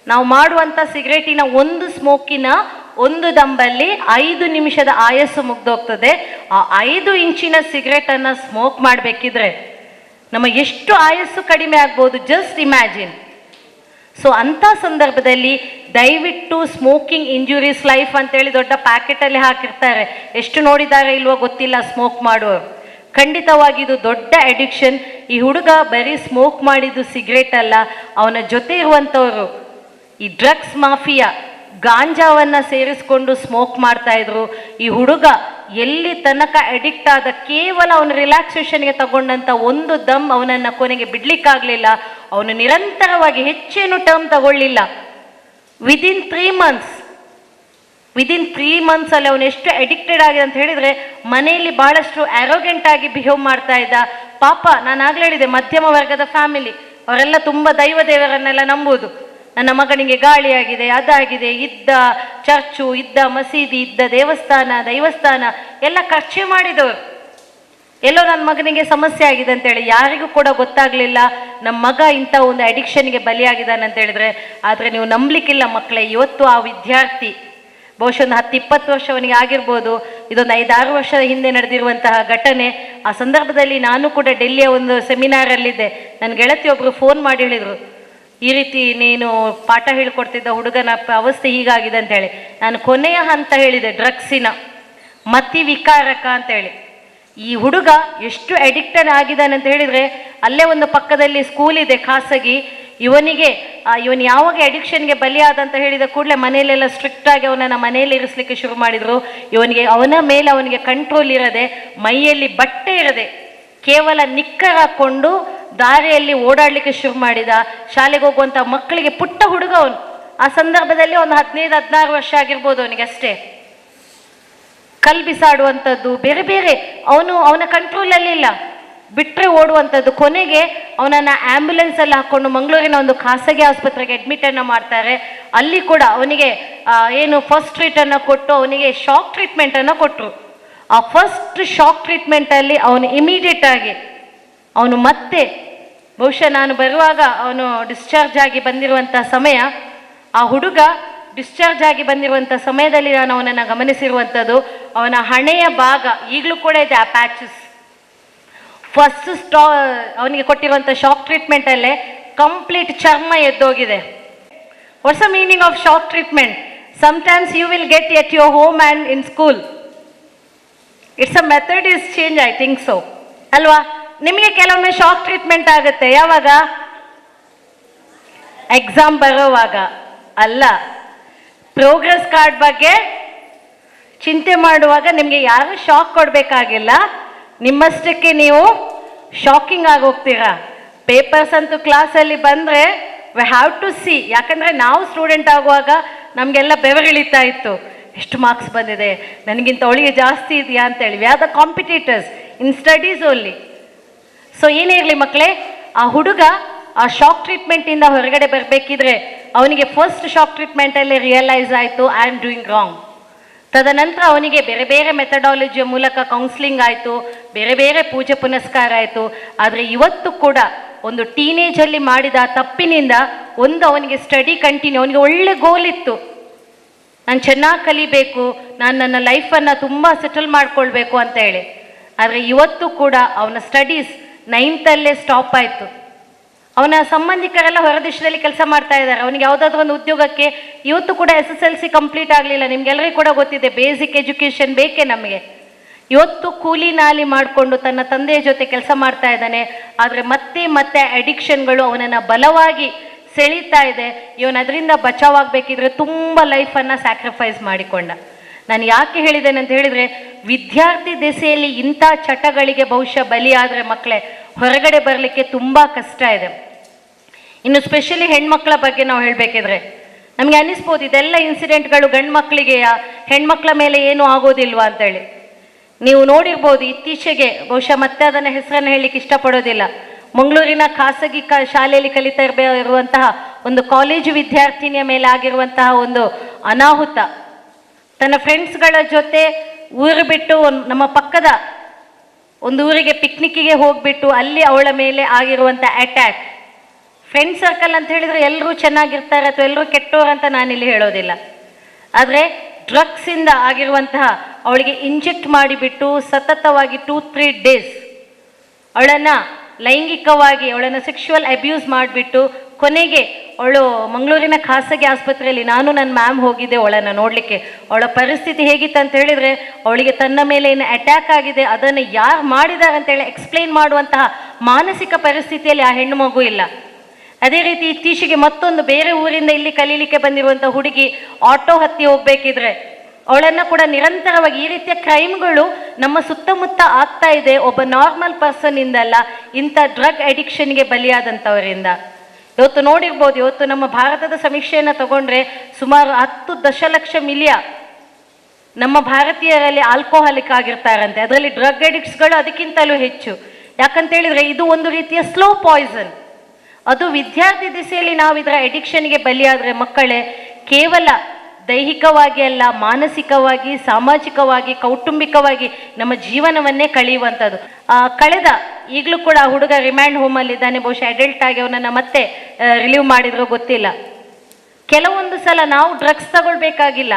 D: ನಾವು ಮಾಡುವಂಥ ಸಿಗರೇಟಿನ ಒಂದು ಸ್ಮೋಕಿನ ಒಂದು ದಂಬಲ್ಲಿ 5 ನಿಮಿಷದ ಆಯಸ್ಸು ಮುಗ್ದೋಗ್ತದೆ. ಆ 5 ಇಂಚಿನ ಸಿಗರೇಟನ್ನು ಸ್ಮೋಕ್ ಮಾಡಬೇಕಿದ್ರೆ ನಮ್ಮ ಎಷ್ಟು ಆಯಸ್ಸು ಕಡಿಮೆ ಆಗ್ಬೋದು, ಜಸ್ಟ್ ಇಮ್ಯಾಜಿನ್. ಸೊ ಅಂಥ ಸಂದರ್ಭದಲ್ಲಿ ದಯವಿಟ್ಟು ಸ್ಮೋಕಿಂಗ್ ಇಂಜುರೀಸ್ ಲೈಫ್ ಅಂತೇಳಿ ದೊಡ್ಡ ಪ್ಯಾಕೆಟಲ್ಲಿ ಹಾಕಿರ್ತಾರೆ. ಎಷ್ಟು ನೋಡಿದ್ದಾರೆ ಇಲ್ವೋ ಗೊತ್ತಿಲ್ಲ ಸ್ಮೋಕ್ ಮಾಡುವವರು. ಖಂಡಿತವಾಗಿ ಇದು ದೊಡ್ಡ ಅಡಿಕ್ಷನ್. ಈ ಹುಡುಗ ಬರೀ ಸ್ಮೋಕ್ ಮಾಡಿದ್ದು ಸಿಗರೇಟ್ ಅಲ್ಲ, ಅವನ ಜೊತೆ ಇರುವಂಥವರು ಈ ಡ್ರಗ್ಸ್ ಮಾಫಿಯಾ ಗಾಂಜಾವನ್ನು ಸೇರಿಸ್ಕೊಂಡು ಸ್ಮೋಕ್ ಮಾಡ್ತಾ ಇದ್ರು. ಈ ಹುಡುಗ ಎಲ್ಲಿ ತನಕ ಅಡಿಕ್ಟ್ ಆದ, ಕೇವಲ ಅವನ ರಿಲ್ಯಾಕ್ಸೇಷನ್ಗೆ ತಗೊಂಡಂಥ ಒಂದು ದಮ್ ಅವನನ್ನು ಕೊನೆಗೆ ಬಿಡ್ಲಿಕ್ಕಾಗಲಿಲ್ಲ. ಅವನು ನಿರಂತರವಾಗಿ ಹೆಚ್ಚೇನು ಟರ್ಮ್ ತಗೊಳ್ಳಿಲ್ಲ. ವಿದಿನ್ 3 ಮಂತ್ಸ್ ಅಲ್ಲಿ ಅವನು ಎಷ್ಟು ಅಡಿಕ್ಟೆಡ್ ಆಗಿದೆ ಅಂತ ಹೇಳಿದರೆ, ಮನೆಯಲ್ಲಿ ಭಾಳಷ್ಟು ಆರೋಗೆಂಟ್ ಆಗಿ ಬಿಹೇವ್ ಮಾಡ್ತಾ ಇದ್ದ. ಪಾಪ, ನಾನು ಆಗಲೇ ಹೇಳಿದೆ, ಮಧ್ಯಮ ವರ್ಗದ ಫ್ಯಾಮಿಲಿ, ಅವರೆಲ್ಲ ತುಂಬ ದೈವ ದೇವರನ್ನೆಲ್ಲ ನಂಬುವುದು. ನನ್ನ ಮಗನಿಗೆ ಗಾಳಿಯಾಗಿದೆ, ಅದಾಗಿದೆ, ಇದ್ದ ಚರ್ಚು, ಇದ್ದ ಮಸೀದಿ, ಇದ್ದ ದೈವಸ್ಥಾನ ಎಲ್ಲ ಖರ್ಚು ಮಾಡಿದವರು. ಎಲ್ಲೋ ನನ್ನ ಮಗನಿಗೆ ಸಮಸ್ಯೆ ಆಗಿದೆ ಅಂತೇಳಿ ಯಾರಿಗೂ ಕೂಡ ಗೊತ್ತಾಗಲಿಲ್ಲ ನಮ್ಮ ಮಗ ಇಂಥ ಒಂದು ಅಡಿಕ್ಷನ್ಗೆ ಬಲಿಯಾಗಿದ್ದಾನೆ ಅಂತ ಹೇಳಿದ್ರೆ. ಆದರೆ ನೀವು ನಂಬಲಿಕ್ಕಿಲ್ಲ ಮಕ್ಕಳೇ, ಇವತ್ತು ಆ ವಿದ್ಯಾರ್ಥಿ ಬಹುಶಃ ಒಂದು 10-20 ವರ್ಷ ಅವನಿಗೆ ಆಗಿರ್ಬೋದು. ಇದೊಂದು 5-6 ವರ್ಷದ ಹಿಂದೆ ನಡೆದಿರುವಂತಹ ಘಟನೆ. ಆ ಸಂದರ್ಭದಲ್ಲಿ ನಾನು ಕೂಡ ಡೆಲ್ಲಿಯ ಒಂದು ಸೆಮಿನಾರಲ್ಲಿದ್ದೆ. ನನ್ನ ಗೆಳತಿಯೊಬ್ಬರು ಫೋನ್ ಮಾಡಿ ಹೇಳಿದರು, ಈ ರೀತಿ ನೀನು ಪಾಠ ಹೇಳ್ಕೊಡ್ತಿದ್ದ ಹುಡುಗನ ಅವಸ್ಥೆ ಹೀಗಾಗಿದೆ ಅಂತೇಳಿ. ನಾನು ಕೊನೆಯ ಹಂತ ಹೇಳಿದೆ, ಡ್ರಗ್ಸಿನ ಮತಿ ವಿಕಾರಕ ಅಂತೇಳಿ. ಈ ಹುಡುಗ ಎಷ್ಟು ಅಡಿಕ್ಟೆಡ್ ಆಗಿದ್ದಾನೆ ಅಂತ ಹೇಳಿದರೆ, ಅಲ್ಲೇ ಒಂದು ಪಕ್ಕದಲ್ಲಿ ಸ್ಕೂಲ್ ಇದೆ ಖಾಸಗಿ. ಇವನು ಯಾವಾಗ ಅಡಿಕ್ಷನ್ಗೆ ಬಲಿಯಾದಂತ ಹೇಳಿದ ಕೂಡಲೇ ಮನೆಯಲ್ಲೆಲ್ಲ ಸ್ಟ್ರಿಕ್ಟ್ ಆಗಿ ಅವನನ್ನು ಮನೆಯಲ್ಲಿ ಇರಿಸಲಿಕ್ಕೆ ಶುರು ಮಾಡಿದರು. ಅವನ ಮೇಲೆ ಅವನಿಗೆ ಕಂಟ್ರೋಲ್ ಇರದೆ, ಮೈಯಲ್ಲಿ ಬಟ್ಟೆ ಇರದೆ, ಕೇವಲ ನಿಕ್ಕರ್ ಹಾಕ್ಕೊಂಡು ದಾರಿಯಲ್ಲಿ ಓಡಾಡಲಿಕ್ಕೆ ಶುರು ಮಾಡಿದ. ಶಾಲೆಗೆ ಹೋಗುವಂಥ ಮಕ್ಕಳಿಗೆ, ಪುಟ್ಟ ಹುಡುಗ ಅವನು, ಆ ಸಂದರ್ಭದಲ್ಲಿ ಒಂದು 15-16 ವರ್ಷ ಆಗಿರ್ಬೋದು ಅವನಿಗೆ ಅಷ್ಟೇ. ಕಲ್ ಬಿಸಾಡುವಂಥದ್ದು, ಬೇರೆ ಬೇರೆ, ಅವನ ಕಂಟ್ರೋಲಲ್ಲಿ ಇಲ್ಲ, ಬಿಟ್ಟರೆ ಓಡುವಂಥದ್ದು. ಕೊನೆಗೆ ಅವನನ್ನು ಆ್ಯಂಬುಲೆನ್ಸಲ್ಲಿ ಹಾಕ್ಕೊಂಡು ಮಂಗಳೂರಿನ ಒಂದು ಖಾಸಗಿ ಆಸ್ಪತ್ರೆಗೆ ಅಡ್ಮಿಟನ್ನು ಮಾಡ್ತಾರೆ. ಅಲ್ಲಿ ಕೂಡ ಅವನಿಗೆ ಫಸ್ಟ್ ಟ್ರೀಟನ್ನು ಕೊಟ್ಟು ಅವನಿಗೆ ಶಾಕ್ ಟ್ರೀಟ್ಮೆಂಟನ್ನು ಕೊಟ್ಟರು. ಆ ಫಸ್ಟ್ ಶಾಕ್ ಟ್ರೀಟ್ಮೆಂಟಲ್ಲಿ ಅವನು ಇಮಿಡಿಯೇಟ್ ಆಗಿ ಮತ್ತೆ ಬಹುಶಃ ನಾನು ಬರುವಾಗ ಅವನು ಡಿಸ್ಚಾರ್ಜ್ ಆಗಿ ಬಂದಿರುವಂಥ ಸಮಯ, ಆ ಹುಡುಗ ಡಿಸ್ಚಾರ್ಜ್ ಆಗಿ ಬಂದಿರುವಂಥ ಸಮಯದಲ್ಲಿ ನಾನು ಅವನನ್ನು ಗಮನಿಸಿರುವಂಥದ್ದು, ಅವನ ಹಣೆಯ ಭಾಗ ಈಗಲೂ ಕೂಡ ಇದೆ ಆ ಪ್ಯಾಚಸ್. ಫಸ್ಟ್ ಅವನಿಗೆ ಕೊಟ್ಟಿರುವಂಥ ಶಾಕ್ ಟ್ರೀಟ್ಮೆಂಟಲ್ಲೇ ಕಂಪ್ಲೀಟ್ ಚರ್ಮ ಎದ್ದೋಗಿದೆ. What's the meaning of shock treatment? Sometimes you will get at your home and in school. It's a method is change, I think so ಅಲ್ವಾ? ನಿಮಗೆ ಕೆಲವೊಮ್ಮೆ ಶಾಕ್ ಟ್ರೀಟ್ಮೆಂಟ್ ಆಗುತ್ತೆ. ಯಾವಾಗ? ಎಕ್ಸಾಮ್ ಬರೋವಾಗ ಅಲ್ಲ, ಪ್ರೋಗ್ರೆಸ್ ಕಾರ್ಡ್ ಬಗ್ಗೆ ಚಿಂತೆ ಮಾಡುವಾಗ ನಿಮಗೆ ಯಾರು ಶಾಕ್ ಕೊಡಬೇಕಾಗಿಲ್ಲ, ನಿಮ್ಮಷ್ಟಕ್ಕೆ ನೀವು ಶಾಕಿಂಗ್ ಆಗೋಗ್ತೀರಾ. ಪೇಪರ್ಸ್ ಅಂತೂ ಕ್ಲಾಸಲ್ಲಿ ಬಂದರೆ ವಿ ಹ್ಯಾವ್ ಟು ಸಿ. ಯಾಕಂದರೆ ನಾವು ಸ್ಟೂಡೆಂಟ್ ಆಗುವಾಗ ನಮಗೆಲ್ಲ ಬೆವರಿಳಿತಾ ಇತ್ತು, ಎಷ್ಟು ಮಾರ್ಕ್ಸ್ ಬಂದಿದೆ, ನನಗಿಂತ ಅವಳಿಗೆ ಜಾಸ್ತಿ ಇದೆಯಾ ಅಂತೇಳಿ. We are the competitors in studies only. So ಏನೇ ಇರಲಿ ಮಕ್ಕಳೇ, ಆ ಹುಡುಗ ಆ ಶಾಕ್ ಟ್ರೀಟ್ಮೆಂಟಿಂದ ಹೊರಗಡೆ ಬರಬೇಕಿದ್ರೆ ಅವನಿಗೆ ಫಸ್ಟ್ ಶಾಕ್ ಟ್ರೀಟ್ಮೆಂಟಲ್ಲೇ ರಿಯಲೈಸ್ ಆಯಿತು ಐ ಆಮ್ ಡೂಯಿಂಗ್ ರಾಂಗ್. ತದನಂತರ ಅವನಿಗೆ ಬೇರೆ ಬೇರೆ ಮೆಥಡಾಲಜಿಯ ಮೂಲಕ ಕೌನ್ಸಿಲಿಂಗ್ ಆಯಿತು, ಬೇರೆ ಬೇರೆ ಪೂಜೆ ಪುನಸ್ಕಾರ ಆಯಿತು. ಆದರೆ ಇವತ್ತು ಕೂಡ ಒಂದು ಟೀನೇಜಲ್ಲಿ ಮಾಡಿದ ತಪ್ಪಿನಿಂದ ಅವನಿಗೆ ಸ್ಟಡಿ ಕಂಟಿನ್ಯೂ, ಅವನಿಗೆ ಒಳ್ಳೆ ಗೋಲ್ ಇತ್ತು, ನಾನು ಚೆನ್ನಾಗಿ ಕಲಿಬೇಕು, ನಾನು ನನ್ನ ಲೈಫನ್ನು ತುಂಬ ಸೆಟಲ್ ಮಾಡ್ಕೊಳ್ಬೇಕು ಅಂತ ಹೇಳಿ. ಆದರೆ ಇವತ್ತು ಕೂಡ ಅವನ ಸ್ಟಡೀಸ್ 9th ಸ್ಟಾಪ್ ಆಯಿತು. ಅವನ ಸಂಬಂಧಿಕರೆಲ್ಲ ಹೊರದೇಶದಲ್ಲಿ ಕೆಲಸ ಮಾಡ್ತಾ ಇದ್ದಾರೆ. ಅವನಿಗೆ ಯಾವುದಾದ್ರೂ ಒಂದು ಉದ್ಯೋಗಕ್ಕೆ ಇವತ್ತು ಕೂಡ SSLC ಕಂಪ್ಲೀಟ್ ಆಗಲಿಲ್ಲ. ನಿಮ್ಗೆಲ್ಲರಿಗೂ ಕೂಡ ಗೊತ್ತಿದೆ, ಬೇಸಿಕ್ ಎಜುಕೇಷನ್ ಬೇಕೇ ನಮಗೆ. ಇವತ್ತು ಕೂಲಿ ನಾಲಿ ಮಾಡಿಕೊಂಡು ತನ್ನ ತಂದೆಯ ಜೊತೆ ಕೆಲಸ ಮಾಡ್ತಾ ಇದ್ದಾನೆ. ಆದರೆ ಮತ್ತೆ ಮತ್ತೆ ಅಡಿಕ್ಷನ್ಗಳು ಅವನನ್ನು ಬಲವಾಗಿ ಸೆಳೀತಾ ಇದೆ. ಇವನು ಅದರಿಂದ ಬಚಾವಾಗಬೇಕಿದ್ರೆ ತುಂಬ ಲೈಫನ್ನು ಸ್ಯಾಕ್ರಿಫೈಸ್ ಮಾಡಿಕೊಂಡ. ನಾನು ಯಾಕೆ ಹೇಳಿದ್ದೇನೆ ಅಂತ ಹೇಳಿದರೆ, ವಿದ್ಯಾರ್ಥಿ ದೆಸೆಯಲ್ಲಿ ಇಂಥ ಚಟಗಳಿಗೆ ಬಹುಶಃ ಬಲಿಯಾದರೆ ಮಕ್ಕಳೇ ಹೊರಗಡೆ ಬರಲಿಕ್ಕೆ ತುಂಬ ಕಷ್ಟ ಇದೆ. ಇನ್ನು ಸ್ಪೆಷಲಿ ಹೆಣ್ಮಕ್ಳ ಬಗ್ಗೆ ನಾವು ಹೇಳಬೇಕಿದ್ರೆ ನಮಗೆ ಅನ್ನಿಸ್ಬೋದು ಇದೆಲ್ಲ ಇನ್ಸಿಡೆಂಟ್ಗಳು ಗಂಡು ಮಕ್ಕಳಿಗೆಯಾ, ಹೆಣ್ಮಕ್ಳ ಮೇಲೆ ಏನೂ ಆಗೋದಿಲ್ವಾ ಅಂತೇಳಿ. ನೀವು ನೋಡಿರ್ಬೋದು ಇತ್ತೀಚೆಗೆ, ಬಹುಶಃ ಮತ್ತೆ ಅದನ್ನು ಹೆಸರನ್ನು ಹೇಳಲಿಕ್ಕೆ ಇಷ್ಟಪಡೋದಿಲ್ಲ, ಮಂಗಳೂರಿನ ಖಾಸಗಿ ಶಾಲೆಯಲ್ಲಿ ಕಲಿತಾ ಇರುವಂತಹ ಒಂದು ಕಾಲೇಜು ವಿದ್ಯಾರ್ಥಿನಿಯ ಮೇಲೆ ಆಗಿರುವಂತಹ ಒಂದು ಅನಾಹುತ. ತನ್ನ ಫ್ರೆಂಡ್ಸ್ಗಳ ಜೊತೆ ಊರು ಬಿಟ್ಟು ನಮ್ಮ ಪಕ್ಕದ ಒಂದು ಊರಿಗೆ ಪಿಕ್ನಿಕ್ಕಿಗೆ ಹೋಗಿಬಿಟ್ಟು ಅಲ್ಲಿ ಅವಳ ಮೇಲೆ ಆಗಿರುವಂಥ ಅಟ್ಯಾಕ್. ಫ್ರೆಂಡ್ ಸರ್ಕಲ್ ಅಂತ ಹೇಳಿದರೆ ಎಲ್ಲರೂ ಚೆನ್ನಾಗಿರ್ತಾರೆ ಅಥವಾ ಎಲ್ಲರೂ ಕೆಟ್ಟೋರು ಅಂತ ನಾನಿಲ್ಲಿ ಹೇಳೋದಿಲ್ಲ. ಆದರೆ ಡ್ರಗ್ಸಿಂದ ಆಗಿರುವಂತಹ ಅವಳಿಗೆ ಇಂಜೆಕ್ಟ್ ಮಾಡಿಬಿಟ್ಟು ಸತತವಾಗಿ 2-3 ಡೇಸ್ ಅವಳನ್ನು ಲೈಂಗಿಕವಾಗಿ ಅವಳನ್ನು ಸೆಕ್ಷುವಲ್ ಅಬ್ಯೂಸ್ ಮಾಡಿಬಿಟ್ಟು ಕೊನೆಗೆ ಅವಳು ಮಂಗಳೂರಿನ ಖಾಸಗಿ ಆಸ್ಪತ್ರೆಯಲ್ಲಿ, ನಾನು ನನ್ನ ಮ್ಯಾಮ್ ಹೋಗಿದ್ದೆ ಅವಳನ್ನು ನೋಡಲಿಕ್ಕೆ. ಅವಳ ಪರಿಸ್ಥಿತಿ ಹೇಗಿತ್ತು ಅಂತ ಹೇಳಿದರೆ, ಅವಳಿಗೆ ತನ್ನ ಮೇಲೆ ಏನು ಅಟ್ಯಾಕ್ ಆಗಿದೆ ಅದನ್ನು ಯಾರು ಮಾಡಿದ್ದಾರೆ ಅಂತೇಳಿ ಎಕ್ಸ್ಪ್ಲೇನ್ ಮಾಡುವಂತಹ ಮಾನಸಿಕ ಪರಿಸ್ಥಿತಿಯಲ್ಲಿ ಆ ಹೆಣ್ಣು ಮಗು ಇಲ್ಲ. ಅದೇ ರೀತಿ ಇತ್ತೀಚೆಗೆ ಮತ್ತೊಂದು ಬೇರೆ ಊರಿಂದ ಇಲ್ಲಿ ಕಲೀಲಿಕ್ಕೆ ಬಂದಿರುವಂಥ ಹುಡುಗಿ ಆಟೋ ಹತ್ತಿ ಹೋಗಬೇಕಿದ್ರೆ ಅವಳನ್ನು ಕೂಡ ನಿರಂತರವಾಗಿ ಈ ರೀತಿಯ ಕ್ರೈಮ್ಗಳು ನಮ್ಮ ಸುತ್ತಮುತ್ತ ಆಗ್ತಾ ಇದೆ. ಒಬ್ಬ ನಾರ್ಮಲ್ ಪರ್ಸನ್ನಿಂದಲ್ಲ, ಇಂಥ ಡ್ರಗ್ ಅಡಿಕ್ಷನ್ಗೆ ಬಲಿಯಾದಂಥವರಿಂದ. ಇವತ್ತು ನೋಡಿರ್ಬೋದು, ಇವತ್ತು ನಮ್ಮ ಭಾರತದ ಸಮೀಕ್ಷೆಯನ್ನು ತಗೊಂಡ್ರೆ ಸುಮಾರು 10 ದಶಲಕ್ಷ ಮಿಲಿಯ ನಮ್ಮ ಭಾರತೀಯರಲ್ಲಿ ಆಲ್ಕೋಹಾಲಿಕ್ ಆಗಿರ್ತಾರಂತೆ. ಅದರಲ್ಲಿ ಡ್ರಗ್ ಅಡಿಕ್ಟ್ಸ್ಗಳು ಅದಕ್ಕಿಂತಲೂ ಹೆಚ್ಚು. ಯಾಕಂತೇಳಿದರೆ ಇದು ಒಂದು ರೀತಿಯ ಸ್ಲೋ ಪಾಯ್ಸನ್. ಅದು ವಿದ್ಯಾರ್ಥಿ ದಿಸೆಯಲ್ಲಿ ನಾವು ಇದರ ಅಡಿಕ್ಷನ್ಗೆ ಬಲಿಯಾದರೆ ಮಕ್ಕಳೇ ಕೇವಲ ದೈಹಿಕವಾಗಿ ಅಲ್ಲ, ಮಾನಸಿಕವಾಗಿ, ಸಾಮಾಜಿಕವಾಗಿ, ಕೌಟುಂಬಿಕವಾಗಿ ನಮ್ಮ ಜೀವನವನ್ನೇ ಕಳೆಯುವಂಥದ್ದು. ಈಗಲೂ ಕೂಡ ಹುಡುಗ ರಿಮ್ಯಾಂಡ್ ಹೋಮಲ್ಲಿದ್ದಾನೆ. ಬಹುಶಃ ಅಡಲ್ಟ್ ಆಗಿ ಅವನನ್ನು ಮತ್ತೆ ರಿಲೀವ್ ಮಾಡಿದ್ರು ಗೊತ್ತಿಲ್ಲ. ಕೆಲವೊಂದು ಸಲ ನಾವು ಡ್ರಗ್ಸ್ ತಗೊಳ್ಬೇಕಾಗಿಲ್ಲ,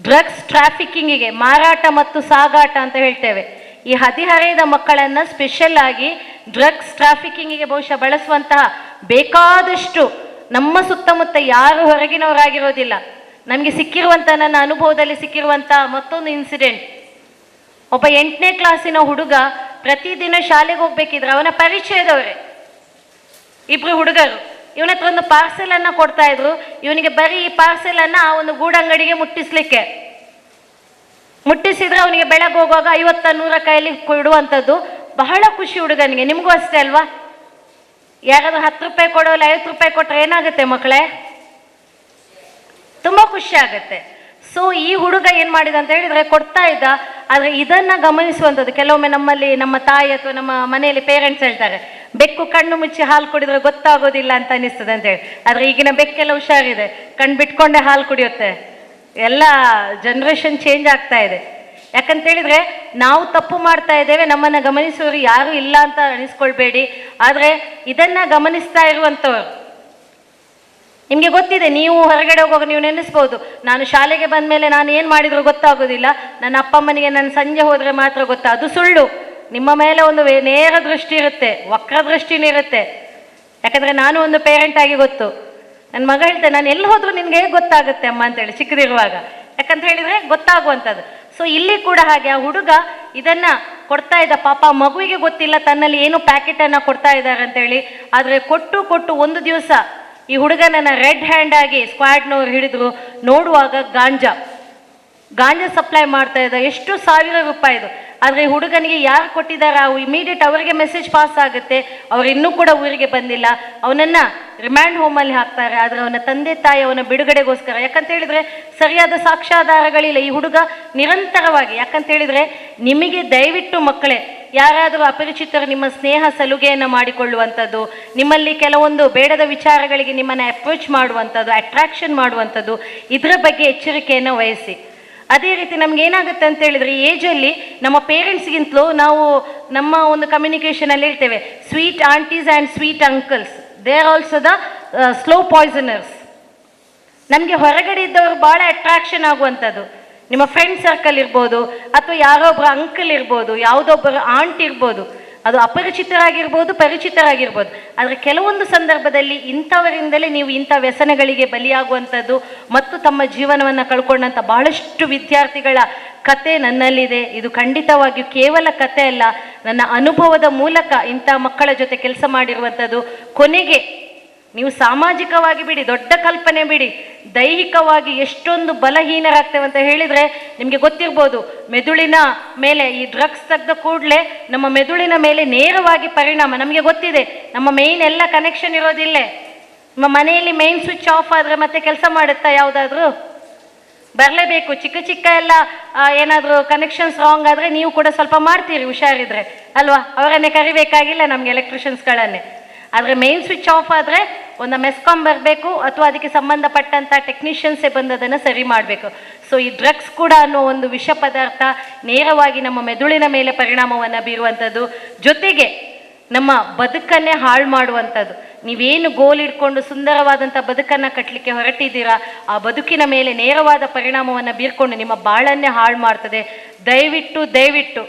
D: ಡ್ರಗ್ಸ್ ಟ್ರಾಫಿಕಿಂಗಿಗೆ, ಮಾರಾಟ ಮತ್ತು ಸಾಗಾಟ ಅಂತ ಹೇಳ್ತೇವೆ, ಈ ಹದಿಹರೆಯದ ಮಕ್ಕಳನ್ನು ಸ್ಪೆಷಲ್ ಆಗಿ ಡ್ರಗ್ಸ್ ಟ್ರಾಫಿಕಿಂಗಿಗೆ ಬಹುಶಃ ಬಳಸುವಂತಹ ಬೇಕಾದಷ್ಟು ನಮ್ಮ ಸುತ್ತಮುತ್ತ ಯಾರು ಹೊರಗಿನವರಾಗಿರೋದಿಲ್ಲ. ನಮಗೆ ಸಿಕ್ಕಿರುವಂಥ, ನನ್ನ ಅನುಭವದಲ್ಲಿ ಸಿಕ್ಕಿರುವಂಥ ಮತ್ತೊಂದು ಇನ್ಸಿಡೆಂಟ್, ಒಬ್ಬ 8ನೇ ಕ್ಲಾಸಿನ ಹುಡುಗ ಪ್ರತಿದಿನ ಶಾಲೆಗೆ ಹೋಗ್ಬೇಕಿದ್ರೆ ಅವನ ಪರಿಚಯದವರೇ 2 ಹುಡುಗರು ಇವನ ಹತ್ರ ಒಂದು ಪಾರ್ಸೆಲನ್ನು ಕೊಡ್ತಾ ಇದ್ರು. ಇವನಿಗೆ ಬರೀ ಈ ಪಾರ್ಸೆಲನ್ನು ಆ ಒಂದು ಗೂಡಂಗಡಿಗೆ ಮುಟ್ಟಿಸಿದ್ರೆ ಅವನಿಗೆ ಬೆಳಗ್ಗೆ ಹೋಗುವಾಗ 50-100 ಕೈಯಲ್ಲಿ ಕೊಡುವಂಥದ್ದು. ಬಹಳ ಖುಷಿ ಹುಡುಗನಿಗೆ. ನಿಮಗೂ ಅಷ್ಟೇ ಅಲ್ವಾ? ಯಾರಾದ್ರೂ 10 ರೂಪಾಯಿ ಕೊಡೋಲ್ಲ 50 ರೂಪಾಯಿ ಕೊಟ್ಟರೆ ಏನಾಗುತ್ತೆ ಮಕ್ಕಳೇ? ತುಂಬ ಖುಷಿ ಆಗುತ್ತೆ. ಸೊ ಈ ಹುಡುಗ ಏನು ಮಾಡಿದ ಅಂತ ಹೇಳಿದರೆ ಕೊಡ್ತಾ ಇದ್ದ. ಆದರೆ ಇದನ್ನು ಗಮನಿಸುವಂಥದ್ದು, ಕೆಲವೊಮ್ಮೆ ನಮ್ಮಲ್ಲಿ ನಮ್ಮ ತಾಯಿ ಅಥವಾ ನಮ್ಮ ಮನೆಯಲ್ಲಿ ಪೇರೆಂಟ್ಸ್ ಹೇಳ್ತಾರೆ, ಬೆಕ್ಕು ಕಣ್ಣು ಮುಚ್ಚಿ ಹಾಲು ಕುಡಿದ್ರೆ ಗೊತ್ತಾಗೋದಿಲ್ಲ ಅಂತ ಅನಿಸ್ತದೆ ಅಂತೇಳಿ. ಆದರೆ ಈಗಿನ ಬೆಕ್ಕೆಲ್ಲ ಹುಷಾರಿದೆ, ಕಣ್ಣು ಬಿಟ್ಕೊಂಡೆ ಹಾಲು ಕುಡಿಯುತ್ತೆ. ಎಲ್ಲ ಜನ್ರೇಷನ್ ಚೇಂಜ್ ಆಗ್ತಾ ಇದೆ. ಯಾಕಂತೇಳಿದರೆ ನಾವು ತಪ್ಪು ಮಾಡ್ತಾ ಇದ್ದೇವೆ, ನಮ್ಮನ್ನು ಗಮನಿಸೋರು ಯಾರೂ ಇಲ್ಲ ಅಂತ ಅನಿಸ್ಕೊಳ್ಬೇಡಿ. ಆದರೆ ಇದನ್ನು ಗಮನಿಸ್ತಾ ಇರುವಂಥವ್ರು, ನಿಮಗೆ ಗೊತ್ತಿದೆ, ನೀವು ಹೊರಗಡೆ ಹೋಗುವಾಗ ನೀವು ನೆನೆಸ್ಬೋದು, ನಾನು ಶಾಲೆಗೆ ಬಂದ ಮೇಲೆ ನಾನು ಏನು ಮಾಡಿದರೂ ಗೊತ್ತಾಗೋದಿಲ್ಲ, ನನ್ನ ಅಪ್ಪ ಅಮ್ಮನಿಗೆ ನಾನು ಸಂಜೆ ಹೋದರೆ ಮಾತ್ರ ಗೊತ್ತಾ. ಅದು ಸುಳ್ಳು. ನಿಮ್ಮ ಮೇಲೆ ಒಂದು ನೇರ ದೃಷ್ಟಿ ಇರುತ್ತೆ, ವಕ್ರ ದೃಷ್ಟಿನೂ ಇರುತ್ತೆ. ಯಾಕಂದರೆ ನಾನು ಒಂದು ಪೇರೆಂಟ್ ಆಗಿ ಗೊತ್ತು. ನನ್ನ ಮಗ ಹೇಳ್ತೆ, ನಾನು ಎಲ್ಲಿ ಹೋದರೂ ನಿನಗೆ ಹೇಗೆ ಗೊತ್ತಾಗುತ್ತೆ ಅಮ್ಮ ಅಂತೇಳಿ ಚಿಕ್ಕದಿರುವಾಗ. ಯಾಕಂತ ಹೇಳಿದರೆ ಗೊತ್ತಾಗುವಂಥದ್ದು. ಸೊ ಇಲ್ಲಿ ಕೂಡ ಹಾಗೆ ಆ ಹುಡುಗ ಇದನ್ನ ಕೊಡ್ತಾ ಇದ್ದ, ಪಾಪ ಮಗುವಿಗೆ ಗೊತ್ತಿಲ್ಲ ತನ್ನಲ್ಲಿ ಏನು ಪ್ಯಾಕೆಟನ್ನು ಕೊಡ್ತಾ ಇದ್ದಾರೆ ಅಂತೇಳಿ. ಆದರೆ ಕೊಟ್ಟು ಒಂದು ದಿವಸ ಈ ಹುಡುಗನನ್ನ ರೆಡ್ ಹ್ಯಾಂಡ್ ಆಗಿ ಸ್ಕ್ವಾಡ್ನವ್ರು ಹಿಡಿದ್ರು. ನೋಡುವಾಗ ಗಾಂಜಾ ಸಪ್ಲೈ ಮಾಡ್ತಾ ಇದ್ದ, ಎಷ್ಟು ಸಾವಿರ ರೂಪಾಯಿದು. ಆದರೆ ಹುಡುಗನಿಗೆ ಯಾರು ಕೊಟ್ಟಿದ್ದಾರೆ ಇಮಿಡಿಯೇಟ್ ಅವರಿಗೆ ಮೆಸೇಜ್ ಪಾಸ್ ಆಗುತ್ತೆ, ಅವ್ರು ಇನ್ನೂ ಕೂಡ ಊರಿಗೆ ಬಂದಿಲ್ಲ. ಅವನನ್ನ ರಿಮ್ಯಾಂಡ್ ಹೋಮಲ್ಲಿ ಹಾಕ್ತಾರೆ. ಆದರೆ ಅವನ ತಂದೆ ತಾಯಿ ಅವನ ಬಿಡುಗಡೆಗೋಸ್ಕರ, ಯಾಕಂತ ಹೇಳಿದ್ರೆ ಸರಿಯಾದ ಸಾಕ್ಷ್ಯಾಧಾರಗಳಿಲ್ಲ. ಈ ಹುಡುಗ ನಿರಂತರವಾಗಿ, ಯಾಕಂತ ಹೇಳಿದ್ರೆ ನಿಮಗೆ ದಯವಿಟ್ಟು ಮಕ್ಕಳೇ, ಯಾರಾದರೂ ಅಪರಿಚಿತರು ನಿಮ್ಮ ಸ್ನೇಹ ಸಲುಗೆಯನ್ನು ಮಾಡಿಕೊಳ್ಳುವಂಥದ್ದು, ನಿಮ್ಮಲ್ಲಿ ಕೆಲವೊಂದು ಬೇಡದ ವಿಚಾರಗಳಿಗೆ ನಿಮ್ಮನ್ನು ಅಪ್ರೋಚ್ ಮಾಡುವಂಥದ್ದು, ಅಟ್ರಾಕ್ಷನ್ ಮಾಡುವಂಥದ್ದು, ಇದರ ಬಗ್ಗೆ ಎಚ್ಚರಿಕೆಯನ್ನು ವಹಿಸಿ. ಅದೇ ರೀತಿ ನಮ್ಗೆ ಏನಾಗುತ್ತೆ ಅಂತ ಹೇಳಿದ್ರೆ, ಈ ಏಜಲ್ಲಿ ನಮ್ಮ ಪೇರೆಂಟ್ಸ್ಗಿಂತಲೂ ನಾವು ನಮ್ಮ ಒಂದು ಕಮ್ಯುನಿಕೇಷನಲ್ಲಿ ಹೇಳ್ತೇವೆ, sweet aunties and sweet uncles they are also the slow poisoners. ನಮಗೆ ಹೊರಗಡೆ ಇದ್ದವರು ಭಾಳ ಅಟ್ರಾಕ್ಷನ್ ಆಗುವಂಥದ್ದು, ನಿಮ್ಮ ಫ್ರೆಂಡ್ ಸರ್ಕಲ್ ಇರ್ಬೋದು, ಅಥವಾ ಯಾರೊಬ್ಬರು ಅಂಕಲ್ ಇರ್ಬೋದು, ಯಾವುದೊಬ್ಬರು ಆಂಟ್ ಇರ್ಬೋದು, ಅದು ಅಪರಿಚಿತರಾಗಿರ್ಬೋದು, ಪರಿಚಿತರಾಗಿರ್ಬೋದು. ಆದರೆ ಕೆಲವೊಂದು ಸಂದರ್ಭದಲ್ಲಿ ಇಂಥವರಿಂದಲೇ ನೀವು ಇಂಥ ವ್ಯಸನಗಳಿಗೆ ಬಲಿಯಾಗುವಂಥದ್ದು ಮತ್ತು ತಮ್ಮ ಜೀವನವನ್ನು ಕಳ್ಕೊಂಡಂಥ ಬಹಳಷ್ಟು ವಿದ್ಯಾರ್ಥಿಗಳ ಕತೆ ನನ್ನಲ್ಲಿದೆ. ಇದು ಖಂಡಿತವಾಗಿಯೂ ಕೇವಲ ಕತೆ ಅಲ್ಲ, ನನ್ನ ಅನುಭವದ ಮೂಲಕ ಇಂಥ ಮಕ್ಕಳ ಜೊತೆ ಕೆಲಸ ಮಾಡಿರುವಂಥದ್ದು. ಕೊನೆಗೆ ನೀವು ಸಾಮಾಜಿಕವಾಗಿ ಬಿಡಿ, ದೊಡ್ಡ ಕಲ್ಪನೆ ಬಿಡಿ, ದೈಹಿಕವಾಗಿ ಎಷ್ಟೊಂದು ಬಲಹೀನರಾಗ್ತೇವೆ ಅಂತ ಹೇಳಿದರೆ ನಿಮಗೆ ಗೊತ್ತಿರ್ಬೋದು. ಮೆದುಳಿನ ಮೇಲೆ ಈ ಡ್ರಗ್ಸ್ ತೆಗೆದ ಕೂಡಲೇ ನಮ್ಮ ಮೆದುಳಿನ ಮೇಲೆ ನೇರವಾಗಿ ಪರಿಣಾಮ. ನಮಗೆ ಗೊತ್ತಿದೆ, ನಮ್ಮ ಮೇಯ್ನ್ ಎಲ್ಲ ಕನೆಕ್ಷನ್ ಇರೋದಿಲ್ಲೇ. ನಮ್ಮ ಮನೆಯಲ್ಲಿ ಮೇಯ್ನ್ ಸ್ವಿಚ್ ಆಫ್ ಆದರೆ ಮತ್ತೆ ಕೆಲಸ ಮಾಡುತ್ತಾ ಯಾವುದಾದ್ರೂ? ಬರಲೇಬೇಕು. ಚಿಕ್ಕ ಎಲ್ಲ ಏನಾದರೂ ಕನೆಕ್ಷನ್ಸ್ ರಾಂಗ್ ಆದರೆ ನೀವು ಕೂಡ ಸ್ವಲ್ಪ ಮಾಡ್ತೀರಿ ಹುಷಾರಿದ್ರೆ ಅಲ್ವಾ? ಅವರನ್ನೇ ಕರಿಬೇಕಾಗಿಲ್ಲ ನಮಗೆ, ಎಲೆಕ್ಟ್ರಿಷಿಯನ್ಸ್ಗಳನ್ನೇ. ಆದರೆ ಮೇನ್ ಸ್ವಿಚ್ ಆಫ್ ಆದರೆ ಒಂದು ಮೆಸ್ಕಾಮ್ ಬರಬೇಕು, ಅಥವಾ ಅದಕ್ಕೆ ಸಂಬಂಧಪಟ್ಟಂಥ ಟೆಕ್ನಿಷಿಯನ್ಸೇ ಬಂದು ಅದನ್ನು ಸರಿ ಮಾಡಬೇಕು. ಸೊ ಈ ಡ್ರಗ್ಸ್ ಕೂಡ ಅನ್ನೋ ಒಂದು ವಿಷ ಪದಾರ್ಥ ನೇರವಾಗಿ ನಮ್ಮ ಮೆದುಳಿನ ಮೇಲೆ ಪರಿಣಾಮವನ್ನು ಬೀರುವಂಥದ್ದು, ಜೊತೆಗೆ ನಮ್ಮ ಬದುಕನ್ನೇ ಹಾಳು ಮಾಡುವಂಥದ್ದು. ನೀವೇನು ಗೋಲ್ ಇಟ್ಕೊಂಡು ಸುಂದರವಾದಂಥ ಬದುಕನ್ನು ಕಟ್ಟಲಿಕ್ಕೆ ಹೊರಟಿದ್ದೀರಾ, ಆ ಬದುಕಿನ ಮೇಲೆ ನೇರವಾದ ಪರಿಣಾಮವನ್ನು ಬೀರ್ಕೊಂಡು ನಿಮ್ಮ ಬಾಳನ್ನೇ ಹಾಳು ಮಾಡ್ತದೆ. ದಯವಿಟ್ಟು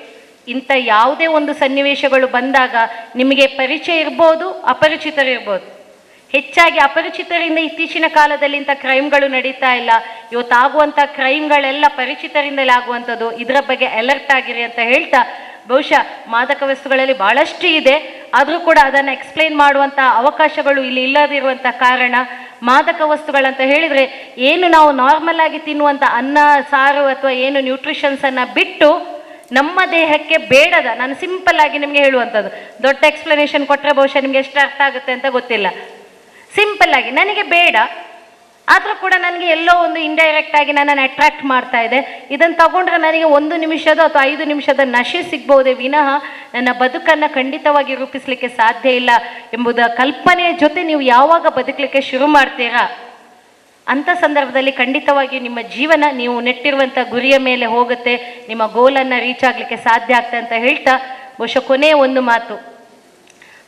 D: ಇಂಥ ಯಾವುದೇ ಒಂದು ಸನ್ನಿವೇಶಗಳು ಬಂದಾಗ ನಿಮಗೆ ಪರಿಚಯ ಇರ್ಬೋದು, ಅಪರಿಚಿತರಿರ್ಬೋದು. ಹೆಚ್ಚಾಗಿ ಅಪರಿಚಿತರಿಂದ ಇತ್ತೀಚಿನ ಕಾಲದಲ್ಲಿ ಇಂಥ ಕ್ರೈಮ್ಗಳು ನಡೀತಾ ಇಲ್ಲ. ಇವತ್ತಾಗುವಂಥ ಕ್ರೈಮ್ಗಳೆಲ್ಲ ಪರಿಚಿತರಿಂದಲೇ ಆಗುವಂಥದ್ದು. ಇದರ ಬಗ್ಗೆ ಅಲರ್ಟ್ ಆಗಿರಿ ಅಂತ ಹೇಳ್ತಾ, ಬಹುಶಃ ಮಾದಕ ವಸ್ತುಗಳಲ್ಲಿ ಭಾಳಷ್ಟು ಇದೆ, ಆದರೂ ಕೂಡ ಅದನ್ನು ಎಕ್ಸ್ಪ್ಲೈನ್ ಮಾಡುವಂಥ ಅವಕಾಶಗಳು ಇಲ್ಲಿ ಇಲ್ಲದಿರುವಂಥ ಕಾರಣ, ಮಾದಕ ವಸ್ತುಗಳಂತ ಹೇಳಿದರೆ ಏನು ನಾವು ನಾರ್ಮಲ್ ಆಗಿ ತಿನ್ನುವಂಥ ಅನ್ನ ಸಾರು ಅಥವಾ ಏನು ನ್ಯೂಟ್ರಿಷನ್ಸನ್ನು ಬಿಟ್ಟು ನಮ್ಮ ದೇಹಕ್ಕೆ ಬೇಡದ, ನಾನು ಸಿಂಪಲ್ ಆಗಿ ನಿಮಗೆ ಹೇಳುವಂಥದ್ದು, ದೊಡ್ಡ ಎಕ್ಸ್ಪ್ಲನೇಷನ್ ಕೊಟ್ಟರೆ ಬಹುಶಃ ನಿಮಗೆ ಎಷ್ಟು ಅರ್ಥ ಆಗುತ್ತೆ ಅಂತ ಗೊತ್ತಿಲ್ಲ. ಸಿಂಪಲ್ ಆಗಿ ನನಗೆ ಬೇಡ, ಆದರೂ ಕೂಡ ನನಗೆ ಎಲ್ಲೋ ಒಂದು ಇಂಡೈರೆಕ್ಟ್ ಆಗಿ ನನ್ನನ್ನು ಅಟ್ರಾಕ್ಟ್ ಮಾಡ್ತಾ ಇದೆ, ಇದನ್ನು ತಗೊಂಡ್ರೆ ನನಗೆ 1 ನಿಮಿಷದ ಅಥವಾ 5 ನಿಮಿಷದ ನಶೆ ಸಿಗ್ಬೋದೇ ವಿನಃ ನನ್ನ ಬದುಕನ್ನು ಖಂಡಿತವಾಗಿ ರೂಪಿಸಲಿಕ್ಕೆ ಸಾಧ್ಯ ಇಲ್ಲ ಎಂಬುದ ಕಲ್ಪನೆಯ ಜೊತೆ ನೀವು ಯಾವಾಗ ಬದುಕಲಿಕ್ಕೆ ಶುರು ಮಾಡ್ತೀರಾ, ಅಂಥ ಸಂದರ್ಭದಲ್ಲಿ ಖಂಡಿತವಾಗಿಯೂ ನಿಮ್ಮ ಜೀವನ ನೀವು ನೆಟ್ಟಿರುವಂಥ ಗುರಿಯ ಮೇಲೆ ಹೋಗುತ್ತೆ, ನಿಮ್ಮ ಗೋಲನ್ನು ರೀಚ್ ಆಗಲಿಕ್ಕೆ ಸಾಧ್ಯ ಆಗ್ತದೆ ಅಂತ ಹೇಳ್ತಾ, ಬಹುಶಃ ಕೊನೆಯ ಒಂದು ಮಾತು,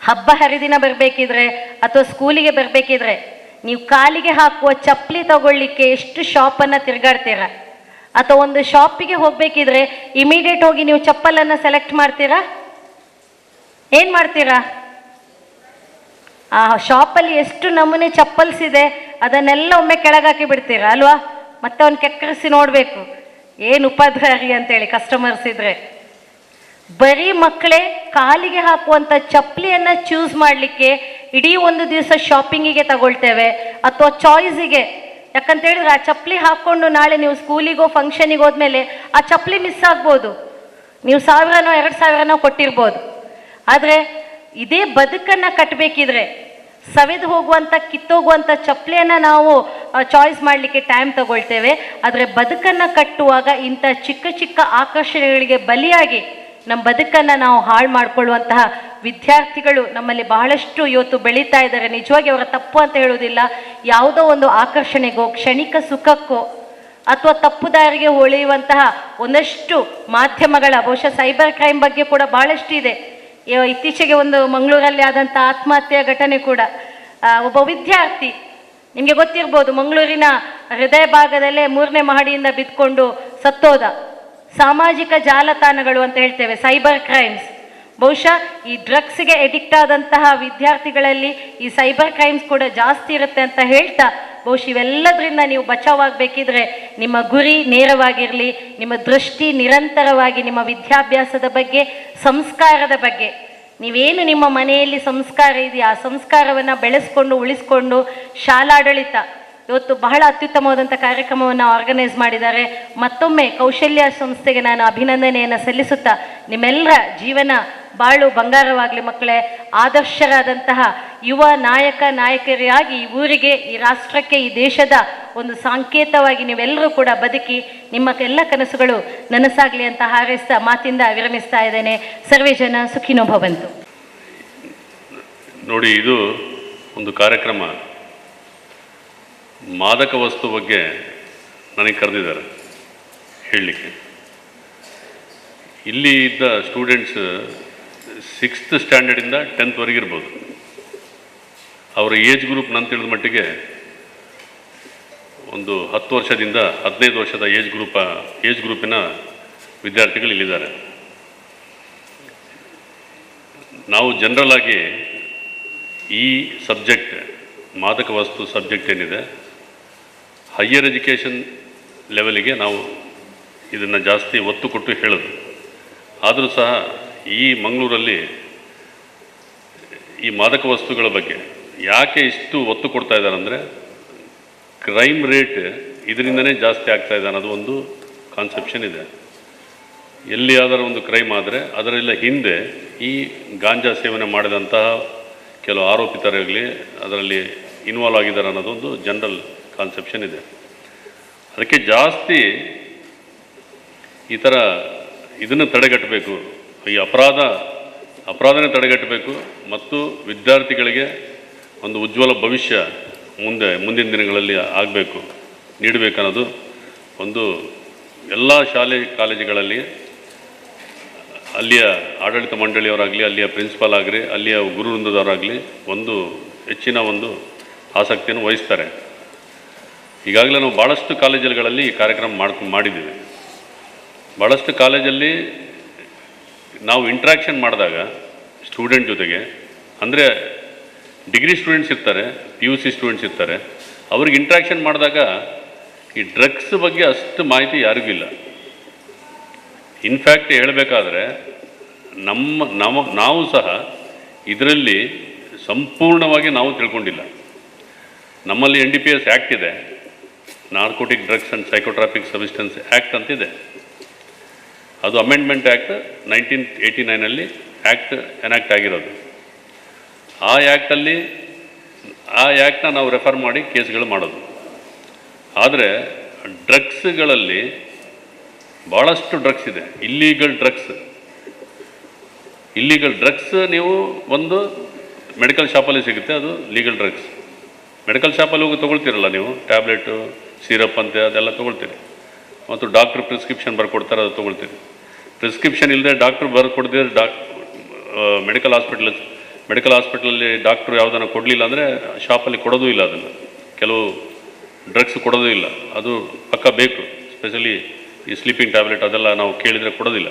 D: ಹಬ್ಬ ಹರಿದಿನ ಬರಬೇಕಿದ್ರೆ ಅಥವಾ ಸ್ಕೂಲಿಗೆ ಬರಬೇಕಿದ್ರೆ ನೀವು ಕಾಲಿಗೆ ಹಾಕುವ ಚಪ್ಪಲಿ ತಗೊಳ್ಳಿಕ್ಕೆ ಎಷ್ಟು ಶಾಪನ್ನು ತಿರುಗಾಡ್ತೀರಾ? ಅಥವಾ ಒಂದು ಶಾಪಿಗೆ ಹೋಗಬೇಕಿದ್ರೆ ಇಮಿಡಿಯೇಟ್ ಹೋಗಿ ನೀವು ಚಪ್ಪಲನ್ನು ಸೆಲೆಕ್ಟ್ ಮಾಡ್ತೀರಾ? ಏನು ಮಾಡ್ತೀರಾ? ಆ ಶಾಪಲ್ಲಿ ಎಷ್ಟು ನಮೂನೆ ಚಪ್ಪಲ್ಸ್ ಇದೆ, ಅದನ್ನೆಲ್ಲ ಒಮ್ಮೆ ಕೆಳಗಾಕಿ ಬಿಡ್ತೀರಾ ಅಲ್ವಾ? ಮತ್ತೆ ಅವ್ನು ಕೆಕ್ಕರಿಸಿ ನೋಡಬೇಕು ಏನು ಉಪದ್ರವಿ ಅಂತೇಳಿ ಕಸ್ಟಮರ್ಸ್ ಇದ್ರೆ. ಬರೀ ಮಕ್ಕಳೇ ಕಾಲಿಗೆ ಹಾಕುವಂಥ ಚಪ್ಪಲಿಯನ್ನು ಚೂಸ್ ಮಾಡಲಿಕ್ಕೆ ಇಡೀ ಒಂದು ದಿವಸ ಶಾಪಿಂಗಿಗೆ ತಗೊಳ್ತೇವೆ ಅಥವಾ ಚಾಯ್ಸಿಗೆ. ಯಾಕಂತ ಹೇಳಿದ್ರೆ ಆ ಚಪ್ಪಲಿ ಹಾಕ್ಕೊಂಡು ನಾಳೆ ನೀವು ಸ್ಕೂಲಿಗೋ ಫಂಕ್ಷನಿಗೆ ಹೋದ್ಮೇಲೆ ಆ ಚಪ್ಪಲಿ ಮಿಸ್ ಆಗ್ಬೋದು, ನೀವು 1000ನೋ 2000ನೋ ಕೊಟ್ಟಿರ್ಬೋದು. ಆದರೆ ಇದೇ ಬದುಕನ್ನು ಕಟ್ಟಬೇಕಿದ್ರೆ ಸವೆದು ಹೋಗುವಂಥ ಕಿತ್ತೋಗುವಂಥ ಚಪ್ಪಲಿಯನ್ನು ನಾವು ಚಾಯ್ಸ್ ಮಾಡಲಿಕ್ಕೆ ಟೈಮ್ ತಗೊಳ್ತೇವೆ. ಆದರೆ ಬದುಕನ್ನು ಕಟ್ಟುವಾಗ ಇಂಥ ಚಿಕ್ಕ ಆಕರ್ಷಣೆಗಳಿಗೆ ಬಲಿಯಾಗಿ ನಮ್ಮ ಬದುಕನ್ನು ನಾವು ಹಾಳು ಮಾಡಿಕೊಳ್ಳುವಂತಹ ವಿದ್ಯಾರ್ಥಿಗಳು ನಮ್ಮಲ್ಲಿ ಬಹಳಷ್ಟು ಇವತ್ತು ಬೆಳೀತಾ ಇದ್ದಾರೆ. ನಿಜವಾಗಿ ಅವರ ತಪ್ಪು ಅಂತ ಹೇಳುವುದಿಲ್ಲ. ಯಾವುದೋ ಒಂದು ಆಕರ್ಷಣೆಗೋ ಕ್ಷಣಿಕ ಸುಖಕ್ಕೋ ಅಥವಾ ತಪ್ಪು ದಾರಿಗೆ ಹೊಳೆಯುವಂತಹ ಒಂದಷ್ಟು ಮಾಧ್ಯಮಗಳ, ಬಹುಶಃ ಸೈಬರ್ ಕ್ರೈಮ್ ಬಗ್ಗೆ ಕೂಡ ಬಹಳಷ್ಟು ಇದೆ. ಇತ್ತೀಚೆಗೆ ಒಂದು ಮಂಗಳೂರಲ್ಲಿ ಆದಂಥ ಆತ್ಮಹತ್ಯೆಯ ಘಟನೆ ಕೂಡ, ಒಬ್ಬ ವಿದ್ಯಾರ್ಥಿ ನಿಮಗೆ ಗೊತ್ತಿರ್ಬೋದು, ಮಂಗಳೂರಿನ ಹೃದಯ ಭಾಗದಲ್ಲೇ 3ನೇ ಮಹಡಿಯಿಂದ ಬಿದ್ದುಕೊಂಡು ಸತ್ತೋದ. ಸಾಮಾಜಿಕ ಜಾಲತಾಣಗಳು ಅಂತ ಹೇಳ್ತೇವೆ, ಸೈಬರ್ ಕ್ರೈಮ್ಸ್, ಬಹುಶಃ ಈ ಡ್ರಗ್ಸ್ಗೆ ಎಡಿಕ್ಟ್ ಆದಂತಹ ವಿದ್ಯಾರ್ಥಿಗಳಲ್ಲಿ ಈ ಸೈಬರ್ ಕ್ರೈಮ್ಸ್ ಕೂಡ ಜಾಸ್ತಿ ಇರುತ್ತೆ ಅಂತ ಹೇಳ್ತಾ, ಬಹುಶಃ ಇವೆಲ್ಲದರಿಂದ ನೀವು ಬಚಾವಾಗಬೇಕಿದ್ರೆ ನಿಮ್ಮ ಗುರಿ ನೇರವಾಗಿರಲಿ, ನಿಮ್ಮ ದೃಷ್ಟಿ ನಿರಂತರವಾಗಿ ನಿಮ್ಮ ವಿದ್ಯಾಭ್ಯಾಸದ ಬಗ್ಗೆ, ಸಂಸ್ಕಾರದ ಬಗ್ಗೆ. ನೀವೇನು ನಿಮ್ಮ ಮನೆಯಲ್ಲಿ ಸಂಸ್ಕಾರ ಇದೆಯಾ ಆ ಸಂಸ್ಕಾರವನ್ನು ಬೆಳೆಸ್ಕೊಂಡು ಉಳಿಸ್ಕೊಂಡು ಶಾಲಾಡಳಿತ ಇವತ್ತು ಬಹಳ ಅತ್ಯುತ್ತಮವಾದಂಥ ಕಾರ್ಯಕ್ರಮವನ್ನು ಆರ್ಗನೈಸ್ ಮಾಡಿದ್ದಾರೆ. ಮತ್ತೊಮ್ಮೆ ಕೌಶಲ್ಯ ಸಂಸ್ಥೆಗೆ ನಾನು ಅಭಿನಂದನೆಯನ್ನು ಸಲ್ಲಿಸುತ್ತಾ, ನಿಮ್ಮೆಲ್ಲರ ಜೀವನ ಬಾಳು ಬಂಗಾರವಾಗಲಿ ಮಕ್ಕಳೇ. ಆದರ್ಶರಾದಂತಹ ಯುವ ನಾಯಕರಿಯಾಗಿ ಈ ಊರಿಗೆ, ಈ ರಾಷ್ಟ್ರಕ್ಕೆ, ಈ ದೇಶದ ಒಂದು ಸಂಕೇತವಾಗಿ ನೀವೆಲ್ಲರೂ ಕೂಡ ಬದುಕಿ ನಿಮ್ಮ ಎಲ್ಲ ಕನಸುಗಳು ನನಸಾಗಲಿ ಅಂತ ಹಾರೈಸ್ತಾ ಮಾತಿಂದ ವಿರಮಿಸ್ತಾ ಇದ್ದೇನೆ. ಸರ್ವೇ ಜನ ಸುಖಿನೋ ಭವಂತು.
E: ನೋಡಿ, ಇದು ಒಂದು ಕಾರ್ಯಕ್ರಮ ಮಾದಕ ವಸ್ತು ಬಗ್ಗೆ ನನಗೆ ಕರೆದಿದ್ದಾರೆ ಹೇಳಲಿಕ್ಕೆ. ಇಲ್ಲಿ ಇದ್ದ ಸ್ಟೂಡೆಂಟ್ಸ್ 6th ಸ್ಟ್ಯಾಂಡರ್ಡಿಂದ 10th ವರೆಗಿರ್ಬೋದು. ಅವರ ಏಜ್ ಗ್ರೂಪ್ ನಾನು ತಿಳಿದ ಮಟ್ಟಿಗೆ ಒಂದು 10 ವರ್ಷದಿಂದ 15 ವರ್ಷದ ಏಜ್ ಗ್ರೂಪಿನ ವಿದ್ಯಾರ್ಥಿಗಳು ಇಲ್ಲಿದ್ದಾರೆ. ನಾವು ಜನರಲ್ ಆಗಿ ಈ ಸಬ್ಜೆಕ್ಟ್, ಮಾದಕ ವಸ್ತು ಸಬ್ಜೆಕ್ಟ್ ಏನಿದೆ, ಹೈಯರ್ ಎಜುಕೇಷನ್ ಲೆವೆಲಿಗೆ ನಾವು ಇದನ್ನು ಜಾಸ್ತಿ ಒತ್ತು ಕೊಟ್ಟು ಹೇಳೋದು. ಆದರೂ ಸಹ ಈ ಮಂಗಳೂರಲ್ಲಿ ಈ ಮಾದಕ ವಸ್ತುಗಳ ಬಗ್ಗೆ ಯಾಕೆ ಇಷ್ಟು ಒತ್ತು ಕೊಡ್ತಾ ಇದ್ದಾರೆ ಅಂದರೆ, ಕ್ರೈಮ್ ರೇಟ್ ಇದರಿಂದನೇ ಜಾಸ್ತಿ ಆಗ್ತಾ ಇದೆ ಅನ್ನೋದು ಒಂದು ಕಾನ್ಸೆಪ್ಷನ್ ಇದೆ. ಎಲ್ಲಿಯಾದರೂ ಒಂದು ಕ್ರೈಮ್ ಆದರೆ ಅದರೆಲ್ಲ ಹಿಂದೆ ಈ ಗಾಂಜಾ ಸೇವನೆ ಮಾಡಿದಂತಹ ಕೆಲವು ಆರೋಪಿತರಾಗಲಿ ಅದರಲ್ಲಿ ಇನ್ವಾಲ್ವ್ ಆಗಿದ್ದಾರೆ ಅನ್ನೋದೊಂದು ಜನರಲ್ ಕಾನ್ಸೆಪ್ಷನ್ ಇದೆ. ಅದಕ್ಕೆ ಜಾಸ್ತಿ ಈ ಥರ ಇದನ್ನು ತಡೆಗಟ್ಟಬೇಕು, ಈ ಅಪರಾಧನೇ ತಡೆಗಟ್ಟಬೇಕು ಮತ್ತು ವಿದ್ಯಾರ್ಥಿಗಳಿಗೆ ಒಂದು ಉಜ್ವಲ ಭವಿಷ್ಯ ಮುಂದಿನ ದಿನಗಳಲ್ಲಿ ಆಗಬೇಕು, ನೀಡಬೇಕನ್ನೋದು ಒಂದು ಎಲ್ಲ ಶಾಲೆ ಕಾಲೇಜುಗಳಲ್ಲಿ ಅಲ್ಲಿಯ ಆಡಳಿತ ಮಂಡಳಿಯವರಾಗಲಿ, ಅಲ್ಲಿಯ ಪ್ರಿನ್ಸಿಪಾಲ್ ಆಗಲಿ, ಅಲ್ಲಿಯ ಗುರುವೃಂದದವರಾಗಲಿ ಒಂದು ಹೆಚ್ಚಿನ ಒಂದು ಆಸಕ್ತಿಯನ್ನು ವಹಿಸ್ತಾರೆ. ಈಗಾಗಲೇ ನಾವು ಭಾಳಷ್ಟು ಕಾಲೇಜುಗಳಲ್ಲಿ ಈ ಕಾರ್ಯಕ್ರಮ ಮಾಡಿದ್ದೀವಿ. ಭಾಳಷ್ಟು ಕಾಲೇಜಲ್ಲಿ ನಾವು ಇಂಟ್ರ್ಯಾಕ್ಷನ್ ಮಾಡಿದಾಗ ಸ್ಟೂಡೆಂಟ್ ಜೊತೆಗೆ, ಅಂದರೆ ಡಿಗ್ರಿ ಸ್ಟೂಡೆಂಟ್ಸ್ ಇರ್ತಾರೆ, PUC ಸ್ಟೂಡೆಂಟ್ಸ್ ಇರ್ತಾರೆ, ಅವ್ರಿಗೆ ಇಂಟ್ರ್ಯಾಕ್ಷನ್ ಮಾಡಿದಾಗ ಈ ಡ್ರಗ್ಸ್ ಬಗ್ಗೆ ಅಷ್ಟು ಮಾಹಿತಿ ಯಾರಿಗೂ ಇಲ್ಲ. ಇನ್ಫ್ಯಾಕ್ಟ್ ಹೇಳಬೇಕಾದ್ರೆ ನಾವು ಸಹ ಇದರಲ್ಲಿ ಸಂಪೂರ್ಣವಾಗಿ ನಾವು ತಿಳ್ಕೊಂಡಿಲ್ಲ. ನಮ್ಮಲ್ಲಿ NDPS ಆ್ಯಕ್ಟ್ ಇದೆ, narcotic drugs and psychotropic substance act ಅಂತಿದೆ. ಅದು ಅಮೆಂಡ್ಮೆಂಟ್ ಆ್ಯಕ್ಟ್ 1989 ಆ್ಯಕ್ಟ್ ಎನಾಕ್ಟ್ ಆಗಿರೋದು. ಆ ಆ್ಯಕ್ಟ್ನ ನಾವು ರೆಫರ್ ಮಾಡಿ ಕೇಸ್ಗಳು ಮಾಡೋದು. ಆದರೆ ಡ್ರಗ್ಸ್ಗಳಲ್ಲಿ ಭಾಳಷ್ಟು ಡ್ರಗ್ಸ್ ಇದೆ. ಇಲ್ಲೀಗಲ್ ಡ್ರಗ್ಸ್ ನೀವು ಒಂದು ಮೆಡಿಕಲ್ ಶಾಪಲ್ಲಿ ಸಿಗುತ್ತೆ, ಅದು ಲೀಗಲ್ ಡ್ರಗ್ಸ್. ಮೆಡಿಕಲ್ ಶಾಪಲ್ಲಿ ಹೋಗಿ ತೊಗೊಳ್ತೀರಲ್ಲ ನೀವು, ಟ್ಯಾಬ್ಲೆಟು, ಸಿರಪ್ ಅಂತ ಅದೆಲ್ಲ ತೊಗೊಳ್ತೀರಿ, ಮತ್ತು ಡಾಕ್ಟ್ರ್ ಪ್ರಿಸ್ಕ್ರಿಪ್ಷನ್ ಬರ್ಕೊಡ್ತಾರೆ, ಅದು ತೊಗೊಳ್ತೀರಿ. ಪ್ರಿಸ್ಕ್ರಿಪ್ಷನ್ ಇಲ್ಲದೆ ಡಾಕ್ಟ್ರ್ ಬರ್ಕೊಡ್ದಿದ್ರೆ ಮೆಡಿಕಲ್ ಹಾಸ್ಪಿಟಲಲ್ಲಿ ಡಾಕ್ಟ್ರು ಯಾವುದನ್ನು ಕೊಡಲಿಲ್ಲ ಅಂದರೆ ಶಾಪಲ್ಲಿ ಕೊಡೋದೂ ಇಲ್ಲ. ಅದನ್ನು ಕೆಲವು ಡ್ರಗ್ಸ್ ಕೊಡೋದೂ ಇಲ್ಲ, ಅದು ಪಕ್ಕ ಬೇಕು. ಸ್ಪೆಷಲಿ ಈ ಸ್ಲೀಪಿಂಗ್ ಟ್ಯಾಬ್ಲೆಟ್ ಅದೆಲ್ಲ ನಾವು ಕೇಳಿದರೆ ಕೊಡೋದಿಲ್ಲ.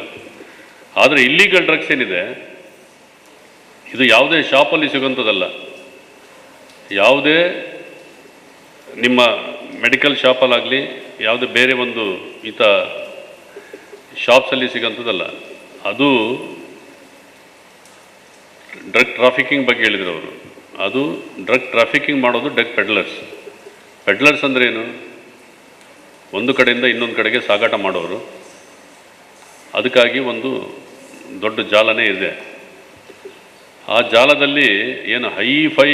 E: ಆದರೆ ಇಲ್ಲೀಗಲ್ ಡ್ರಗ್ಸ್ ಏನಿದೆ, ಇದು ಯಾವುದೇ ಶಾಪಲ್ಲಿ ಸಿಗೋಂಥದ್ದಲ್ಲ. ಯಾವುದೇ ನಿಮ್ಮ ಮೆಡಿಕಲ್ ಶಾಪಲ್ಲಾಗಲಿ, ಯಾವುದೇ ಬೇರೆ ಒಂದು ಶಾಪ್ಸಲ್ಲಿ ಸಿಗೋಂಥದ್ದಲ್ಲ. ಅದು ಡ್ರಗ್ ಟ್ರಾಫಿಕಿಂಗ್ ಬಗ್ಗೆ ಹೇಳಿದ್ರು ಅವರು. ಅದು ಡ್ರಗ್ ಟ್ರಾಫಿಕಿಂಗ್ ಮಾಡೋದು ಡ್ರಗ್ ಪೆಡ್ಲರ್ಸ್ ಅಂದರೆ ಏನು? ಒಂದು ಕಡೆಯಿಂದ ಇನ್ನೊಂದು ಕಡೆಗೆ ಸಾಗಾಟ ಮಾಡೋರು. ಅದಕ್ಕಾಗಿ ಒಂದು ದೊಡ್ಡ ಜಾಲನೇ ಇದೆ. ಆ ಜಾಲದಲ್ಲಿ ಏನು ಹೈಫೈ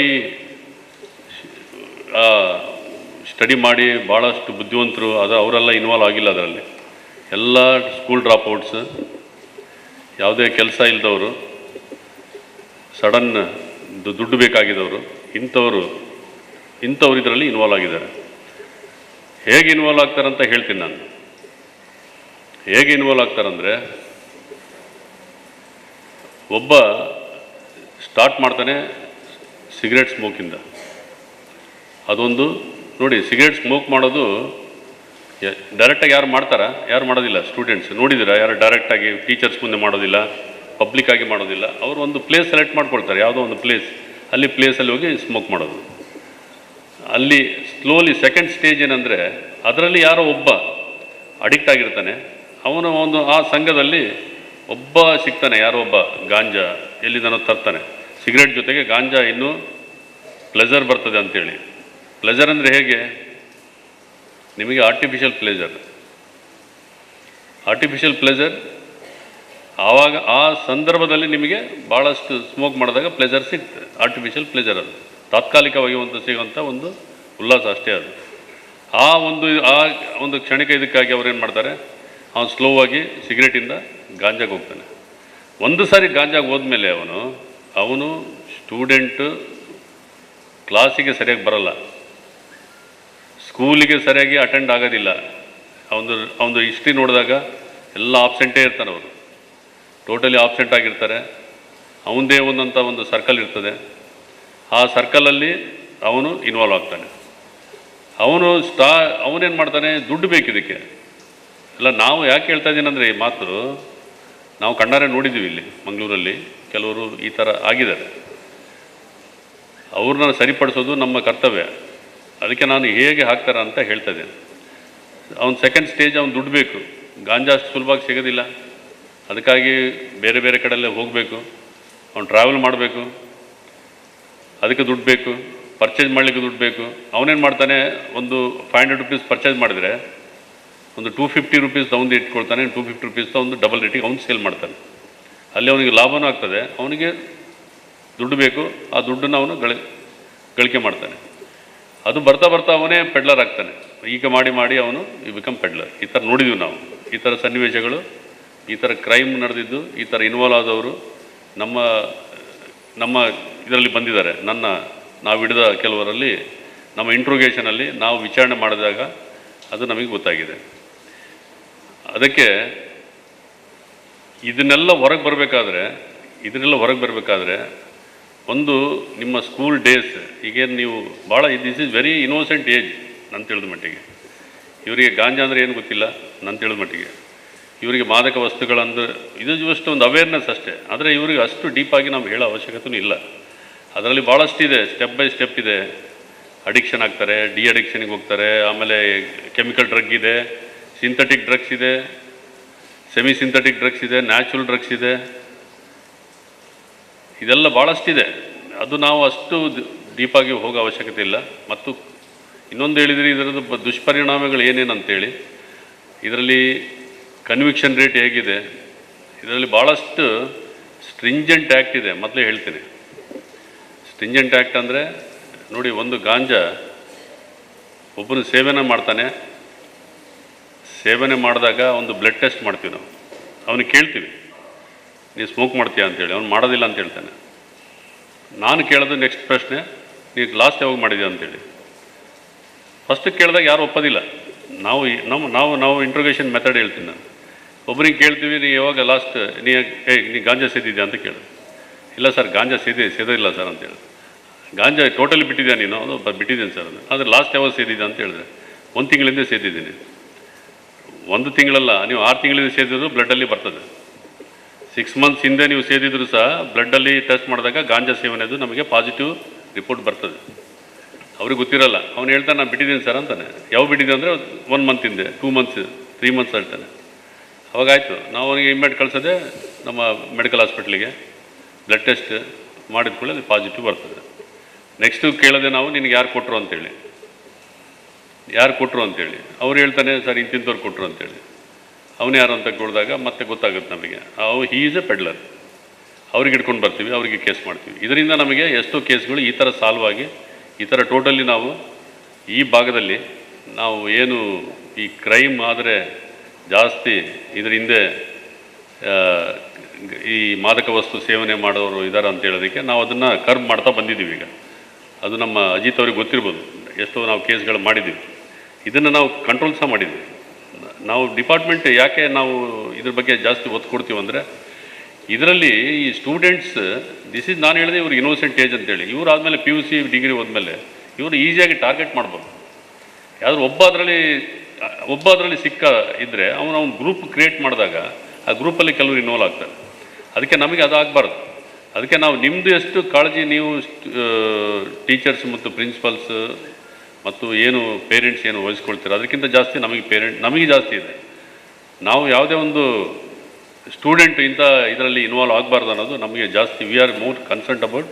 E: ಸ್ಟಡಿ ಮಾಡಿ ಭಾಳಷ್ಟು ಬುದ್ಧಿವಂತರು ಅವರೆಲ್ಲ ಇನ್ವಾಲ್ವ್ ಆಗಿಲ್ಲ. ಅದರಲ್ಲಿ ಎಲ್ಲ ಸ್ಕೂಲ್ ಡ್ರಾಪ್ಔಟ್ಸ್, ಯಾವುದೇ ಕೆಲಸ ಇಲ್ಲದವರು, ಸಡನ್ ದುಡ್ಡು ಬೇಕಾಗಿದ್ದವರು, ಇಂಥವ್ರು ಇದರಲ್ಲಿ ಇನ್ವಾಲ್ವ್ ಆಗಿದ್ದಾರೆ. ಹೇಗೆ ಇನ್ವಾಲ್ವ್ ಆಗ್ತಾರಂತ ಹೇಳ್ತೀನಿ ನಾನು. ಹೇಗೆ ಇನ್ವಾಲ್ವ್ ಆಗ್ತಾರಂದರೆ, ಒಬ್ಬ ಸ್ಟಾರ್ಟ್ ಮಾಡ್ತಾನೆ ಸಿಗರೇಟ್ ಸ್ಮೋಕಿಂದ. ಅದೊಂದು ನೋಡಿ, ಸಿಗರೇಟ್ ಸ್ಮೋಕ್ ಮಾಡೋದು ಡೈರೆಕ್ಟಾಗಿ ಯಾರು ಮಾಡ್ತಾರಾ? ಯಾರು ಮಾಡೋದಿಲ್ಲ. ಸ್ಟೂಡೆಂಟ್ಸ್ ನೋಡಿದ್ದೀರಾ? ಯಾರು ಡೈರೆಕ್ಟಾಗಿ ಟೀಚರ್ಸ್ ಮುಂದೆ ಮಾಡೋದಿಲ್ಲ, ಪಬ್ಲಿಕ್ ಆಗಿ ಮಾಡೋದಿಲ್ಲ. ಅವರು ಒಂದು ಪ್ಲೇಸ್ ಸೆಲೆಕ್ಟ್ ಮಾಡ್ಕೊಳ್ತಾರೆ, ಯಾವುದೋ ಒಂದು ಪ್ಲೇಸ್, ಅಲ್ಲಿ ಪ್ಲೇಸಲ್ಲಿ ಹೋಗಿ ಸ್ಮೋಕ್ ಮಾಡೋದು. ಅಲ್ಲಿ ಸ್ಲೋಲಿ ಸೆಕೆಂಡ್ ಸ್ಟೇಜ್ ಏನಂದರೆ, ಅದರಲ್ಲಿ ಯಾರೋ ಒಬ್ಬ ಅಡಿಕ್ಟ್ ಆಗಿರ್ತಾನೆ, ಅವನು ಒಂದು ಆ ಸಂಘದಲ್ಲಿ ಒಬ್ಬ ಸಿಗ್ತಾನೆ, ಯಾರೋ ಒಬ್ಬ ಗಾಂಜಾ ಎಲ್ಲಿಂದನೋ ತರ್ತಾನೆ. ಸಿಗರೇಟ್ ಜೊತೆಗೆ ಗಾಂಜಾ ಇನ್ನೂ ಪ್ಲೆಜರ್ ಬರ್ತದೆ ಅಂಥೇಳಿ. ಪ್ಲೆಜರ್ ಅಂದರೆ ಹೇಗೆ, ನಿಮಗೆ ಆರ್ಟಿಫಿಷಿಯಲ್ ಪ್ಲೆಜರ್ ಆವಾಗ ಆ ಸಂದರ್ಭದಲ್ಲಿ ನಿಮಗೆ ಭಾಳಷ್ಟು ಸ್ಮೋಕ್ ಮಾಡಿದಾಗ ಪ್ಲೆಜರ್ ಸಿಗ್ತದೆ. ಆರ್ಟಿಫಿಷಿಯಲ್ ಪ್ಲೆಜರ್ ಅದು ತಾತ್ಕಾಲಿಕವಾಗಿ ಸಿಗುವಂಥ ಒಂದು ಉಲ್ಲಾಸ ಅಷ್ಟೇ ಅದು. ಆ ಒಂದು ಕ್ಷಣಿಕ ಇದಕ್ಕಾಗಿ ಅವ್ರೇನು ಮಾಡ್ತಾರೆ, ಅವನು ಸ್ಲೋವಾಗಿ ಸಿಗರೇಟಿಂದ ಗಾಂಜಾಗೆ ಹೋಗ್ತಾನೆ. ಒಂದು ಸಾರಿ ಗಾಂಜಾಗೆ ಹೋದ್ಮೇಲೆ ಅವನು ಸ್ಟೂಡೆಂಟು ಕ್ಲಾಸಿಗೆ ಸರಿಯಾಗಿ ಬರಲ್ಲ, ಸ್ಕೂಲಿಗೆ ಸರಿಯಾಗಿ ಅಟೆಂಡ್ ಆಗೋದಿಲ್ಲ. ಅವನು ಹಿಸ್ಟ್ರಿ ನೋಡಿದಾಗ ಎಲ್ಲ ಆಬ್ಸೆಂಟೇ ಇರ್ತಾನೆ, ಅವರು ಟೋಟಲಿ ಆಬ್ಸೆಂಟ್ ಆಗಿರ್ತಾರೆ. ಅವನದೇ ಒಂದಂಥ ಒಂದು ಸರ್ಕಲ್ ಇರ್ತದೆ, ಆ ಸರ್ಕಲಲ್ಲಿ ಅವನು ಇನ್ವಾಲ್ವ್ ಆಗ್ತಾನೆ. ಅವನೇನು ಮಾಡ್ತಾನೆ, ದುಡ್ಡು ಬೇಕು ಇದಕ್ಕೆ ಎಲ್ಲ. ನಾವು ಯಾಕೆ ಹೇಳ್ತಾ ಇದ್ದೀನಿ ಅಂದರೆ, ಈ ಮಾತು ನಾವು ಕಣ್ಣಾರೆ ನೋಡಿದ್ದೀವಿ ಇಲ್ಲಿ ಮಂಗಳೂರಲ್ಲಿ, ಕೆಲವರು ಈ ಥರ ಆಗಿದ್ದಾರೆ. ಅವ್ರನ್ನ ಸರಿಪಡಿಸೋದು ನಮ್ಮ ಕರ್ತವ್ಯ. ಅದಕ್ಕೆ ನಾನು ಹೇಗೆ ಹಾಕ್ತಾರೆ ಅಂತ ಹೇಳ್ತಾ ಇದ್ದೇನೆ. ಅವ್ನು ಸೆಕೆಂಡ್ ಸ್ಟೇಜ್, ಅವ್ನು ದುಡ್ಡು ಬೇಕು, ಗಾಂಜಾ ಅಷ್ಟು ಸುಲಭವಾಗಿ ಸಿಗೋದಿಲ್ಲ, ಅದಕ್ಕಾಗಿ ಬೇರೆ ಬೇರೆ ಕಡೆಯಲ್ಲೇ ಹೋಗಬೇಕು, ಅವ್ನು ಟ್ರಾವೆಲ್ ಮಾಡಬೇಕು, ಅದಕ್ಕೆ ದುಡ್ಡು ಬೇಕು, ಪರ್ಚೇಸ್ ಮಾಡಲಿಕ್ಕೆ ದುಡ್ಡು ಬೇಕು. ಅವನೇನು ಮಾಡ್ತಾನೆ, ಒಂದು 500 ರೂಪೀಸ್ ಪರ್ಚೇಸ್ ಮಾಡಿದರೆ ಒಂದು 250 ರೂಪೀಸ್ ಅವನು ಇಟ್ಕೊಳ್ತಾನೆ, 250 ರೂಪೀಸ್ ಒಂದು ಡಬಲ್ ರೇಟಿಗೆ ಅವ್ನು ಸೇಲ್ ಮಾಡ್ತಾನೆ. ಅಲ್ಲಿ ಅವನಿಗೆ ಲಾಭನೂ ಆಗ್ತದೆ, ಅವನಿಗೆ ದುಡ್ಡು ಬೇಕು, ಆ ದುಡ್ಡನ್ನು ಅವನು ಗಳಿಕೆ ಮಾಡ್ತಾನೆ. ಅದು ಬರ್ತಾ ಅವನೇ ಪೆಡ್ಲರ್ ಆಗ್ತಾನೆ. ಈಗ ಮಾಡಿ ಅವನು ಬಿಕಮ್ ಪೆಡ್ಲರ್. ಈ ಥರ ನೋಡಿದ್ದೀವಿ ನಾವು, ಈ ಥರ ಸನ್ನಿವೇಶಗಳು, ಈ ಥರ ಕ್ರೈಮ್ ನಡೆದಿದ್ದು, ಈ ಥರ ಇನ್ವಾಲ್ವ್ ಆದವರು ನಮ್ಮ ಇದರಲ್ಲಿ ಬಂದಿದ್ದಾರೆ. ನಾವು ಹಿಡಿದ ಕೆಲವರಲ್ಲಿ ನಮ್ಮ ಇಂಟ್ರೋಗೇಷನಲ್ಲಿ ನಾವು ವಿಚಾರಣೆ ಮಾಡಿದಾಗ ಅದು ನಮಗೆ ಗೊತ್ತಾಗಿದೆ. ಅದಕ್ಕೆ ಇದನ್ನೆಲ್ಲ ಹೊರಗೆ ಬರಬೇಕಾದ್ರೆ ಒಂದು ನಿಮ್ಮ ಸ್ಕೂಲ್ ಡೇಸ್, ಈಗೇನು ನೀವು ಭಾಳ this is very innocent age ನಾನು ತಿಳಿದ ಮಟ್ಟಿಗೆ. ಇವರಿಗೆ ಗಾಂಜಾ ಅಂದರೆ ಏನು ಗೊತ್ತಿಲ್ಲ ನಾನು ತಿಳಿದ ಮಟ್ಟಿಗೆ. ಇವರಿಗೆ ಮಾದಕ ವಸ್ತುಗಳಂದ್ರೆ ಇದು ಜಸ್ಟ್ ಒಂದು ಅವೇರ್ನೆಸ್ ಅಷ್ಟೇ. ಆದರೆ ಇವರಿಗೆ ಅಷ್ಟು ಡೀಪಾಗಿ ನಾವು ಹೇಳೋ ಅವಶ್ಯಕತೆಯೂ ಇಲ್ಲ. ಅದರಲ್ಲಿ ಭಾಳಷ್ಟು ಇದೆ, ಸ್ಟೆಪ್ ಬೈ ಸ್ಟೆಪ್ ಇದೆ. ಅಡಿಕ್ಷನ್ ಆಗ್ತಾರೆ, ಡಿ ಅಡಿಕ್ಷನ್ಗೆ ಹೋಗ್ತಾರೆ, ಆಮೇಲೆ ಕೆಮಿಕಲ್ ಡ್ರಗ್ ಇದೆ, ಸಿಂಥೆಟಿಕ್ ಡ್ರಗ್ಸ್ ಇದೆ, ಸೆಮಿ ಸಿಂಥೆಟಿಕ್ ಡ್ರಗ್ಸ್ ಇದೆ, ನ್ಯಾಚುರಲ್ ಡ್ರಗ್ಸ್ ಇದೆ, ಇದೆಲ್ಲ ಭಾಳಷ್ಟಿದೆ. ಅದು ನಾವು ಅಷ್ಟು ಡೀಪಾಗಿ ಹೋಗೋ ಅವಶ್ಯಕತೆ ಇಲ್ಲ. ಮತ್ತು ಇನ್ನೊಂದು ಹೇಳಿದರೆ ಇದರದ್ದು ದುಷ್ಪರಿಣಾಮಗಳು ಏನೇನಂತೇಳಿ, ಇದರಲ್ಲಿ ಕನ್ವಿಕ್ಷನ್ ರೇಟ್ ಹೇಗಿದೆ, ಇದರಲ್ಲಿ ಭಾಳಷ್ಟು ಸ್ಟ್ರಿಂಜೆಂಟ್ ಆ್ಯಕ್ಟ್ ಇದೆ. ಮೊದಲೇ ಹೇಳ್ತೀನಿ, ಸ್ಟ್ರಿಂಜೆಂಟ್ ಆ್ಯಕ್ಟ್ ಅಂದರೆ ನೋಡಿ, ಒಂದು ಗಾಂಜಾ ಒಬ್ಬನು ಸೇವನೆ ಮಾಡ್ತಾನೆ, ಸೇವನೆ ಮಾಡಿದಾಗ ಒಂದು ಬ್ಲಡ್ ಟೆಸ್ಟ್ ಮಾಡ್ತೀವಿ ನಾವು. ಅವನಿಗೆ ಕೇಳ್ತೀವಿ, ನೀನು ಸ್ಮೋಕ್ ಮಾಡ್ತೀಯಾ ಅಂತೇಳಿ. ಅವ್ನು ಮಾಡೋದಿಲ್ಲ ಅಂತ ಹೇಳ್ತಾನೆ. ನಾನು ಕೇಳೋದು ನೆಕ್ಸ್ಟ್ ಪ್ರಶ್ನೆ, ನೀವು ಲಾಸ್ಟ್ ಯಾವಾಗ ಮಾಡಿದ್ಯಾ ಅಂತೇಳಿ. ಫಸ್ಟ್ ಕೇಳಿದಾಗ ಯಾರು ಒಪ್ಪೋದಿಲ್ಲ. ನಾವು ಇಂಟ್ರೋಗೇಷನ್ ಮೆಥಡ್ ಹೇಳ್ತೀನಿ ನಾನು. ಒಬ್ಬರಿಗೆ ಕೇಳ್ತೀವಿ, ನೀ ಯಾವಾಗ ಲಾಸ್ಟ್ ನೀ ಗಾಂಜಾ ಸೇದಿದ್ಯಾ ಅಂತ ಕೇಳಿದೆ. ಇಲ್ಲ ಸರ್, ಗಾಂಜಾ ಸೇದಿಲ್ಲ ಸರ್ ಅಂತೇಳಿ. ಗಾಂಜಾ ಟೋಟಲಿ ಬಿಟ್ಟಿದ್ಯಾ ನೀನು? ಅದು ಬಿಟ್ಟಿದ್ದೀನಿ ಸರ್. ಆದರೆ ಲಾಸ್ಟ್ ಯಾವಾಗ ಸೇದಿದ್ಯಾ ಅಂತ ಹೇಳಿದ್ರೆ, 1 ತಿಂಗಳಿಂದ ಸೇದಿದ್ದೀನಿ. 1 ತಿಂಗಳಲ್ಲ, ನೀವು 6 ತಿಂಗಳಿಂದ ಸೇದಿದ್ರು ಬ್ಲಡ್ಡಲ್ಲಿ ಬರ್ತದೆ. 6 ಮಂತ್ಸ್ ಹಿಂದೆ ನೀವು ಸೇದಿದ್ರು ಸಹ ಬ್ಲಡ್ಡಲ್ಲಿ ಟೆಸ್ಟ್ ಮಾಡಿದಾಗ ಗಾಂಜಾ ಸೇವನೆದು ನಮಗೆ ಪಾಸಿಟಿವ್ ರಿಪೋರ್ಟ್ ಬರ್ತದೆ. ಅವ್ರಿಗೆ ಗೊತ್ತಿರಲ್ಲ. ಅವ್ನು ಹೇಳ್ತಾನೆ, ನಾನು ಬಿಟ್ಟಿದ್ದೀನಿ ಸರ್ ಅಂತಾನೆ. ಯಾವ ಬಿಟ್ಟಿದ್ದೆ ಅಂದರೆ 1 ಮಂತ್ ಹಿಂದೆ, 2 ಮಂತ್ಸ್, 3 ಮಂತ್ಸ್ ಹೇಳ್ತಾನೆ. ಅವಾಗಾಯಿತು, ನಾವು ಅವನಿಗೆ ಇಮ್ಮಿಡಿಯೇಟ್ ಕಳಿಸೋದೆ ನಮ್ಮ ಮೆಡಿಕಲ್ ಹಾಸ್ಪಿಟ್ಲಿಗೆ. ಬ್ಲಡ್ ಟೆಸ್ಟ್ ಮಾಡಿದ ಕೂಡಲೇ ಅದು ಪಾಸಿಟಿವ್ ಬರ್ತದೆ. ನೆಕ್ಸ್ಟು ಕೇಳೋದೆ ನಾವು, ನಿನಗೆ ಯಾರು ಕೊಟ್ಟರು ಅಂತೇಳಿ. ಅವ್ರು ಹೇಳ್ತಾನೆ, ಸರ್ ಇಂತಿಂಥವ್ರು ಕೊಟ್ಟರು ಅಂತೇಳಿ. ಅವನು ಯಾರು ಅಂತ ಕೇಳಿದಾಗ ಮತ್ತೆ ಗೊತ್ತಾಗುತ್ತೆ ನಮಗೆ, ಹೀ ಈಸ್ ಎ ಪೆಡ್ಲರ್. ಅವ್ರಿಗೆ ಹಿಡ್ಕೊಂಡು ಬರ್ತೀವಿ, ಅವರಿಗೆ ಕೇಸ್ ಮಾಡ್ತೀವಿ. ಇದರಿಂದ ನಮಗೆ ಎಷ್ಟೋ ಕೇಸ್ಗಳು ಈ ಥರ ಸಾಲ್ವ್ ಆಗಿ, ಈ ಥರ ಟೋಟಲಿ ನಾವು ಈ ಭಾಗದಲ್ಲಿ ನಾವು ಏನು ಈ ಕ್ರೈಮ್ ಆದರೆ ಜಾಸ್ತಿ ಇದರ ಹಿಂದೆ ಈ ಮಾದಕ ವಸ್ತು ಸೇವನೆ ಮಾಡೋರು ಇದ್ದಾರೆ ಅಂತ ಹೇಳೋದಕ್ಕೆ ನಾವು ಅದನ್ನು ಕರ್ಬ್ ಮಾಡ್ತಾ ಬಂದಿದ್ದೀವಿ. ಈಗ ಅದು ನಮ್ಮ ಅಜಿತ್ ಅವ್ರಿಗೆ ಗೊತ್ತಿರ್ಬೋದು, ಎಷ್ಟೋ ನಾವು ಕೇಸ್ಗಳು ಮಾಡಿದ್ದೀವಿ. ಇದನ್ನು ನಾವು ಕಂಟ್ರೋಲ್ ಸಹ ಮಾಡಿದ್ದೀವಿ. ನಾವು ಡಿಪಾರ್ಟ್ಮೆಂಟ್ ಯಾಕೆ ನಾವು ಇದ್ರ ಬಗ್ಗೆ ಜಾಸ್ತಿ ಒತ್ತು ಕೊಡ್ತೀವಿ ಅಂದರೆ, ಇದರಲ್ಲಿ ಈ ಸ್ಟೂಡೆಂಟ್ಸ್ ನಾನು ಹೇಳಿದೆ ಇವ್ರಿಗೆ ಇನ್ನೋಸೆಂಟ್ ಏಜ್ ಅಂತೇಳಿ. ಇವ್ರು ಆದಮೇಲೆ PUC ಡಿಗ್ರಿ ಹೋದ್ಮೇಲೆ ಇವರು ಈಸಿಯಾಗಿ ಟಾರ್ಗೆಟ್ ಮಾಡ್ಬೋದು. ಯಾರು ಒಬ್ಬ ಅದರಲ್ಲಿ ಸಿಕ್ಕ ಇದ್ದರೆ ಅವನು ಗ್ರೂಪ್ ಕ್ರಿಯೇಟ್ ಮಾಡಿದಾಗ ಆ ಗ್ರೂಪಲ್ಲಿ ಕೆಲವರು ಇನ್ವಾಲ್ವ್ ಆಗ್ತಾರೆ. ಅದಕ್ಕೆ ನಮಗೆ ಅದು ಆಗಬಾರ್ದು. ಅದಕ್ಕೆ ನಾವು ನಿಮ್ಮದು ಎಷ್ಟು ಕಾಳಜಿ ನೀವು ಟೀಚರ್ಸ್ ಮತ್ತು ಪ್ರಿನ್ಸಿಪಲ್ಸ್ ಮತ್ತು ಏನು ಪೇರೆಂಟ್ಸ್ ಏನು ವಹಿಸ್ಕೊಳ್ತೀರ ಅದಕ್ಕಿಂತ ಜಾಸ್ತಿ ನಮಗೆ ಜಾಸ್ತಿ ಇದೆ. ನಾವು ಯಾವುದೇ ಒಂದು ಸ್ಟೂಡೆಂಟ್ ಇಂಥ ಇದರಲ್ಲಿ ಇನ್ವಾಲ್ವ್ ಆಗಬಾರ್ದು ಅನ್ನೋದು ನಮಗೆ ಜಾಸ್ತಿ. We are more concerned about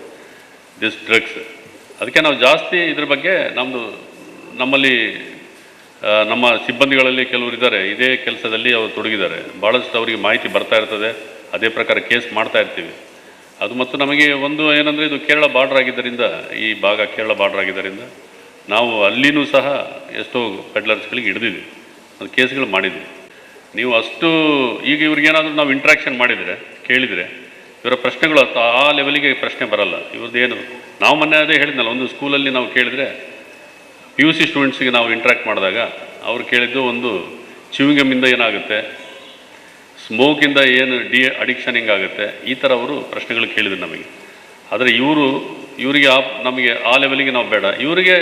E: this drugs. ಅದಕ್ಕೆ ನಾವು ಜಾಸ್ತಿ ಇದ್ರ ಬಗ್ಗೆ ನಮ್ಮಲ್ಲಿ ನಮ್ಮ ಸಿಬ್ಬಂದಿಗಳಲ್ಲಿ ಕೆಲವರು ಇದ್ದಾರೆ, ಇದೇ ಕೆಲಸದಲ್ಲಿ ಅವರು ತೊಡಗಿದ್ದಾರೆ. ಭಾಳಷ್ಟು ಅವರಿಗೆ ಮಾಹಿತಿ ಬರ್ತಾ ಇರ್ತದೆ, ಅದೇ ಪ್ರಕಾರ ಕೇಸ್ ಮಾಡ್ತಾ ಇರ್ತೀವಿ. ಅದು ಮತ್ತು ನಮಗೆ ಒಂದು ಏನಂದರೆ ಇದು ಕೇರಳ ಬಾರ್ಡ್ರ್ ಆಗಿದ್ದರಿಂದ, ಈ ಭಾಗ ಕೇರಳ ಬಾರ್ಡ್ರ್ ಆಗಿದ್ದರಿಂದ ನಾವು ಅಲ್ಲಿನೂ ಸಹ ಎಷ್ಟೋ ಪೆಡ್ಲರ್ಸ್ಗಳಿಗೆ ಹಿಡಿದಿದ್ವಿ, ಅದು ಕೇಸ್ಗಳು ಮಾಡಿದ್ವಿ. ನೀವು ಅಷ್ಟು ಈಗ ಇವ್ರಿಗೇನಾದರೂ ನಾವು ಇಂಟ್ರಾಕ್ಷನ್ ಮಾಡಿದರೆ ಕೇಳಿದರೆ ಇವರ ಪ್ರಶ್ನೆಗಳು ಆ ಲೆವೆಲಿಗೆ ಪ್ರಶ್ನೆ ಬರಲ್ಲ. ಇವ್ರದ್ದೇನು ನಾವು ಮೊನ್ನೆ ಅದೇ ಹೇಳಿದ್ನಲ್ಲ, ಒಂದು ಸ್ಕೂಲಲ್ಲಿ ನಾವು ಕೇಳಿದರೆ PUC ಸ್ಟೂಡೆಂಟ್ಸಿಗೆ ನಾವು ಇಂಟ್ರಾಕ್ಟ್ ಮಾಡಿದಾಗ ಅವ್ರು ಕೇಳಿದ್ದು ಒಂದು ಚ್ಯೂವಿಂಗಮ್ಮಿಂದ ಏನಾಗುತ್ತೆ, ಸ್ಮೋಕಿಂದ ಏನು ಅಡಿಕ್ಷನ್ ಹಿಂಗಾಗುತ್ತೆ, ಈ ಥರ ಅವರು ಪ್ರಶ್ನೆಗಳು ಕೇಳಿದ್ರು ನಮಗೆ. ಆದರೆ ಇವರಿಗೆ ನಮಗೆ ಆ ಲೆವೆಲಿಗೆ ನಾವು ಬೇಡ. ಇವರಿಗೆ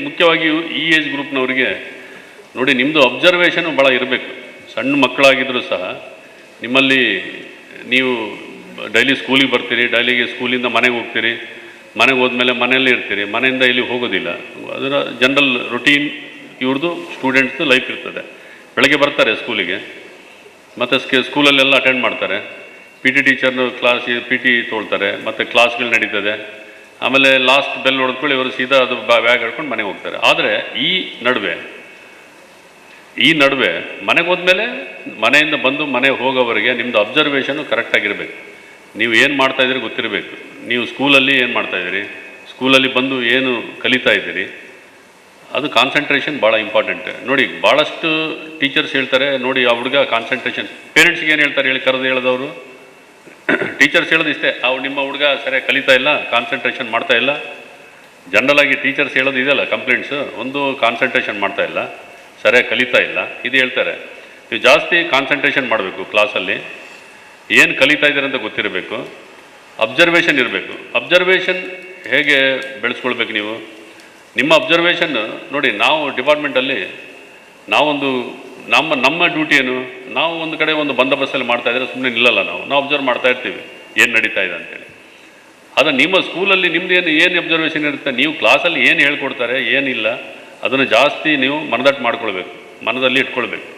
E: ಮುಖ್ಯವಾಗಿ ಈ ಏಜ್ ಗ್ರೂಪ್ನವರಿಗೆ ನೋಡಿ, ನಿಮ್ಮದು ಅಬ್ಸರ್ವೇಷನು ಭಾಳ ಇರಬೇಕು. ಸಣ್ಣ ಮಕ್ಕಳಾಗಿದ್ದರೂ ಸಹ ನಿಮ್ಮಲ್ಲಿ ನೀವು ಡೈಲಿ ಸ್ಕೂಲಿಗೆ ಬರ್ತೀರಿ, ಡೈಲಿಗೆ ಸ್ಕೂಲಿಂದ ಮನೆಗೆ ಹೋಗ್ತೀರಿ, ಮನೆಗೆ ಹೋದ್ಮೇಲೆ ಮನೆಯಲ್ಲೇ ಇರ್ತೀರಿ, ಮನೆಯಿಂದ ಇಲ್ಲಿ ಹೋಗೋದಿಲ್ಲ. ಅದರ ಜನರಲ್ ರೊಟೀನ್ ಇವ್ರದ್ದು ಸ್ಟೂಡೆಂಟ್ಸ್ದು ಲೈಫ್ ಇರ್ತದೆ. ಬೆಳಗ್ಗೆ ಬರ್ತಾರೆ ಸ್ಕೂಲಿಗೆ, ಮತ್ತು ಸ್ಕೂಲಲ್ಲೆಲ್ಲ ಅಟೆಂಡ್ ಮಾಡ್ತಾರೆ, PT ಟೀಚರ್ನು PT ತೊಗೊಳ್ತಾರೆ, ಮತ್ತು ಕ್ಲಾಸ್ಗಳು ನಡೀತದೆ. ಆಮೇಲೆ ಲಾಸ್ಟ್ ಬೆಲ್ ಹೊಡೆದ್ಕೊಳ್ಳಿ ಇವರು ಸೀದಾ ಅದು ಬ್ಯಾಗ್ ಹಿಡ್ಕೊಂಡು ಮನೆಗೆ ಹೋಗ್ತಾರೆ. ಆದರೆ ಈ ನಡುವೆ ಮನೆಗೆ ಹೋದ್ಮೇಲೆ ಮನೆಯಿಂದ ಬಂದು ಮನೆಗೆ ಹೋಗೋವರೆಗೆ ನಿಮ್ಮದು ಅಬ್ಸರ್ವೇಷನು ಕರೆಕ್ಟಾಗಿರಬೇಕು. ನೀವು ಏನು ಮಾಡ್ತಾಯಿದ್ದೀರಿ ಗೊತ್ತಿರಬೇಕು. ನೀವು ಸ್ಕೂಲಲ್ಲಿ ಏನು ಮಾಡ್ತಾಯಿದ್ದೀರಿ, ಸ್ಕೂಲಲ್ಲಿ ಬಂದು ಏನು ಕಲಿತಾ ಇದ್ದೀರಿ, ಅದು ಕಾನ್ಸಂಟ್ರೇಷನ್ ಭಾಳ ಇಂಪಾರ್ಟೆಂಟ್. ನೋಡಿ, ಭಾಳಷ್ಟು ಟೀಚರ್ಸ್ ಹೇಳ್ತಾರೆ ನೋಡಿ, ಆ ಹುಡುಗ ಕಾನ್ಸಂಟ್ರೇಷನ್. ಪೇರೆಂಟ್ಸ್ಗೆ ಏನು ಹೇಳ್ತಾರೆ ಹೇಳಿ, ಕರೆದು ಹೇಳೋದವರು ಟೀಚರ್ಸ್ ಹೇಳೋದು ಇಷ್ಟೇ, ನಿಮ್ಮ ಹುಡುಗ ಸರಿಯಾಗಿ ಕಲಿತಾ ಇಲ್ಲ, ಕಾನ್ಸಂಟ್ರೇಷನ್ ಮಾಡ್ತಾ ಇಲ್ಲ. ಜನರಲಾಗಿ ಟೀಚರ್ಸ್ ಹೇಳೋದು ಇದೆಯಲ್ಲ ಕಂಪ್ಲೇಂಟ್ಸು, ಒಂದು ಕಾನ್ಸಂಟ್ರೇಷನ್ ಮಾಡ್ತಾ ಇಲ್ಲ, ಸರಿಯಾಗಿ ಕಲಿತಾ ಇಲ್ಲ, ಇದು ಹೇಳ್ತಾರೆ. ನೀವು ಜಾಸ್ತಿ ಕಾನ್ಸಂಟ್ರೇಷನ್ ಮಾಡಬೇಕು. ಕ್ಲಾಸಲ್ಲಿ ಏನು ಕಲಿತಾ ಇದ್ದೀರ ಅಂತ ಗೊತ್ತಿರಬೇಕು. ಅಬ್ಸರ್ವೇಷನ್ ಇರಬೇಕು. ಅಬ್ಸರ್ವೇಷನ್ ಹೇಗೆ ಬೆಳೆಸ್ಕೊಳ್ಬೇಕು ನೀವು? ನಿಮ್ಮ ಅಬ್ಸರ್ವೇಷನ್ ನೋಡಿ, ನಾವು ಡಿಪಾರ್ಟ್ಮೆಂಟಲ್ಲಿ ನಾವೊಂದು ನಮ್ಮ ಡ್ಯೂಟಿ ಏನು, ನಾವು ಒಂದು ಕಡೆ ಒಂದು ಬಂದೋಬಸ್ತಲ್ಲಿ ಮಾಡ್ತಾಯಿದ್ರೆ ಸುಮ್ಮನೆ ನಿಲ್ಲಲ್ಲ. ನಾವು ಅಬ್ಸರ್ವ್ ಮಾಡ್ತಾ ಇರ್ತೀವಿ ಏನು ನಡೀತಾ ಇದೆ ಅಂತೇಳಿ. ಆದರೆ ನಿಮ್ಮ ಸ್ಕೂಲಲ್ಲಿ ನಿಮ್ಮದು ಏನು ಅಬ್ಸರ್ವೇಷನ್ ಇರುತ್ತೆ, ನೀವು ಕ್ಲಾಸಲ್ಲಿ ಏನು ಹೇಳ್ಕೊಡ್ತಾರೆ ಏನಿಲ್ಲ, ಅದನ್ನು ಜಾಸ್ತಿ ನೀವು ಮನದಟ್ಟು ಮಾಡ್ಕೊಳ್ಬೇಕು, ಮನದಲ್ಲಿ ಇಟ್ಕೊಳ್ಬೇಕು.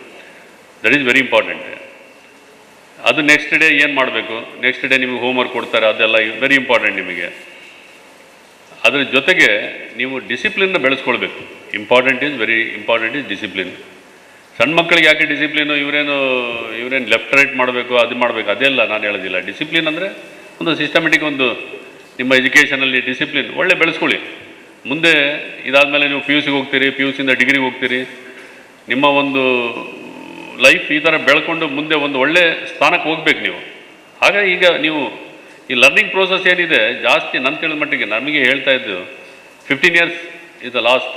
E: That is very important. ಅದು ನೆಕ್ಸ್ಟ್ ಡೇ ಏನು ಮಾಡಬೇಕು, ನೆಕ್ಸ್ಟ್ ಡೇ ನಿಮಗೆ ಹೋಮ್ವರ್ಕ್ ಕೊಡ್ತಾರೆ, ಅದೆಲ್ಲ ವೆರಿ ಇಂಪಾರ್ಟೆಂಟ್ ನಿಮಗೆ. ಅದರ ಜೊತೆಗೆ ನೀವು ಡಿಸಿಪ್ಲಿನ್ನ ಬೆಳೆಸ್ಕೊಳ್ಬೇಕು. Very important is discipline. ಸಣ್ಣ ಮಕ್ಕಳಿಗೆ ಯಾಕೆ ಡಿಸಿಪ್ಲಿನು, ಇವರೇನು ಲೆಫ್ಟ್ ರೈಟ್ ಮಾಡಬೇಕು, ಅದು ಮಾಡಬೇಕು, ಅದೆಲ್ಲ ನಾನು ಹೇಳೋದಿಲ್ಲ. ಡಿಸಿಪ್ಲಿನ್ ಅಂದರೆ ಒಂದು ಸಿಸ್ಟಮೆಟಿಕ್, ಒಂದು ನಿಮ್ಮ ಎಜುಕೇಷನಲ್ಲಿ ಡಿಸಿಪ್ಲಿನ್ ಒಳ್ಳೆ ಬೆಳೆಸ್ಕೊಳ್ಳಿ. ಮುಂದೆ ಇದಾದಮೇಲೆ ನೀವು PUCಗೆ ಹೋಗ್ತೀರಿ, PUCಯಿಂದ ಡಿಗ್ರಿಗೆ ಹೋಗ್ತೀರಿ, ನಿಮ್ಮ ಒಂದು ಲೈಫ್ ಈ ಥರ ಬೆಳ್ಕೊಂಡು ಮುಂದೆ ಒಂದು ಒಳ್ಳೆ ಸ್ಥಾನಕ್ಕೆ ಹೋಗ್ಬೇಕು ನೀವು. ಹಾಗಾಗಿ ಈಗ ನೀವು ಈ ಲರ್ನಿಂಗ್ ಪ್ರೋಸೆಸ್ ಏನಿದೆ ಜಾಸ್ತಿ ನನ್ನ ತಿಳಿದ ಮಟ್ಟಿಗೆ ನಮಗೆ ಹೇಳ್ತಾ ಇದ್ದು 15 years ಇಸ್ ದ ಲಾಸ್ಟ್.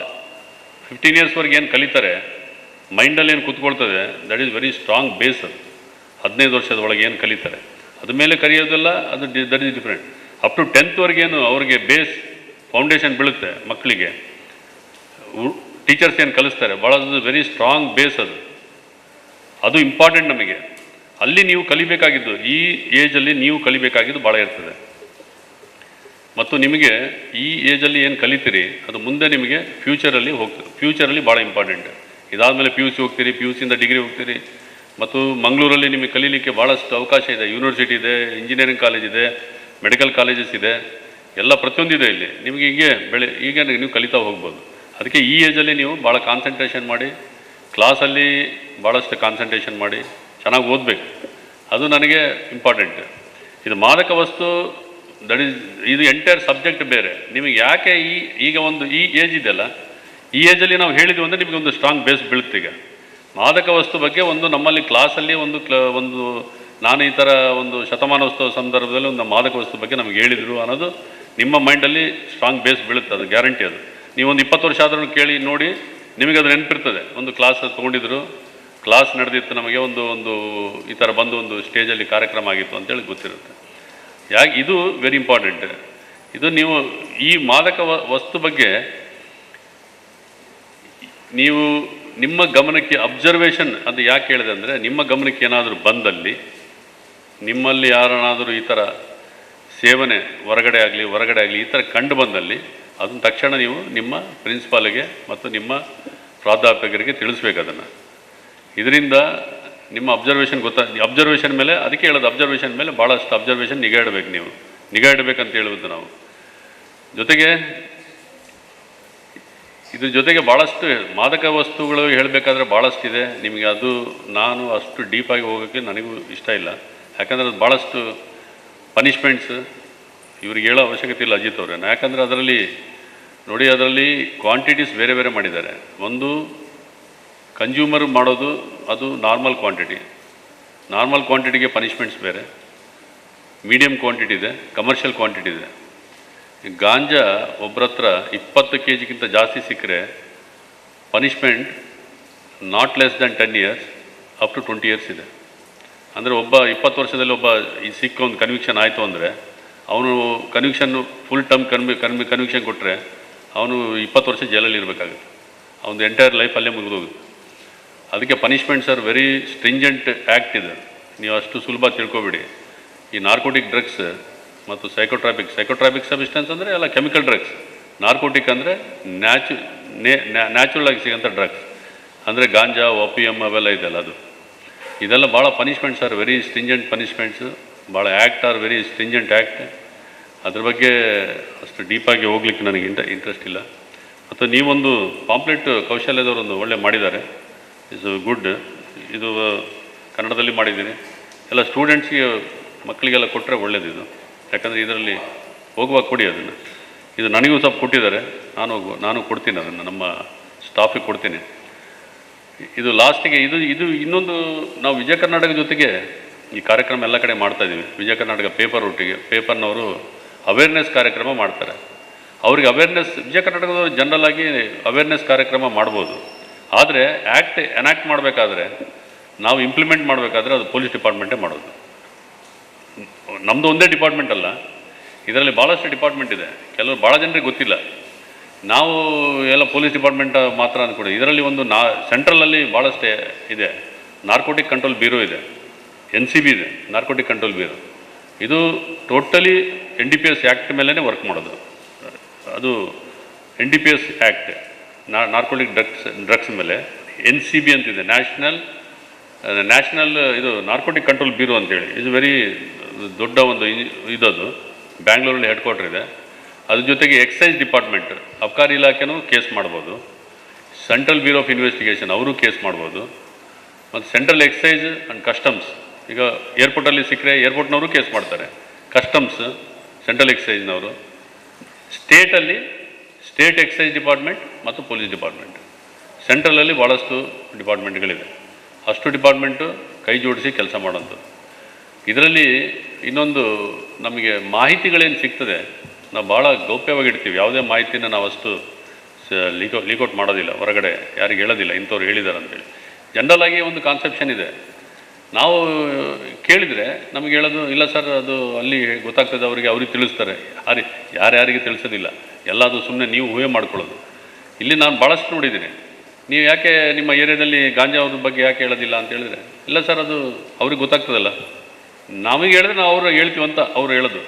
E: 15 yearsವರೆಗೆ ಏನು ಕಲಿತಾರೆ, ಮೈಂಡಲ್ಲಿ ಏನು ಕೂತ್ಕೊಳ್ತದೆ, that is very strong base. ಅದು 15 ವರ್ಷದ ಒಳಗೆ ಏನು ಕಲಿತಾರೆ ಅದ ಮೇಲೆ ಕಲಿಯೋದಿಲ್ಲ, ಅದು that is different. Up to 10th ವರೆಗೇನು ಅವ್ರಿಗೆ ಬೇಸ್ ಫೌಂಡೇಶನ್ ಬೀಳುತ್ತೆ ಮಕ್ಕಳಿಗೆ. ಟೀಚರ್ಸ್ ಏನು ಕಲಿಸ್ತಾರೆ ಭಾಳ ವೆರಿ ಸ್ಟ್ರಾಂಗ್ ಬೇಸ್. ಅದು ಇಂಪಾರ್ಟೆಂಟ್ ನಮಗೆ. ಅಲ್ಲಿ ನೀವು ಕಲಿಬೇಕಾಗಿದ್ದು, ಈ ಏಜಲ್ಲಿ ನೀವು ಕಲಿಬೇಕಾಗಿದ್ದು ಭಾಳ ಇರ್ತದೆ. ಮತ್ತು ನಿಮಗೆ ಈ ಏಜಲ್ಲಿ ಏನು ಕಲಿತೀರಿ ಅದು ಮುಂದೆ ನಿಮಗೆ ಫ್ಯೂಚರಲ್ಲಿ ಭಾಳ ಇಂಪಾರ್ಟೆಂಟ್. ಇದಾದಮೇಲೆ PUC ಹೋಗ್ತೀರಿ, PUCಯಿಂದ ಡಿಗ್ರಿ ಹೋಗ್ತೀರಿ, ಮತ್ತು ಮಂಗಳೂರಲ್ಲಿ ನಿಮಗೆ ಕಲೀಲಿಕ್ಕೆ ಭಾಳಷ್ಟು ಅವಕಾಶ ಇದೆ. ಯೂನಿವರ್ಸಿಟಿ ಇದೆ, ಇಂಜಿನಿಯರಿಂಗ್ ಕಾಲೇಜ್ ಇದೆ, ಮೆಡಿಕಲ್ ಕಾಲೇಜಸ್ ಇದೆ, ಎಲ್ಲ ಪ್ರತಿಯೊಂದಿದೆ ಇಲ್ಲಿ. ನಿಮಗೆ ಈಗ ನೀವು ಕಲಿತಾ ಹೋಗ್ಬೋದು. ಅದಕ್ಕೆ ಈ ಏಜಲ್ಲಿ ನೀವು ಭಾಳ ಕಾನ್ಸಂಟ್ರೇಷನ್ ಮಾಡಿ, ಕ್ಲಾಸಲ್ಲಿ ಭಾಳಷ್ಟು ಕಾನ್ಸಂಟ್ರೇಷನ್ ಮಾಡಿ ಚೆನ್ನಾಗಿ ಓದಬೇಕು. ಅದು ನನಗೆ ಇಂಪಾರ್ಟೆಂಟ್. ಇದು ಮಾದಕ ವಸ್ತು ಇದು ಎಂಟೈರ್ ಸಬ್ಜೆಕ್ಟ್ ಬೇರೆ. ನಿಮಗೆ ಯಾಕೆ ಈಗ ಒಂದು ಈ ಏಜ್ ಇದೆಯಲ್ಲ, ಈ ಏಜಲ್ಲಿ ನಾವು ಹೇಳಿದ್ವಿ ಅಂದರೆ ನಿಮಗೆ ಒಂದು ಸ್ಟ್ರಾಂಗ್ ಬೇಸ್ ಬೀಳುತ್ತೆ. ಈಗ ಮಾದಕ ವಸ್ತು ಬಗ್ಗೆ ಒಂದು ನಮ್ಮಲ್ಲಿ ಕ್ಲಾಸಲ್ಲಿ ಒಂದು ನಾನು ಈ ಥರ ಒಂದು ಶತಮಾನೋತ್ಸವ ಸಂದರ್ಭದಲ್ಲಿ ಒಂದು ಮಾದಕ ವಸ್ತು ಬಗ್ಗೆ ನಮಗೆ ಹೇಳಿದರು ಅನ್ನೋದು ನಿಮ್ಮ ಮೈಂಡಲ್ಲಿ ಸ್ಟ್ರಾಂಗ್ ಬೇಸ್ ಬೀಳುತ್ತೆ. ಅದು ಗ್ಯಾರಂಟಿ. ಅದು ನೀವೊಂದು 20 ವರ್ಷ ಆದ್ರೂ ಕೇಳಿ ನೋಡಿ, ನಿಮಗೆ ಅದು ನೆನಪಿರ್ತದೆ. ಒಂದು ಕ್ಲಾಸ್ ತೊಗೊಂಡಿದ್ರು, ಕ್ಲಾಸ್ ನಡೆದಿತ್ತು, ನಮಗೆ ಒಂದು ಈ ಥರ ಬಂದು ಒಂದು ಸ್ಟೇಜಲ್ಲಿ ಕಾರ್ಯಕ್ರಮ ಆಗಿತ್ತು ಅಂತೇಳಿ ಗೊತ್ತಿರುತ್ತೆ. ಇದು ವೆರಿ ಇಂಪಾರ್ಟೆಂಟ್. ಇದು ನೀವು ಈ ಮಾದಕ ವಸ್ತು ಬಗ್ಗೆ ನೀವು ನಿಮ್ಮ ಗಮನಕ್ಕೆ ಅಬ್ಸರ್ವೇಷನ್, ಅದು ಯಾಕೆ ಹೇಳಿದೆ ಅಂದರೆ, ನಿಮ್ಮ ಗಮನಕ್ಕೆ ಏನಾದರೂ ಬಂದಲ್ಲಿ ನಿಮ್ಮಲ್ಲಿ ಯಾರನ್ನಾದರೂ ಈ ಥರ ಸೇವನೆ ಹೊರಗಡೆ ಆಗಲಿ ಈ ಥರ ಕಂಡು ಬಂದಲ್ಲಿ ಅದನ್ನು ತಕ್ಷಣ ನೀವು ನಿಮ್ಮ ಪ್ರಿನ್ಸಿಪಾಲ್ಗೆ ಮತ್ತು ನಿಮ್ಮ ಪ್ರಾಧ್ಯಾಪಕರಿಗೆ ತಿಳಿಸ್ಬೇಕು ಅದನ್ನು. ಇದರಿಂದ ನಿಮ್ಮ ಅಬ್ಸರ್ವೇಷನ್ ಮೇಲೆ, ಅದಕ್ಕೆ ಹೇಳೋದು ಅಬ್ಸರ್ವೇಷನ್ ಮೇಲೆ ಭಾಳಷ್ಟು ಅಬ್ಸರ್ವೇಷನ್ ನಿಗಾ ಇಡಬೇಕು. ನೀವು ನಿಗಾ ಇಡಬೇಕಂತ ಹೇಳುವುದು ನಾವು. ಜೊತೆಗೆ ಇದ್ರ ಜೊತೆಗೆ ಭಾಳಷ್ಟು ಮಾದಕ ವಸ್ತುಗಳು ಹೇಳಬೇಕಾದ್ರೆ ಭಾಳಷ್ಟಿದೆ ನಿಮಗೆ. ಅದು ನಾನು ಅಷ್ಟು ಡೀಪಾಗಿ ಹೋಗೋಕ್ಕೆ ನನಗೂ ಇಷ್ಟ ಇಲ್ಲ. ಯಾಕಂದರೆ ಅದು ಭಾಳಷ್ಟು ಪನಿಷ್ಮೆಂಟ್ಸ್ ಇವ್ರಿಗೆ ಹೇಳೋ ಅವಶ್ಯಕತೆ ಇಲ್ಲ ಅಜಿತ್ ಅವರೇ. ಯಾಕಂದರೆ ಅದರಲ್ಲಿ ನೋಡಿ, ಅದರಲ್ಲಿ ಕ್ವಾಂಟಿಟೀಸ್ ಬೇರೆ ಬೇರೆ ಮಾಡಿದ್ದಾರೆ. ಒಂದು ಕನ್ಸ್ಯೂಮರ್ ಮಾಡೋದು ಅದು ನಾರ್ಮಲ್ ಕ್ವಾಂಟಿಟಿಗೆ ಪನಿಷ್ಮೆಂಟ್ಸ್ ಬೇರೆ, ಮೀಡಿಯಮ್ ಕ್ವಾಂಟಿಟಿ ಇದೆ, ಕಮರ್ಷಿಯಲ್ ಕ್ವಾಂಟಿಟಿ ಇದೆ. ಗಾಂಜಾ ಒಬ್ಬರ ಹತ್ರ 20 kg ಜಾಸ್ತಿ ಸಿಕ್ಕರೆ punishment not less than 10 years up to 20 years ಇದೆ. ಅಂದರೆ ಒಬ್ಬ 20 ವರ್ಷದಲ್ಲಿ ಒಬ್ಬ ಈ ಸಿಕ್ಕ ಒಂದು ಕನ್ವಿಕ್ಷನ್ ಆಯಿತು ಅಂದರೆ ಅವನು ಕನ್ವಿಕ್ಷನ್ನು ಫುಲ್ ಟರ್ಮ್ ಕನ್ವಿಕ್ಷನ್ ಕೊಟ್ಟರೆ ಅವನು 20 ವರ್ಷ ಜೈಲಲ್ಲಿ ಇರಬೇಕಾಗುತ್ತೆ. ಅವನು ಎಂಟೈರ್ ಲೈಫ್ ಅಲ್ಲೇ ಮುಗಿದೋಗುತ್ತೆ. ಅದಕ್ಕೆ punishments are very stringent act ಇದೆ. ನೀವು ಅಷ್ಟು ಸುಲಭ ತಿಳ್ಕೊಬೇಡಿ. ಈ ನಾರ್ಕೋಟಿಕ್ ಡ್ರಗ್ಸ್ ಮತ್ತು ಸೈಕೋಟ್ರಾಪಿಕ್ ಸಬ್ಸ್ಟೆನ್ಸ್ ಅಂದರೆ ಎಲ್ಲ ಕೆಮಿಕಲ್ ಡ್ರಗ್ಸ್. ನಾರ್ಕೋಟಿಕ್ ಅಂದರೆ ನ್ಯಾಚುರಲ್ ಆಗಿ ಸಿಗೋಂಥ ಡ್ರಗ್ಸ್ ಅಂದರೆ ಗಾಂಜಾ, ಓಪಿಯಮ್ ಅವೆಲ್ಲ ಇದೆಲ್ಲ. ಇದೆಲ್ಲ ಭಾಳ ಪನಿಷ್ಮೆಂಟ್ಸ್ ಆರ್ ವೆರಿ ಸ್ಟ್ರಿಂಜೆಂಟ್ ಪನಿಷ್ಮೆಂಟ್ಸು, ಭಾಳ act are very stringent act. ಅದ್ರ ಬಗ್ಗೆ ಅಷ್ಟು ಡೀಪಾಗಿ ಹೋಗ್ಲಿಕ್ಕೆ ನನಗೆ ಇಂಟ್ರೆಸ್ಟ್ ಇಲ್ಲ. ಮತ್ತು ನೀವೊಂದು ಪಾಂಪ್ಲೆಟ್ ಕೌಶಲ್ಯದವರೊಂದು ಒಳ್ಳೆ ಮಾಡಿದ್ದಾರೆ, ಇಸ್ ಗುಡ್. ಇದು ಕನ್ನಡದಲ್ಲಿ ಮಾಡಿದ್ದೀನಿ. ಎಲ್ಲ ಸ್ಟೂಡೆಂಟ್ಸ್ಗೆ ಮಕ್ಕಳಿಗೆಲ್ಲ ಕೊಟ್ಟರೆ ಒಳ್ಳೆಯದು. ಯಾಕಂದರೆ ಇದರಲ್ಲಿ ಹೋಗುವಾಗ ಕೊಡಿ ಅದನ್ನು. ಇದು ನನಗೂ ಸ್ವಲ್ಪ ಕೊಟ್ಟಿದ್ದಾರೆ, ನಾನು ಕೊಡ್ತೀನಿ ಅದನ್ನು, ನಮ್ಮ ಸ್ಟಾಫಿಗೆ ಕೊಡ್ತೀನಿ. ಇದು ಲಾಸ್ಟಿಗೆ ಇದು ಇನ್ನೊಂದು, ನಾವು ವಿಜಯ ಕರ್ನಾಟಕ ಜೊತೆಗೆ ಈ ಕಾರ್ಯಕ್ರಮ ಎಲ್ಲ ಕಡೆ ಮಾಡ್ತಾಯಿದ್ದೀವಿ. ವಿಜಯ ಕರ್ನಾಟಕ ಪೇಪರ್ನವರು ಅವೇರ್ನೆಸ್ ಕಾರ್ಯಕ್ರಮ ಮಾಡ್ತಾರೆ. ಅವ್ರಿಗೆ ಅವೇರ್ನೆಸ್, ವಿಜಯ ಕರ್ನಾಟಕದವರು ಜನರಲ್ ಆಗಿ ಅವೇರ್ನೆಸ್ ಕಾರ್ಯಕ್ರಮ ಮಾಡ್ಬೋದು. ಆದರೆ ಎನಾಕ್ಟ್ ಮಾಡಬೇಕಾದ್ರೆ, ನಾವು ಇಂಪ್ಲಿಮೆಂಟ್ ಮಾಡಬೇಕಾದ್ರೆ ಅದು ಪೊಲೀಸ್ ಡಿಪಾರ್ಟ್ಮೆಂಟೇ ಮಾಡೋದು. ನಮ್ಮದು ಒಂದೇ ಡಿಪಾರ್ಟ್ಮೆಂಟ್ ಅಲ್ಲ, ಇದರಲ್ಲಿ ಭಾಳಷ್ಟು ಡಿಪಾರ್ಟ್ಮೆಂಟ್ ಇದೆ. ಕೆಲವರು ಭಾಳ ಜನರಿಗೆ ಗೊತ್ತಿಲ್ಲ. ನಾವು ಎಲ್ಲ ಪೊಲೀಸ್ ಡಿಪಾರ್ಟ್ಮೆಂಟ್ ಮಾತ್ರ ಅಂದ್ಕೊಡಿ. ಇದರಲ್ಲಿ ಒಂದು ಸೆಂಟ್ರಲಲ್ಲಿ ಭಾಳಷ್ಟೇ ಇದೆ. ನಾರ್ಕೋಟಿಕ್ ಕಂಟ್ರೋಲ್ ಬ್ಯೂರೋ ಇದೆ, NCB ಇದೆ, ನಾರ್ಕೋಟಿಕ್ ಕಂಟ್ರೋಲ್ ಬ್ಯೂರೋ. ಇದು ಟೋಟಲಿ NDPS ಆ್ಯಕ್ಟ್ ಮೇಲೇ ವರ್ಕ್ ಮಾಡೋದು. ಅದು NDPS ಆ್ಯಕ್ಟ್, ನಾರ್ಕೋಟಿಕ್ ಡ್ರಗ್ಸ್ ಮೇಲೆ NCB ಅಂತಿದೆ, ನ್ಯಾಷನಲ್ ಇದು ನಾರ್ಕೋಟಿಕ್ ಕಂಟ್ರೋಲ್ ಬ್ಯೂರೋ ಅಂತೇಳಿ. ಇದು ವೆರಿ ದೊಡ್ಡ ಒಂದು ಇದದು, ಬ್ಯಾಂಗ್ಳೂರಲ್ಲಿ ಹೆಡ್ ಕ್ವಾರ್ಟರ್ ಇದೆ. ಅದ್ರ ಜೊತೆಗೆ ಎಕ್ಸೈಸ್ ಡಿಪಾರ್ಟ್ಮೆಂಟ್, ಅಬ್ಕಾರಿ ಇಲಾಖೆನೂ ಕೇಸ್ ಮಾಡ್ಬೋದು. ಸೆಂಟ್ರಲ್ ಬ್ಯೂರೋ ಆಫ್ ಇನ್ವೆಸ್ಟಿಗೇಷನ್ ಅವರು ಕೇಸ್ ಮಾಡ್ಬೋದು. ಮತ್ತು ಸೆಂಟ್ರಲ್ ಎಕ್ಸೈಸ್ ಆ್ಯಂಡ್ ಕಸ್ಟಮ್ಸ್, ಈಗ ಏರ್ಪೋರ್ಟಲ್ಲಿ ಸಿಕ್ಕರೆ ಏರ್ಪೋರ್ಟ್ನವರು ಕೇಸ್ ಮಾಡ್ತಾರೆ. ಕಸ್ಟಮ್ಸ್, ಸೆಂಟ್ರಲ್ ಎಕ್ಸೈಸ್ನವರು. ಸ್ಟೇಟ್ ಎಕ್ಸೈಸ್ ಡಿಪಾರ್ಟ್ಮೆಂಟ್ ಮತ್ತು ಪೊಲೀಸ್ ಡಿಪಾರ್ಟ್ಮೆಂಟ್. ಸೆಂಟ್ರಲಲ್ಲಿ ಭಾಳಷ್ಟು ಡಿಪಾರ್ಟ್ಮೆಂಟ್ಗಳಿದೆ. ಅಷ್ಟು ಡಿಪಾರ್ಟ್ಮೆಂಟು ಕೈ ಜೋಡಿಸಿ ಕೆಲಸ ಮಾಡೋಂಥದ್ದು. ಇದರಲ್ಲಿ ಇನ್ನೊಂದು, ನಮಗೆ ಮಾಹಿತಿಗಳೇನು ಸಿಗ್ತದೆ ನಾವು ಭಾಳ ಗೌಪ್ಯವಾಗಿಡ್ತೀವಿ. ಯಾವುದೇ ಮಾಹಿತಿನ ನಾವು ಅಷ್ಟು ಲೀಕೌಟ್ ಮಾಡೋದಿಲ್ಲ, ಹೊರಗಡೆ ಯಾರಿಗೆ ಹೇಳೋದಿಲ್ಲ, ಇಂಥವ್ರು ಹೇಳಿದ್ದಾರೆ ಅಂತೇಳಿ. ಜನರಲಾಗಿ ಒಂದು ಕಾನ್ಸೆಪ್ಷನ್ ಇದೆ. ನಾವು ಕೇಳಿದರೆ ನಮಗೆ ಹೇಳೋದು ಇಲ್ಲ ಸರ್, ಅದು ಅಲ್ಲಿ ಗೊತ್ತಾಗ್ತದೆ ಅವ್ರಿಗೆ ತಿಳಿಸ್ತಾರೆ. ಯಾರ್ಯಾರಿಗೆ ತಿಳಿಸೋದಿಲ್ಲ, ಎಲ್ಲ ಅದು ಸುಮ್ಮನೆ ನೀವು ಊಹೆ ಮಾಡ್ಕೊಳ್ಳೋದು. ಇಲ್ಲಿ ನಾನು ಭಾಳಷ್ಟು ನೋಡಿದ್ದೀನಿ. ನೀವು ಯಾಕೆ ನಿಮ್ಮ ಏರಿಯಾದಲ್ಲಿ ಗಾಂಜಾ ಅವ್ರ ಬಗ್ಗೆ ಯಾಕೆ ಹೇಳೋದಿಲ್ಲ ಅಂತ ಹೇಳಿದ್ರೆ, ಇಲ್ಲ ಸರ್ ಅದು ಅವ್ರಿಗೆ ಗೊತ್ತಾಗ್ತದಲ್ಲ, ನಮಗೆ ಹೇಳಿದ್ರೆ ನಾವು ಅವ್ರು ಹೇಳ್ತೀವಿ ಅಂತ ಅವ್ರು ಹೇಳೋದು.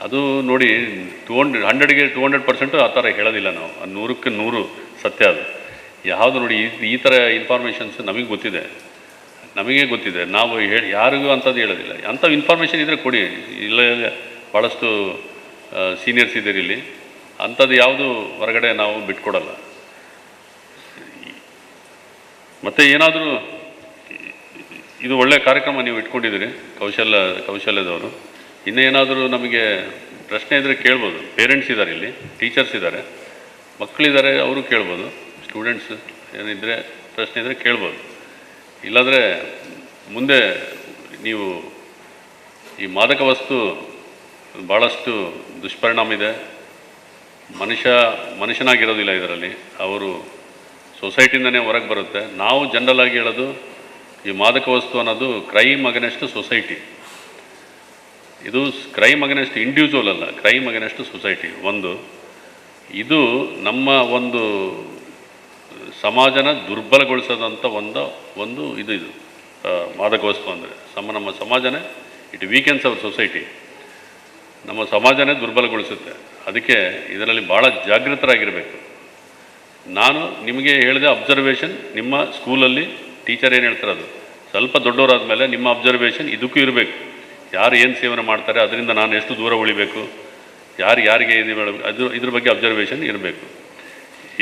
E: ಅದು ನೋಡಿ 100ಗೆ 200% ಆ ಥರ ಹೇಳೋದಿಲ್ಲ ನಾವು. 100ಕ್ಕೆ 100 ಸತ್ಯ ಅದು. ಯಾವುದು ನೋಡಿ ಈ ಥರ ಇನ್ಫಾರ್ಮೇಷನ್ಸ್ ನಮಗೆ ಗೊತ್ತಿದೆ. ನಾವು ಯಾರಿಗೂ ಅಂಥದ್ದು ಹೇಳೋದಿಲ್ಲ. ಅಂಥ ಇನ್ಫಾರ್ಮೇಷನ್ ಇದ್ದರೆ ಕೊಡಿ. ಇಲ್ಲ ಭಾಳಷ್ಟು ಸೀನಿಯರ್ಸ್ ಇದ್ದೀರಿ ಇಲ್ಲಿ, ಅಂಥದ್ದು ಯಾವುದು ಹೊರಗಡೆ ನಾವು ಬಿಟ್ಕೊಡಲ್ಲ. ಮತ್ತು ಏನಾದರೂ ಇದು ಒಳ್ಳೆಯ ಕಾರ್ಯಕ್ರಮ ನೀವು ಇಟ್ಕೊಂಡಿದ್ದೀರಿ ಕೌಶಲ್ಯದವರು. ಇನ್ನೂ ಏನಾದರೂ ನಮಗೆ ಪ್ರಶ್ನೆ ಇದ್ದರೆ ಕೇಳ್ಬೋದು. ಪೇರೆಂಟ್ಸ್ ಇದ್ದಾರೆ, ಇಲ್ಲಿ ಟೀಚರ್ಸ್ ಇದ್ದಾರೆ, ಮಕ್ಕಳಿದ್ದಾರೆ, ಅವರು ಕೇಳ್ಬೋದು. ಸ್ಟೂಡೆಂಟ್ಸ್ ಏನಿದ್ದರೆ ಪ್ರಶ್ನೆ ಇದ್ದರೆ ಕೇಳ್ಬೋದು. ಇಲ್ಲಾಂದರೆ ಮುಂದೆ ನೀವು ಈ ಮಾದಕ ವಸ್ತು ಭಾಳಷ್ಟು ದುಷ್ಪರಿಣಾಮ ಇದೆ. ಮನುಷ್ಯನಾಗಿರೋದಿಲ್ಲ ಇದರಲ್ಲಿ, ಅವರು ಸೊಸೈಟಿಯಿಂದನೇ ಹೊರಗೆ ಬರುತ್ತೆ. ನಾವು ಜನರಲ್ ಆಗಿ ಹೇಳೋದು, ಈ ಮಾದಕ ವಸ್ತು ಅನ್ನೋದು ಕ್ರೈಮ್ ಅಗೇನೆಸ್ಟ್ ಸೊಸೈಟಿ. ಇದು ಕ್ರೈಮ್ ಅಗೇನೆಸ್ಟ್ ಇಂಡಿವಿಜುವಲ್ ಅಲ್ಲ, ಕ್ರೈಮ್ ಅಗೇನೆಸ್ಟ್ ಸೊಸೈಟಿ. ಇದು ನಮ್ಮ ಒಂದು ಸಮಾಜನ ದುರ್ಬಲಗೊಳಿಸೋದಂಥ ಒಂದು ಇದು ಮಾದಕ ವಸ್ತು ಅಂದರೆ ನಮ್ಮ ಸಮಾಜನೇ ಇಟ್ ವೀಕೆನ್ಸ್ ಅವರ್ ಸೊಸೈಟಿ, ನಮ್ಮ ಸಮಾಜನೇ ದುರ್ಬಲಗೊಳಿಸುತ್ತೆ. ಅದಕ್ಕೆ ಇದರಲ್ಲಿ ಭಾಳ ಜಾಗೃತರಾಗಿರಬೇಕು. ನಾನು ನಿಮಗೆ ಹೇಳಿದೆ ಅಬ್ಸರ್ವೇಷನ್, ನಿಮ್ಮ ಸ್ಕೂಲಲ್ಲಿ ಟೀಚರ್ ಏನು ಹೇಳ್ತಾರೆ ಅದು ಸ್ವಲ್ಪ ದೊಡ್ಡವರಾದ ಮೇಲೆ ನಿಮ್ಮ ಅಬ್ಸರ್ವೇಷನ್ ಇದಕ್ಕೂ ಇರಬೇಕು. ಯಾರು ಏನು ಸೇವನೆ ಮಾಡ್ತಾರೆ ಅದರಿಂದ ನಾನು ಎಷ್ಟು ದೂರ ಉಳಿಬೇಕು, ಯಾರಿಗೆ ಇದ್ರ ಬಗ್ಗೆ ಅಬ್ಸರ್ವೇಷನ್ ಇರಬೇಕು.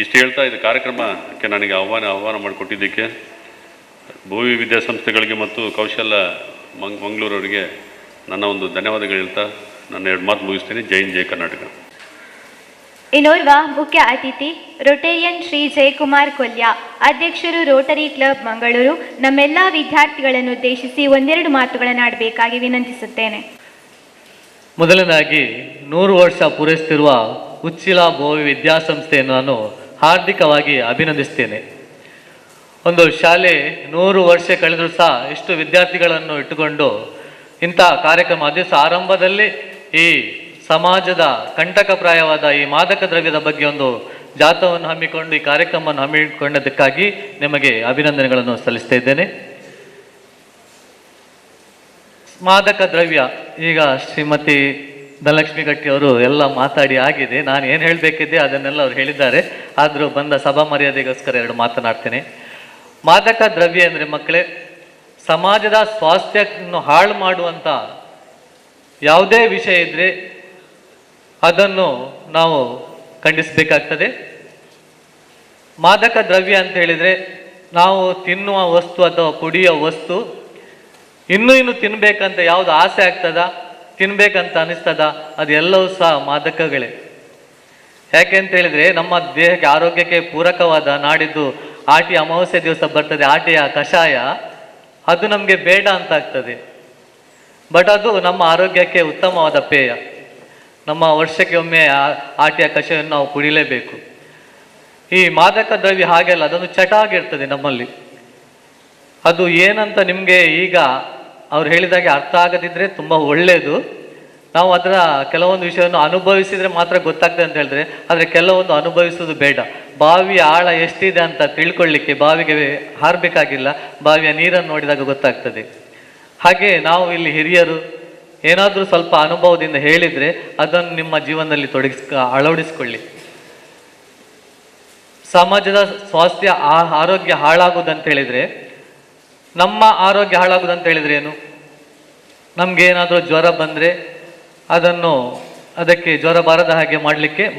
E: ಇಷ್ಟು ಹೇಳ್ತಾ ಇದು ಕಾರ್ಯಕ್ರಮಕ್ಕೆ ನನಗೆ ಆಹ್ವಾನ ಮಾಡಿಕೊಟ್ಟಿದ್ದಕ್ಕೆ ಭೋವಿ ವಿದ್ಯಾಸಂಸ್ಥೆಗಳಿಗೆ ಮತ್ತು ಕೌಶಲ್ಯ ಮಂಗಳೂರವರಿಗೆ ನನ್ನ ಒಂದು ಧನ್ಯವಾದಗಳು ಹೇಳ್ತಾ ನನ್ನ 2 ಮಾತು ಮುಗಿಸ್ತೀನಿ. ಜೈ ಹಿಂದ್, ಜೈ ಕರ್ನಾಟಕ.
C: ಇನ್ನೋರ್ವ ಮುಖ್ಯ ಅತಿಥಿ ರೊಟೇರಿಯನ್ ಶ್ರೀ ಜಯಕುಮಾರ್ ಕೊಲ್ಯ, ಅಧ್ಯಕ್ಷರು ರೋಟರಿ ಕ್ಲಬ್ ಮಂಗಳೂರು, ನಮ್ಮೆಲ್ಲ ವಿದ್ಯಾರ್ಥಿಗಳನ್ನು ಉದ್ದೇಶಿಸಿ ಒಂದೆರಡು ಮಾತುಗಳನ್ನಾಡಬೇಕಾಗಿ ವಿನಂತಿಸುತ್ತೇನೆ.
F: ಮೊದಲನೇದಾಗಿ 100 ವರ್ಷ ಪೂರೈಸುತ್ತಿರುವ ಉಚ್ಚಿಲ ಭೋವಿ ವಿದ್ಯಾಸಂಸ್ಥೆಯನ್ನು ನಾನು ಹಾರ್ದಿಕವಾಗಿ ಅಭಿನಂದಿಸ್ತೇನೆ. ಒಂದು ಶಾಲೆ 100 ವರ್ಷ ಕಳೆದರೂ ಸಹ ಇಷ್ಟು ವಿದ್ಯಾರ್ಥಿಗಳನ್ನು ಇಟ್ಟುಕೊಂಡು ಇಂಥ ಕಾರ್ಯಕ್ರಮ ದಿವಸ ಆರಂಭದಲ್ಲಿ ಈ ಸಮಾಜದ ಕಂಟಕಪ್ರಾಯವಾದ ಈ ಮಾದಕ ದ್ರವ್ಯದ ಬಗ್ಗೆ ಒಂದು ಜಾಥವನ್ನು ಹಮ್ಮಿಕೊಂಡು ಈ ಕಾರ್ಯಕ್ರಮವನ್ನು ಹಮ್ಮಿಕೊಂಡದಕ್ಕಾಗಿ ನಿಮಗೆ ಅಭಿನಂದನೆಗಳನ್ನು ಸಲ್ಲಿಸ್ತಾ ಇದ್ದೇನೆ. ಮಾದಕ ದ್ರವ್ಯ, ಈಗ ಶ್ರೀಮತಿ ಧನಲಕ್ಷ್ಮಿ ಗಟ್ಟಿ ಅವರು ಎಲ್ಲ ಮಾತಾಡಿ ಆಗಿದೆ. ನಾನು ಏನು ಹೇಳಬೇಕಿದ್ದೆ ಅದನ್ನೆಲ್ಲ ಅವ್ರು ಹೇಳಿದ್ದಾರೆ. ಆದರೂ ಬಂದ ಸಭಾ ಮರ್ಯಾದೆಗೋಸ್ಕರ 2 ಮಾತನಾಡ್ತೇನೆ. ಮಾದಕ ದ್ರವ್ಯ ಅಂದರೆ ಮಕ್ಕಳೇ, ಸಮಾಜದ ಸ್ವಾಸ್ಥ್ಯವನ್ನು ಹಾಳು ಮಾಡುವಂಥ ಯಾವುದೇ ವಿಷಯ ಇದ್ದರೆ ಅದನ್ನು ನಾವು ಖಂಡಿಸಬೇಕಾಗ್ತದೆ. ಮಾದಕ ದ್ರವ್ಯ ಅಂತ ಹೇಳಿದರೆ ನಾವು ತಿನ್ನುವ ವಸ್ತು ಅಥವಾ ಕುಡಿಯೋ ವಸ್ತು ಇನ್ನೂ ತಿನ್ನಬೇಕಂತ ಯಾವುದು ಆಸೆ ಆಗ್ತದ, ತಿನ್ಬೇಕಂತ ಅನಿಸ್ತದ, ಅದೆಲ್ಲವೂ ಸಹ ಮಾದಕಗಳೇ. ಯಾಕೆ ಅಂತ ಹೇಳಿದರೆ ನಮ್ಮ ದೇಹಕ್ಕೆ ಆರೋಗ್ಯಕ್ಕೆ ಪೂರಕವಾದ ನಾಡಿದ್ದು ಆಟಿ ಅಮಾವಾಸ್ಯೆ ದಿವಸ ಬರ್ತದೆ ಆಟಿಯ ಕಷಾಯ, ಅದು ನಮಗೆ ಬೇಡ ಅಂತ ಆಗ್ತದೆ. ಬಟ್ ಅದು ನಮ್ಮ ಆರೋಗ್ಯಕ್ಕೆ ಉತ್ತಮವಾದ ಪೇಯ. ನಮ್ಮ ವರ್ಷಕ್ಕೆ ಒಮ್ಮೆ ಆಟಿಯ ಕಷಾಯವನ್ನು ನಾವು ಕುಡಿಲೇಬೇಕು. ಈ ಮಾದಕ ದ್ರವ್ಯ ಹಾಗೆಲ್ಲ ಅದೊಂದು ಚಟ ಆಗಿರ್ತದೆ ನಮ್ಮಲ್ಲಿ. ಅದು ಏನಂತ ನಿಮಗೆ ಈಗ ಅವ್ರು ಹೇಳಿದಾಗೆ ಅರ್ಥ ಆಗದಿದ್ದರೆ ತುಂಬ ಒಳ್ಳೆಯದು. ನಾವು ಅದರ ಕೆಲವೊಂದು ವಿಷಯವನ್ನು ಅನುಭವಿಸಿದರೆ ಮಾತ್ರ ಗೊತ್ತಾಗ್ತದೆ ಅಂತ ಹೇಳಿದ್ರೆ, ಆದರೆ ಕೆಲವೊಂದು ಅನುಭವಿಸೋದು ಬೇಡ. ಬಾವಿಯ ಆಳ ಎಷ್ಟಿದೆ ಅಂತ ತಿಳ್ಕೊಳ್ಳಿಕ್ಕೆ ಬಾವಿಗೆ ಹಾರಬೇಕಾಗಿಲ್ಲ, ಬಾವಿಯ ನೀರನ್ನು ನೋಡಿದಾಗ ಗೊತ್ತಾಗ್ತದೆ. ಹಾಗೆ ನಾವು ಇಲ್ಲಿ ಹಿರಿಯರು ಏನಾದರೂ ಸ್ವಲ್ಪ ಅನುಭವದಿಂದ ಹೇಳಿದರೆ ಅದನ್ನು ನಿಮ್ಮ ಜೀವನದಲ್ಲಿ ಅಳವಡಿಸ್ಕೊಳ್ಳಿ. ಸಮಾಜದ ಸ್ವಾಸ್ಥ್ಯ ಆರೋಗ್ಯ ಹಾಳಾಗುವುದಂತ ಹೇಳಿದರೆ, ನಮ್ಮ ಆರೋಗ್ಯ ಹಾಳಾಗುವುದಂತ ಹೇಳಿದರೆ ಏನು? ನಮಗೇನಾದರೂ ಜ್ವರ ಬಂದರೆ ಅದಕ್ಕೆ ಜ್ವರ ಬಾರದ ಹಾಗೆ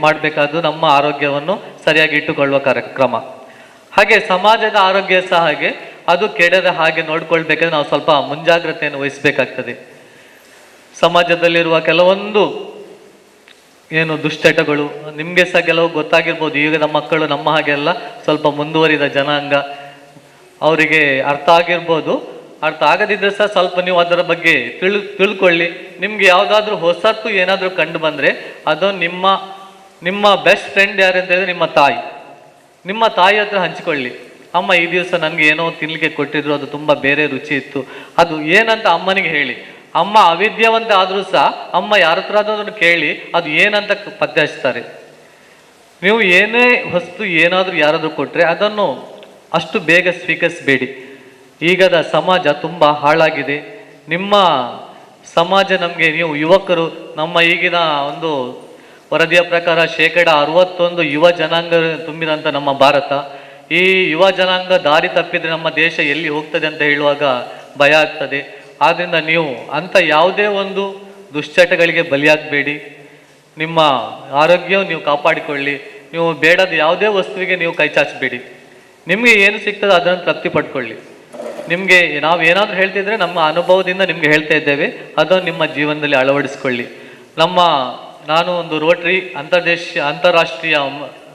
F: ಮಾಡಬೇಕಾದ್ದು ನಮ್ಮ ಆರೋಗ್ಯವನ್ನು ಸರಿಯಾಗಿ ಇಟ್ಟುಕೊಳ್ಳುವ ಕಾರ್ಯಕ್ರಮ. ಹಾಗೆ ಸಮಾಜದ ಆರೋಗ್ಯ ಸಹ ಹಾಗೆ, ಅದು ಕೆಡದ ಹಾಗೆ ನೋಡ್ಕೊಳ್ಬೇಕಾದ್ರೆ ನಾವು ಸ್ವಲ್ಪ ಮುಂಜಾಗ್ರತೆಯನ್ನು ವಹಿಸಬೇಕಾಗ್ತದೆ. ಸಮಾಜದಲ್ಲಿರುವ ಕೆಲವೊಂದು ದುಶ್ಚಟಗಳು ನಿಮಗೆ ಸಹ ಕೆಲವು ಗೊತ್ತಾಗಿರ್ಬೋದು. ಈಗದ ಮಕ್ಕಳು ನಮ್ಮ ಹಾಗೆ ಅಲ್ಲ, ಸ್ವಲ್ಪ ಮುಂದುವರಿದ ಜನಾಂಗ, ಅವರಿಗೆ ಅರ್ಥ ಆಗಿರ್ಬೋದು. ಅರ್ಥ ಆಗದಿದ್ದರೆ ಸಹ ಸ್ವಲ್ಪ ನೀವು ಅದರ ಬಗ್ಗೆ ತಿಳ್ಕೊಳ್ಳಿ. ನಿಮ್ಗೆ ಯಾವುದಾದ್ರೂ ಹೊಸತ್ತು ಏನಾದರೂ ಕಂಡು ಬಂದರೆ ಅದು ನಿಮ್ಮ ಬೆಸ್ಟ್ ಫ್ರೆಂಡ್ ಯಾರು ಅಂತ ಹೇಳಿದ್ರೆ ನಿಮ್ಮ ತಾಯಿ ಹತ್ರ ಹಂಚಿಕೊಳ್ಳಿ. ಅಮ್ಮ, ಈ ದಿವಸ ನನಗೆ ಏನೋ ತಿನ್ನಲಿಕ್ಕೆ ಕೊಟ್ಟಿದ್ರು, ಅದು ತುಂಬ ಬೇರೆ ರುಚಿ ಇತ್ತು, ಅದು ಏನಂತ ಅಮ್ಮನಿಗೆ ಹೇಳಿ. ಅಮ್ಮ ಅವಿದ್ಯಾವಂತ ಆದರೂ ಸಹ ಅಮ್ಮ ಯಾರ ಹತ್ರ ಅದನ್ನು ಕೇಳಿ ಅದು ಏನಂತ ಪತ್ತೆ ಹಚ್ತಾರೆ. ನೀವು ಏನೇ ವಸ್ತು ಏನಾದರೂ ಯಾರಾದರೂ ಕೊಟ್ಟರೆ ಅದನ್ನು ಅಷ್ಟು ಬೇಗ ಸ್ವೀಕರಿಸಬೇಡಿ. ಈಗದ ಸಮಾಜ ತುಂಬ ಹಾಳಾಗಿದೆ. ನಿಮ್ಮ ಸಮಾಜ ನೀವು ಯುವಕರು, ನಮ್ಮ ಈಗಿನ ಒಂದು ವರದಿಯ ಪ್ರಕಾರ 61% ಯುವ ಜನಾಂಗ ತುಂಬಿದಂಥ ನಮ್ಮ ಭಾರತ. ಈ ಯುವ ಜನಾಂಗ ದಾರಿ ತಪ್ಪಿದರೆ ನಮ್ಮ ದೇಶ ಎಲ್ಲಿ ಹೋಗ್ತದೆ ಅಂತ ಹೇಳುವಾಗ ಭಯ ಆಗ್ತದೆ. ಆದ್ದರಿಂದ ನೀವು ಅಂಥ ಯಾವುದೇ ಒಂದು ದುಶ್ಚಟಗಳಿಗೆ ಬಲಿಯಾಗಬೇಡಿ. ನಿಮ್ಮ ಆರೋಗ್ಯವನ್ನು ನೀವು ಕಾಪಾಡಿಕೊಳ್ಳಿ. ನೀವು ಬೇಡದ ಯಾವುದೇ ವಸ್ತುವಿಗೆ ನೀವು ಕೈ ಚಾಚಬೇಡಿ. ನಿಮಗೆ ಏನು ಸಿಗ್ತದೆ ಅದನ್ನು ತೃಪ್ತಿ ಪಡ್ಕೊಳ್ಳಿ. ನಿಮಗೆ ನಾವು ಏನಾದರೂ ಹೇಳ್ತಿದ್ರೆ ನಮ್ಮ ಅನುಭವದಿಂದ ನಿಮಗೆ ಹೇಳ್ತಾ ಇದ್ದೇವೆ, ಅದನ್ನು ನಿಮ್ಮ ಜೀವನದಲ್ಲಿ ಅಳವಡಿಸ್ಕೊಳ್ಳಿ. ನಾನು ಒಂದು ರೋಟರಿ ಅಂತಾರಾಷ್ಟ್ರೀಯ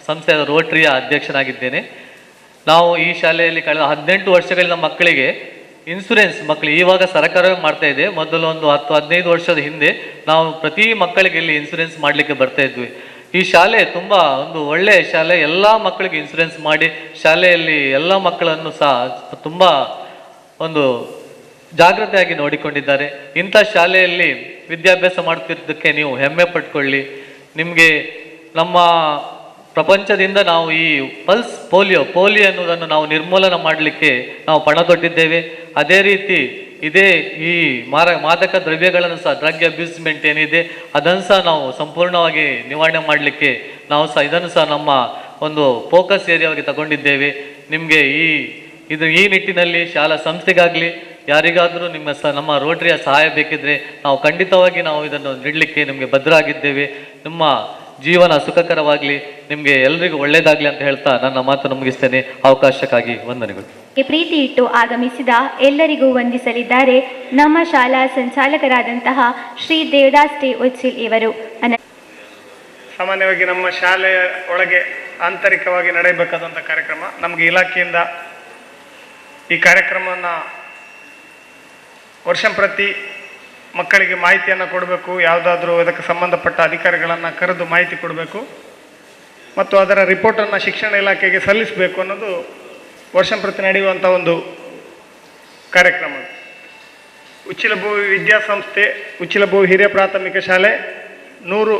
F: ಸಂಸ್ಥೆಯ ರೋಟರಿಯ ಅಧ್ಯಕ್ಷನಾಗಿದ್ದೇನೆ. ನಾವು ಈ ಶಾಲೆಯಲ್ಲಿ ಕಳೆದ 18 ವರ್ಷಗಳಿಂದ ಮಕ್ಕಳಿಗೆ ಇನ್ಸೂರೆನ್ಸ್, ಇವಾಗ ಸರ್ಕಾರವೇ ಮಾಡ್ತಾ ಇದೆ. ಮೊದಲು ಒಂದು 10-15 ವರ್ಷದ ಹಿಂದೆ ನಾವು ಪ್ರತಿ ಮಕ್ಕಳಿಗೆ ಇಲ್ಲಿ ಇನ್ಸೂರೆನ್ಸ್ ಮಾಡಲಿಕ್ಕೆ ಬರ್ತಾ ಇದ್ವಿ. ಈ ಶಾಲೆ ತುಂಬ ಒಂದು ಒಳ್ಳೆಯ ಶಾಲೆ. ಎಲ್ಲ ಮಕ್ಕಳಿಗೆ ಇನ್ಸೂರೆನ್ಸ್ ಮಾಡಿ ಶಾಲೆಯಲ್ಲಿ ಎಲ್ಲ ಮಕ್ಕಳನ್ನು ಸಹ ತುಂಬ ಒಂದು ಜಾಗೃತೆಯಾಗಿ ನೋಡಿಕೊಂಡಿದ್ದಾರೆ. ಇಂಥ ಶಾಲೆಯಲ್ಲಿ ವಿದ್ಯಾಭ್ಯಾಸ ಮಾಡ್ತಿದ್ದಕ್ಕೆ ನೀವು ಹೆಮ್ಮೆ ಪಟ್ಕೊಳ್ಳಿ. ನಿಮಗೆ ನಮ್ಮ ಪ್ರಪಂಚದಿಂದ ನಾವು ಈ ಪೋಲಿಯೋ ಅನ್ನೋದನ್ನು ನಾವು ನಿರ್ಮೂಲನ ಮಾಡಲಿಕ್ಕೆ ನಾವು ಪಣ ತೊಟ್ಟಿದ್ದೇವೆ. ಅದೇ ರೀತಿ ಇದೇ ಈ ಮಾದಕ ದ್ರವ್ಯಗಳನ್ನು ಸಹ ಡ್ರಗ್ ಅಬ್ಯೂಸ್ಮೆಂಟ್ ಏನಿದೆ ಅದನ್ನು ಸಹ ನಾವು ಸಂಪೂರ್ಣವಾಗಿ ನಿವಾರಣೆ ಮಾಡಲಿಕ್ಕೆ ನಾವು ಸಹ ಇದನ್ನು ಸಹ ನಮ್ಮ ಒಂದು ಫೋಕಸ್ ಏರಿಯಾವಾಗಿ ತಗೊಂಡಿದ್ದೇವೆ. ನಿಮಗೆ ಈ ನಿಟ್ಟಿನಲ್ಲಿ ಶಾಲಾ ಸಂಸ್ಥೆಗಾಗಲಿ ಯಾರಿಗಾದರೂ ನಮ್ಮ ರೋಟರಿಯ ಸಹಾಯ ಬೇಕಿದ್ರೆ ನಾವು ಖಂಡಿತವಾಗಿ ನಾವು ಇದನ್ನು ನೀಡಲಿಕ್ಕೆ ನಿಮಗೆ ಬದ್ಧರಾಗಿದ್ದೇವೆ. ನಿಮ್ಮ ಜೀವನ ಸುಖಕರವಾಗಲಿ, ನಿಮಗೆ ಎಲ್ರಿಗೂ ಒಳ್ಳೆಯದಾಗಲಿ ಅಂತ ಹೇಳ್ತಾ ನನ್ನ ಮಾತನ್ನು ಮುಗಿಸ್ತೇನೆ. ಅವಕಾಶಕ್ಕಾಗಿ ವಂದನೆಗಳು.
C: ಪ್ರೀತಿ ಇಟ್ಟು ಆಗಮಿಸಿದ ಎಲ್ಲರಿಗೂ ವಂದಿಸಲಿದ್ದಾರೆ ನಮ್ಮ ಶಾಲಾ ಸಂಚಾಲಕರಾದಂತಹ ಶ್ರೀ ದೇವದಾಸ್ ಟಿ ಉಚ್ಚಿಲ್ ಇವರು.
G: ಸಾಮಾನ್ಯವಾಗಿ ನಮ್ಮ ಶಾಲೆಯ ಒಳಗೆ ಆಂತರಿಕವಾಗಿ ನಡೆಯಬೇಕಾದಂಥ ಕಾರ್ಯಕ್ರಮ, ನಮಗೆ ಇಲಾಖೆಯಿಂದ ಈ ಕಾರ್ಯಕ್ರಮವನ್ನು ವರ್ಷಂಪ್ರತಿ ಮಕ್ಕಳಿಗೆ ಮಾಹಿತಿಯನ್ನು ಕೊಡಬೇಕು, ಯಾವುದಾದ್ರೂ ಇದಕ್ಕೆ ಸಂಬಂಧಪಟ್ಟ ಅಧಿಕಾರಿಗಳನ್ನು ಕರೆದು ಮಾಹಿತಿ ಕೊಡಬೇಕು ಮತ್ತು ಅದರ ರಿಪೋರ್ಟನ್ನು ಶಿಕ್ಷಣ ಇಲಾಖೆಗೆ ಸಲ್ಲಿಸಬೇಕು ಅನ್ನೋದು ವರ್ಷಂಪ್ರತಿ ನಡೆಯುವಂಥ ಒಂದು ಕಾರ್ಯಕ್ರಮ. ಉಚ್ಚಿಲಭೂವಿ ವಿದ್ಯಾಸಂಸ್ಥೆ, ಉಚ್ಚಿಲಭೂವಿ ಹಿರಿಯ ಪ್ರಾಥಮಿಕ ಶಾಲೆ 100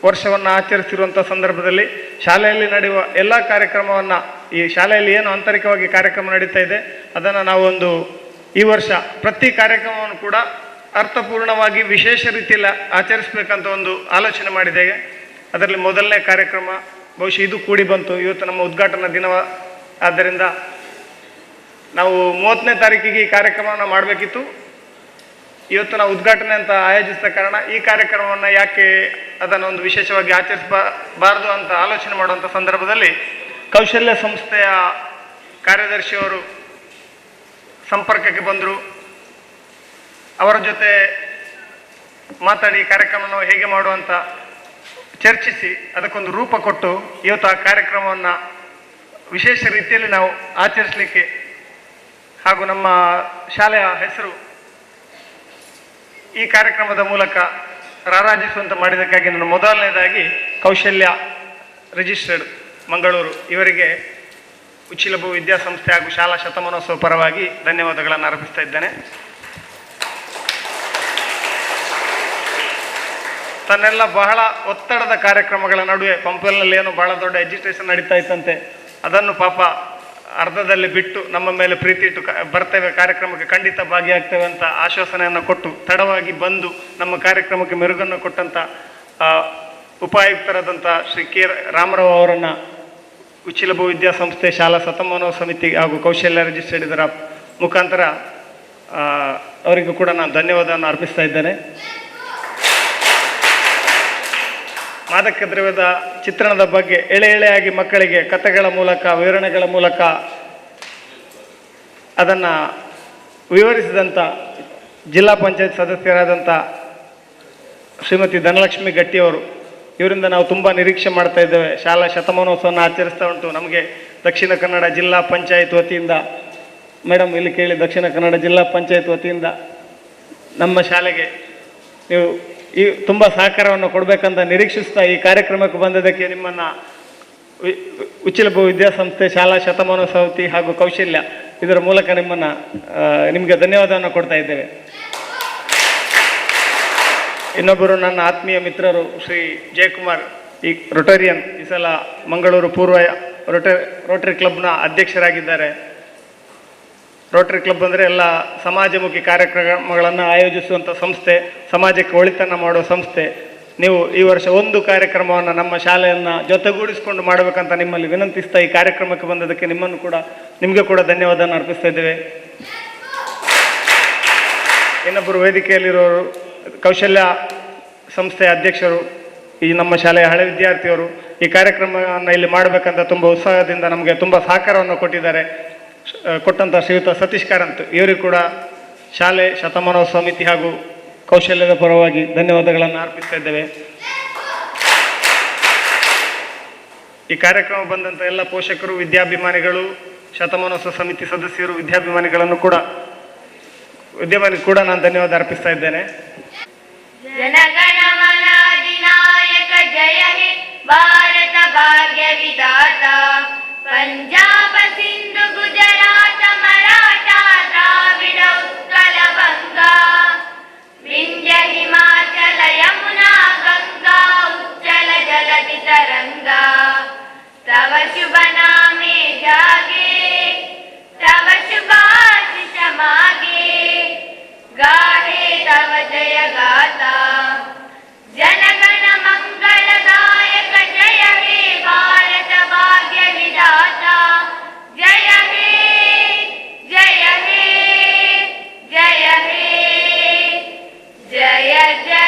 G: ವರ್ಷವನ್ನು ಆಚರಿಸಿರುವಂಥ ಸಂದರ್ಭದಲ್ಲಿ ಶಾಲೆಯಲ್ಲಿ ನಡೆಯುವ ಎಲ್ಲ ಕಾರ್ಯಕ್ರಮವನ್ನು, ಈ ಶಾಲೆಯಲ್ಲಿ ಏನು ಆಂತರಿಕವಾಗಿ ಕಾರ್ಯಕ್ರಮ ನಡೀತಾ ಇದೆ ಅದನ್ನು ನಾವೊಂದು ಈ ವರ್ಷ ಪ್ರತಿ ಕಾರ್ಯಕ್ರಮವನ್ನು ಕೂಡ ಅರ್ಥಪೂರ್ಣವಾಗಿ ವಿಶೇಷ ರೀತಿಯಲ್ಲಿ ಆಚರಿಸಬೇಕಂತ ಒಂದು ಆಲೋಚನೆ ಮಾಡಿದ್ದೇವೆ. ಅದರಲ್ಲಿ ಮೊದಲನೇ ಕಾರ್ಯಕ್ರಮ ಬಹುಶಃ ಇದು ಕೂಡಿ ಬಂತು. ಇವತ್ತು ನಮ್ಮ ಉದ್ಘಾಟನಾ ದಿನ ಆದ್ದರಿಂದ ನಾವು 30ನೇ ತಾರೀಕಿಗೆ ಈ ಕಾರ್ಯಕ್ರಮವನ್ನು ಮಾಡಬೇಕಿತ್ತು. ಇವತ್ತು ನಾವು ಉದ್ಘಾಟನೆ ಅಂತ ಆಯೋಜಿಸಿದ ಕಾರಣ ಈ ಕಾರ್ಯಕ್ರಮವನ್ನು ಯಾಕೆ ಅದನ್ನು ಒಂದು ವಿಶೇಷವಾಗಿ ಆಚರಿಸಬಾರದು ಅಂತ ಆಲೋಚನೆ ಮಾಡುವಂಥ ಸಂದರ್ಭದಲ್ಲಿ ಕೌಶಲ್ಯ ಸಂಸ್ಥೆಯ ಕಾರ್ಯದರ್ಶಿಯವರು ಸಂಪರ್ಕಕ್ಕೆ ಬಂದರು. ಅವರ ಜೊತೆ ಮಾತಾಡಿ ಕಾರ್ಯಕ್ರಮವನ್ನು ಹೇಗೆ ಮಾಡುವಂತ ಚರ್ಚಿಸಿ ಅದಕ್ಕೊಂದು ರೂಪ ಕೊಟ್ಟು ಇವತ್ತು ಆ ಕಾರ್ಯಕ್ರಮವನ್ನು ವಿಶೇಷ ರೀತಿಯಲ್ಲಿ ನಾವು ಆಚರಿಸಲಿಕ್ಕೆ ಹಾಗೂ ನಮ್ಮ ಶಾಲೆಯ ಹೆಸರು ಈ ಕಾರ್ಯಕ್ರಮದ ಮೂಲಕ ರಾರಾಜಿಸುವಂತೆ ಮಾಡಿದ್ದಕ್ಕಾಗಿ ನಾನು ಮೊದಲನೇದಾಗಿ ಕೌಶಲ್ಯ ರಿಜಿಸ್ಟರ್ಡ್ ಮಂಗಳೂರು ಇವರಿಗೆ ಉಚ್ಚಿಲಭೂ ವಿದ್ಯಾಸಂಸ್ಥೆ ಹಾಗೂ ಶಾಲಾ ಶತಮಾನೋತ್ಸವ ಪರವಾಗಿ ಧನ್ಯವಾದಗಳನ್ನು ಅರ್ಪಿಸ್ತಾ ಇದ್ದೇನೆ. ತನ್ನೆಲ್ಲ ಬಹಳ ಒತ್ತಡದ ಕಾರ್ಯಕ್ರಮಗಳ ನಡುವೆ ಪಂಪಲ್ನಲ್ಲಿ ಏನೋ ಬಹಳ ದೊಡ್ಡ ಎಜುಟೇಷನ್ ನಡೀತಾ ಇತ್ತಂತೆ, ಅದನ್ನು ಪಾಪ ಅರ್ಧದಲ್ಲಿ ಬಿಟ್ಟು ನಮ್ಮ ಮೇಲೆ ಪ್ರೀತಿ ಇಟ್ಟು ಬರ್ತೇವೆ, ಕಾರ್ಯಕ್ರಮಕ್ಕೆ ಖಂಡಿತ ಭಾಗಿಯಾಗ್ತೇವೆ ಅಂತ ಆಶ್ವಾಸನೆಯನ್ನು ಕೊಟ್ಟು ತಡವಾಗಿ ಬಂದು ನಮ್ಮ ಕಾರ್ಯಕ್ರಮಕ್ಕೆ ಮೆರುಗನ್ನು ಕೊಟ್ಟಂಥ ಉಪಾಯುಕ್ತರಾದಂಥ ಶ್ರೀ ಕೆ ರಾಮರಾವ್ ಅವರನ್ನು ಉಚ್ಚಿಲಭೂ ವಿದ್ಯಾಸಂಸ್ಥೆ ಶಾಲಾ ಶತಮಾನೋತ್ಸವ ಸಮಿತಿ ಹಾಗೂ ಕೌಶಲ್ಯ ರಿಜಿಸ್ಟರ್ಡ್ ಇದರ ಮುಖಾಂತರ ಅವರಿಗೂ ಕೂಡ ನಾನು ಧನ್ಯವಾದವನ್ನು ಅರ್ಪಿಸ್ತಾ ಇದ್ದೇನೆ. ಮಾದಕ ದ್ರವ್ಯದ ಚಿತ್ರಣದ ಬಗ್ಗೆ ಎಳೆಯಾಗಿ ಮಕ್ಕಳಿಗೆ ಕಥೆಗಳ ಮೂಲಕ ವಿವರಣೆಗಳ ಮೂಲಕ ಅದನ್ನು ವಿವರಿಸಿದಂಥ ಜಿಲ್ಲಾ ಪಂಚಾಯತ್ ಸದಸ್ಯರಾದಂಥ ಶ್ರೀಮತಿ ಧನಲಕ್ಷ್ಮಿ ಗಟ್ಟಿಯವರು, ಇವರಿಂದ ನಾವು ತುಂಬ ನಿರೀಕ್ಷೆ ಮಾಡ್ತಾ ಇದ್ದೇವೆ. ಶಾಲಾ ಶತಮಾನೋತ್ಸವವನ್ನು ಆಚರಿಸ್ತಾ ಉಂಟು. ನಮಗೆ ದಕ್ಷಿಣ ಕನ್ನಡ ಜಿಲ್ಲಾ ಪಂಚಾಯತ್ ವತಿಯಿಂದ, ಮೇಡಮ್ ಇಲ್ಲಿ ಕೇಳಿ, ದಕ್ಷಿಣ ಕನ್ನಡ ಜಿಲ್ಲಾ ಪಂಚಾಯತ್ ವತಿಯಿಂದ ನಮ್ಮ ಶಾಲೆಗೆ ನೀವು ಈ ತುಂಬ ಸಹಕಾರವನ್ನು ಕೊಡಬೇಕಂತ ನಿರೀಕ್ಷಿಸ್ತಾ ಈ ಕಾರ್ಯಕ್ರಮಕ್ಕೆ ಬಂದದಕ್ಕೆ ನಿಮ್ಮನ್ನು ಉಚ್ಚಿಲಭೂ ವಿದ್ಯಾಸಂಸ್ಥೆ ಶಾಲಾ ಶತಮಾನೋತ್ಸವ ಸಮಿತಿ ಹಾಗೂ ಕೌಶಲ್ಯ ಇದರ ಮೂಲಕ ನಿಮಗೆ ಧನ್ಯವಾದವನ್ನು ಕೊಡ್ತಾ ಇದ್ದೇವೆ. ಇನ್ನೊಬ್ಬರು ನನ್ನ ಆತ್ಮೀಯ ಮಿತ್ರರು ಶ್ರೀ ಜಯಕುಮಾರ್, ಈ ರೊಟೇರಿಯನ್, ಈ ಸಲ ಮಂಗಳೂರು ಪೂರ್ವ ರೋಟರಿ ಕ್ಲಬ್ನ ಅಧ್ಯಕ್ಷರಾಗಿದ್ದಾರೆ. ರೋಟರಿ ಕ್ಲಬ್ ಅಂದರೆ ಎಲ್ಲ ಸಮಾಜಮುಖಿ ಕಾರ್ಯಕ್ರಮಗಳನ್ನು ಆಯೋಜಿಸುವಂಥ ಸಂಸ್ಥೆ, ಸಮಾಜಕ್ಕೆ ಒಳಿತನ್ನು ಮಾಡುವ ಸಂಸ್ಥೆ. ನೀವು ಈ ವರ್ಷ ಒಂದು ಕಾರ್ಯಕ್ರಮವನ್ನು ನಮ್ಮ ಶಾಲೆಯನ್ನು ಜೊತೆಗೂಡಿಸಿಕೊಂಡು ಮಾಡಬೇಕಂತ ನಿಮ್ಮಲ್ಲಿ ವಿನಂತಿಸ್ತಾ ಈ ಕಾರ್ಯಕ್ರಮಕ್ಕೆ ಬಂದದಕ್ಕೆ ನಿಮಗೆ ಕೂಡ ಧನ್ಯವಾದವನ್ನು ಅರ್ಪಿಸ್ತಾ ಇದ್ದೇವೆ. ಇನ್ನೊಬ್ಬರು ವೇದಿಕೆಯಲ್ಲಿರೋರು ಕೌಶಲ್ಯ ಸಂಸ್ಥೆಯ ಅಧ್ಯಕ್ಷರು, ಈ ನಮ್ಮ ಶಾಲೆಯ ಹಳೆ ವಿದ್ಯಾರ್ಥಿಯವರು ಈ ಕಾರ್ಯಕ್ರಮವನ್ನು ಇಲ್ಲಿ ಮಾಡಬೇಕಂತ ತುಂಬ ಉತ್ಸಾಹದಿಂದ ನಮಗೆ ತುಂಬ ಸಹಕಾರವನ್ನು ಕೊಟ್ಟಂಥ ಶ್ರೀಯುತ ಸತೀಶ್ ಕಾರಂತ್, ಇವರಿಗೂ ಕೂಡ ಶಾಲೆ ಶತಮಾನೋತ್ಸವ ಸಮಿತಿ ಹಾಗೂ ಕೌಶಲ್ಯದ ಪರವಾಗಿ ಧನ್ಯವಾದಗಳನ್ನು ಅರ್ಪಿಸ್ತಾ ಇದ್ದೇವೆ. ಈ ಕಾರ್ಯಕ್ರಮ ಬಂದಂಥ ಎಲ್ಲ ಪೋಷಕರು, ವಿದ್ಯಾಭಿಮಾನಿಗಳು, ಶತಮಾನೋತ್ಸವ ಸಮಿತಿ ಸದಸ್ಯರು, ವಿದ್ಯಾಭಿಮಾನಿಗಳನ್ನು ಕೂಡ ನಾನು ಧನ್ಯವಾದ ಅರ್ಪಿಸ್ತಾ ಇದ್ದೇನೆ.
A: ಜನಗಣಮನ ಅಧಿನಾಯಕ ಜಯ ಹೇ ಭಾರತ ಭಾಗ್ಯ ವಿಧಾತ, ಪಂಜಾಬ ಸಿಂಧು ಗುಜರಾತ ಮರಾಠ ದ್ರಾವಿಡ ಉತ್ಕಲ ಬಂಗ, ವಿಂಧ್ಯ ಹಿಮಾಚಲ ಯಮುನಾ ಗಂಗಾ ಉಚ್ಚಲ ಜಲಧಿ ತರಂಗ, ಗಜ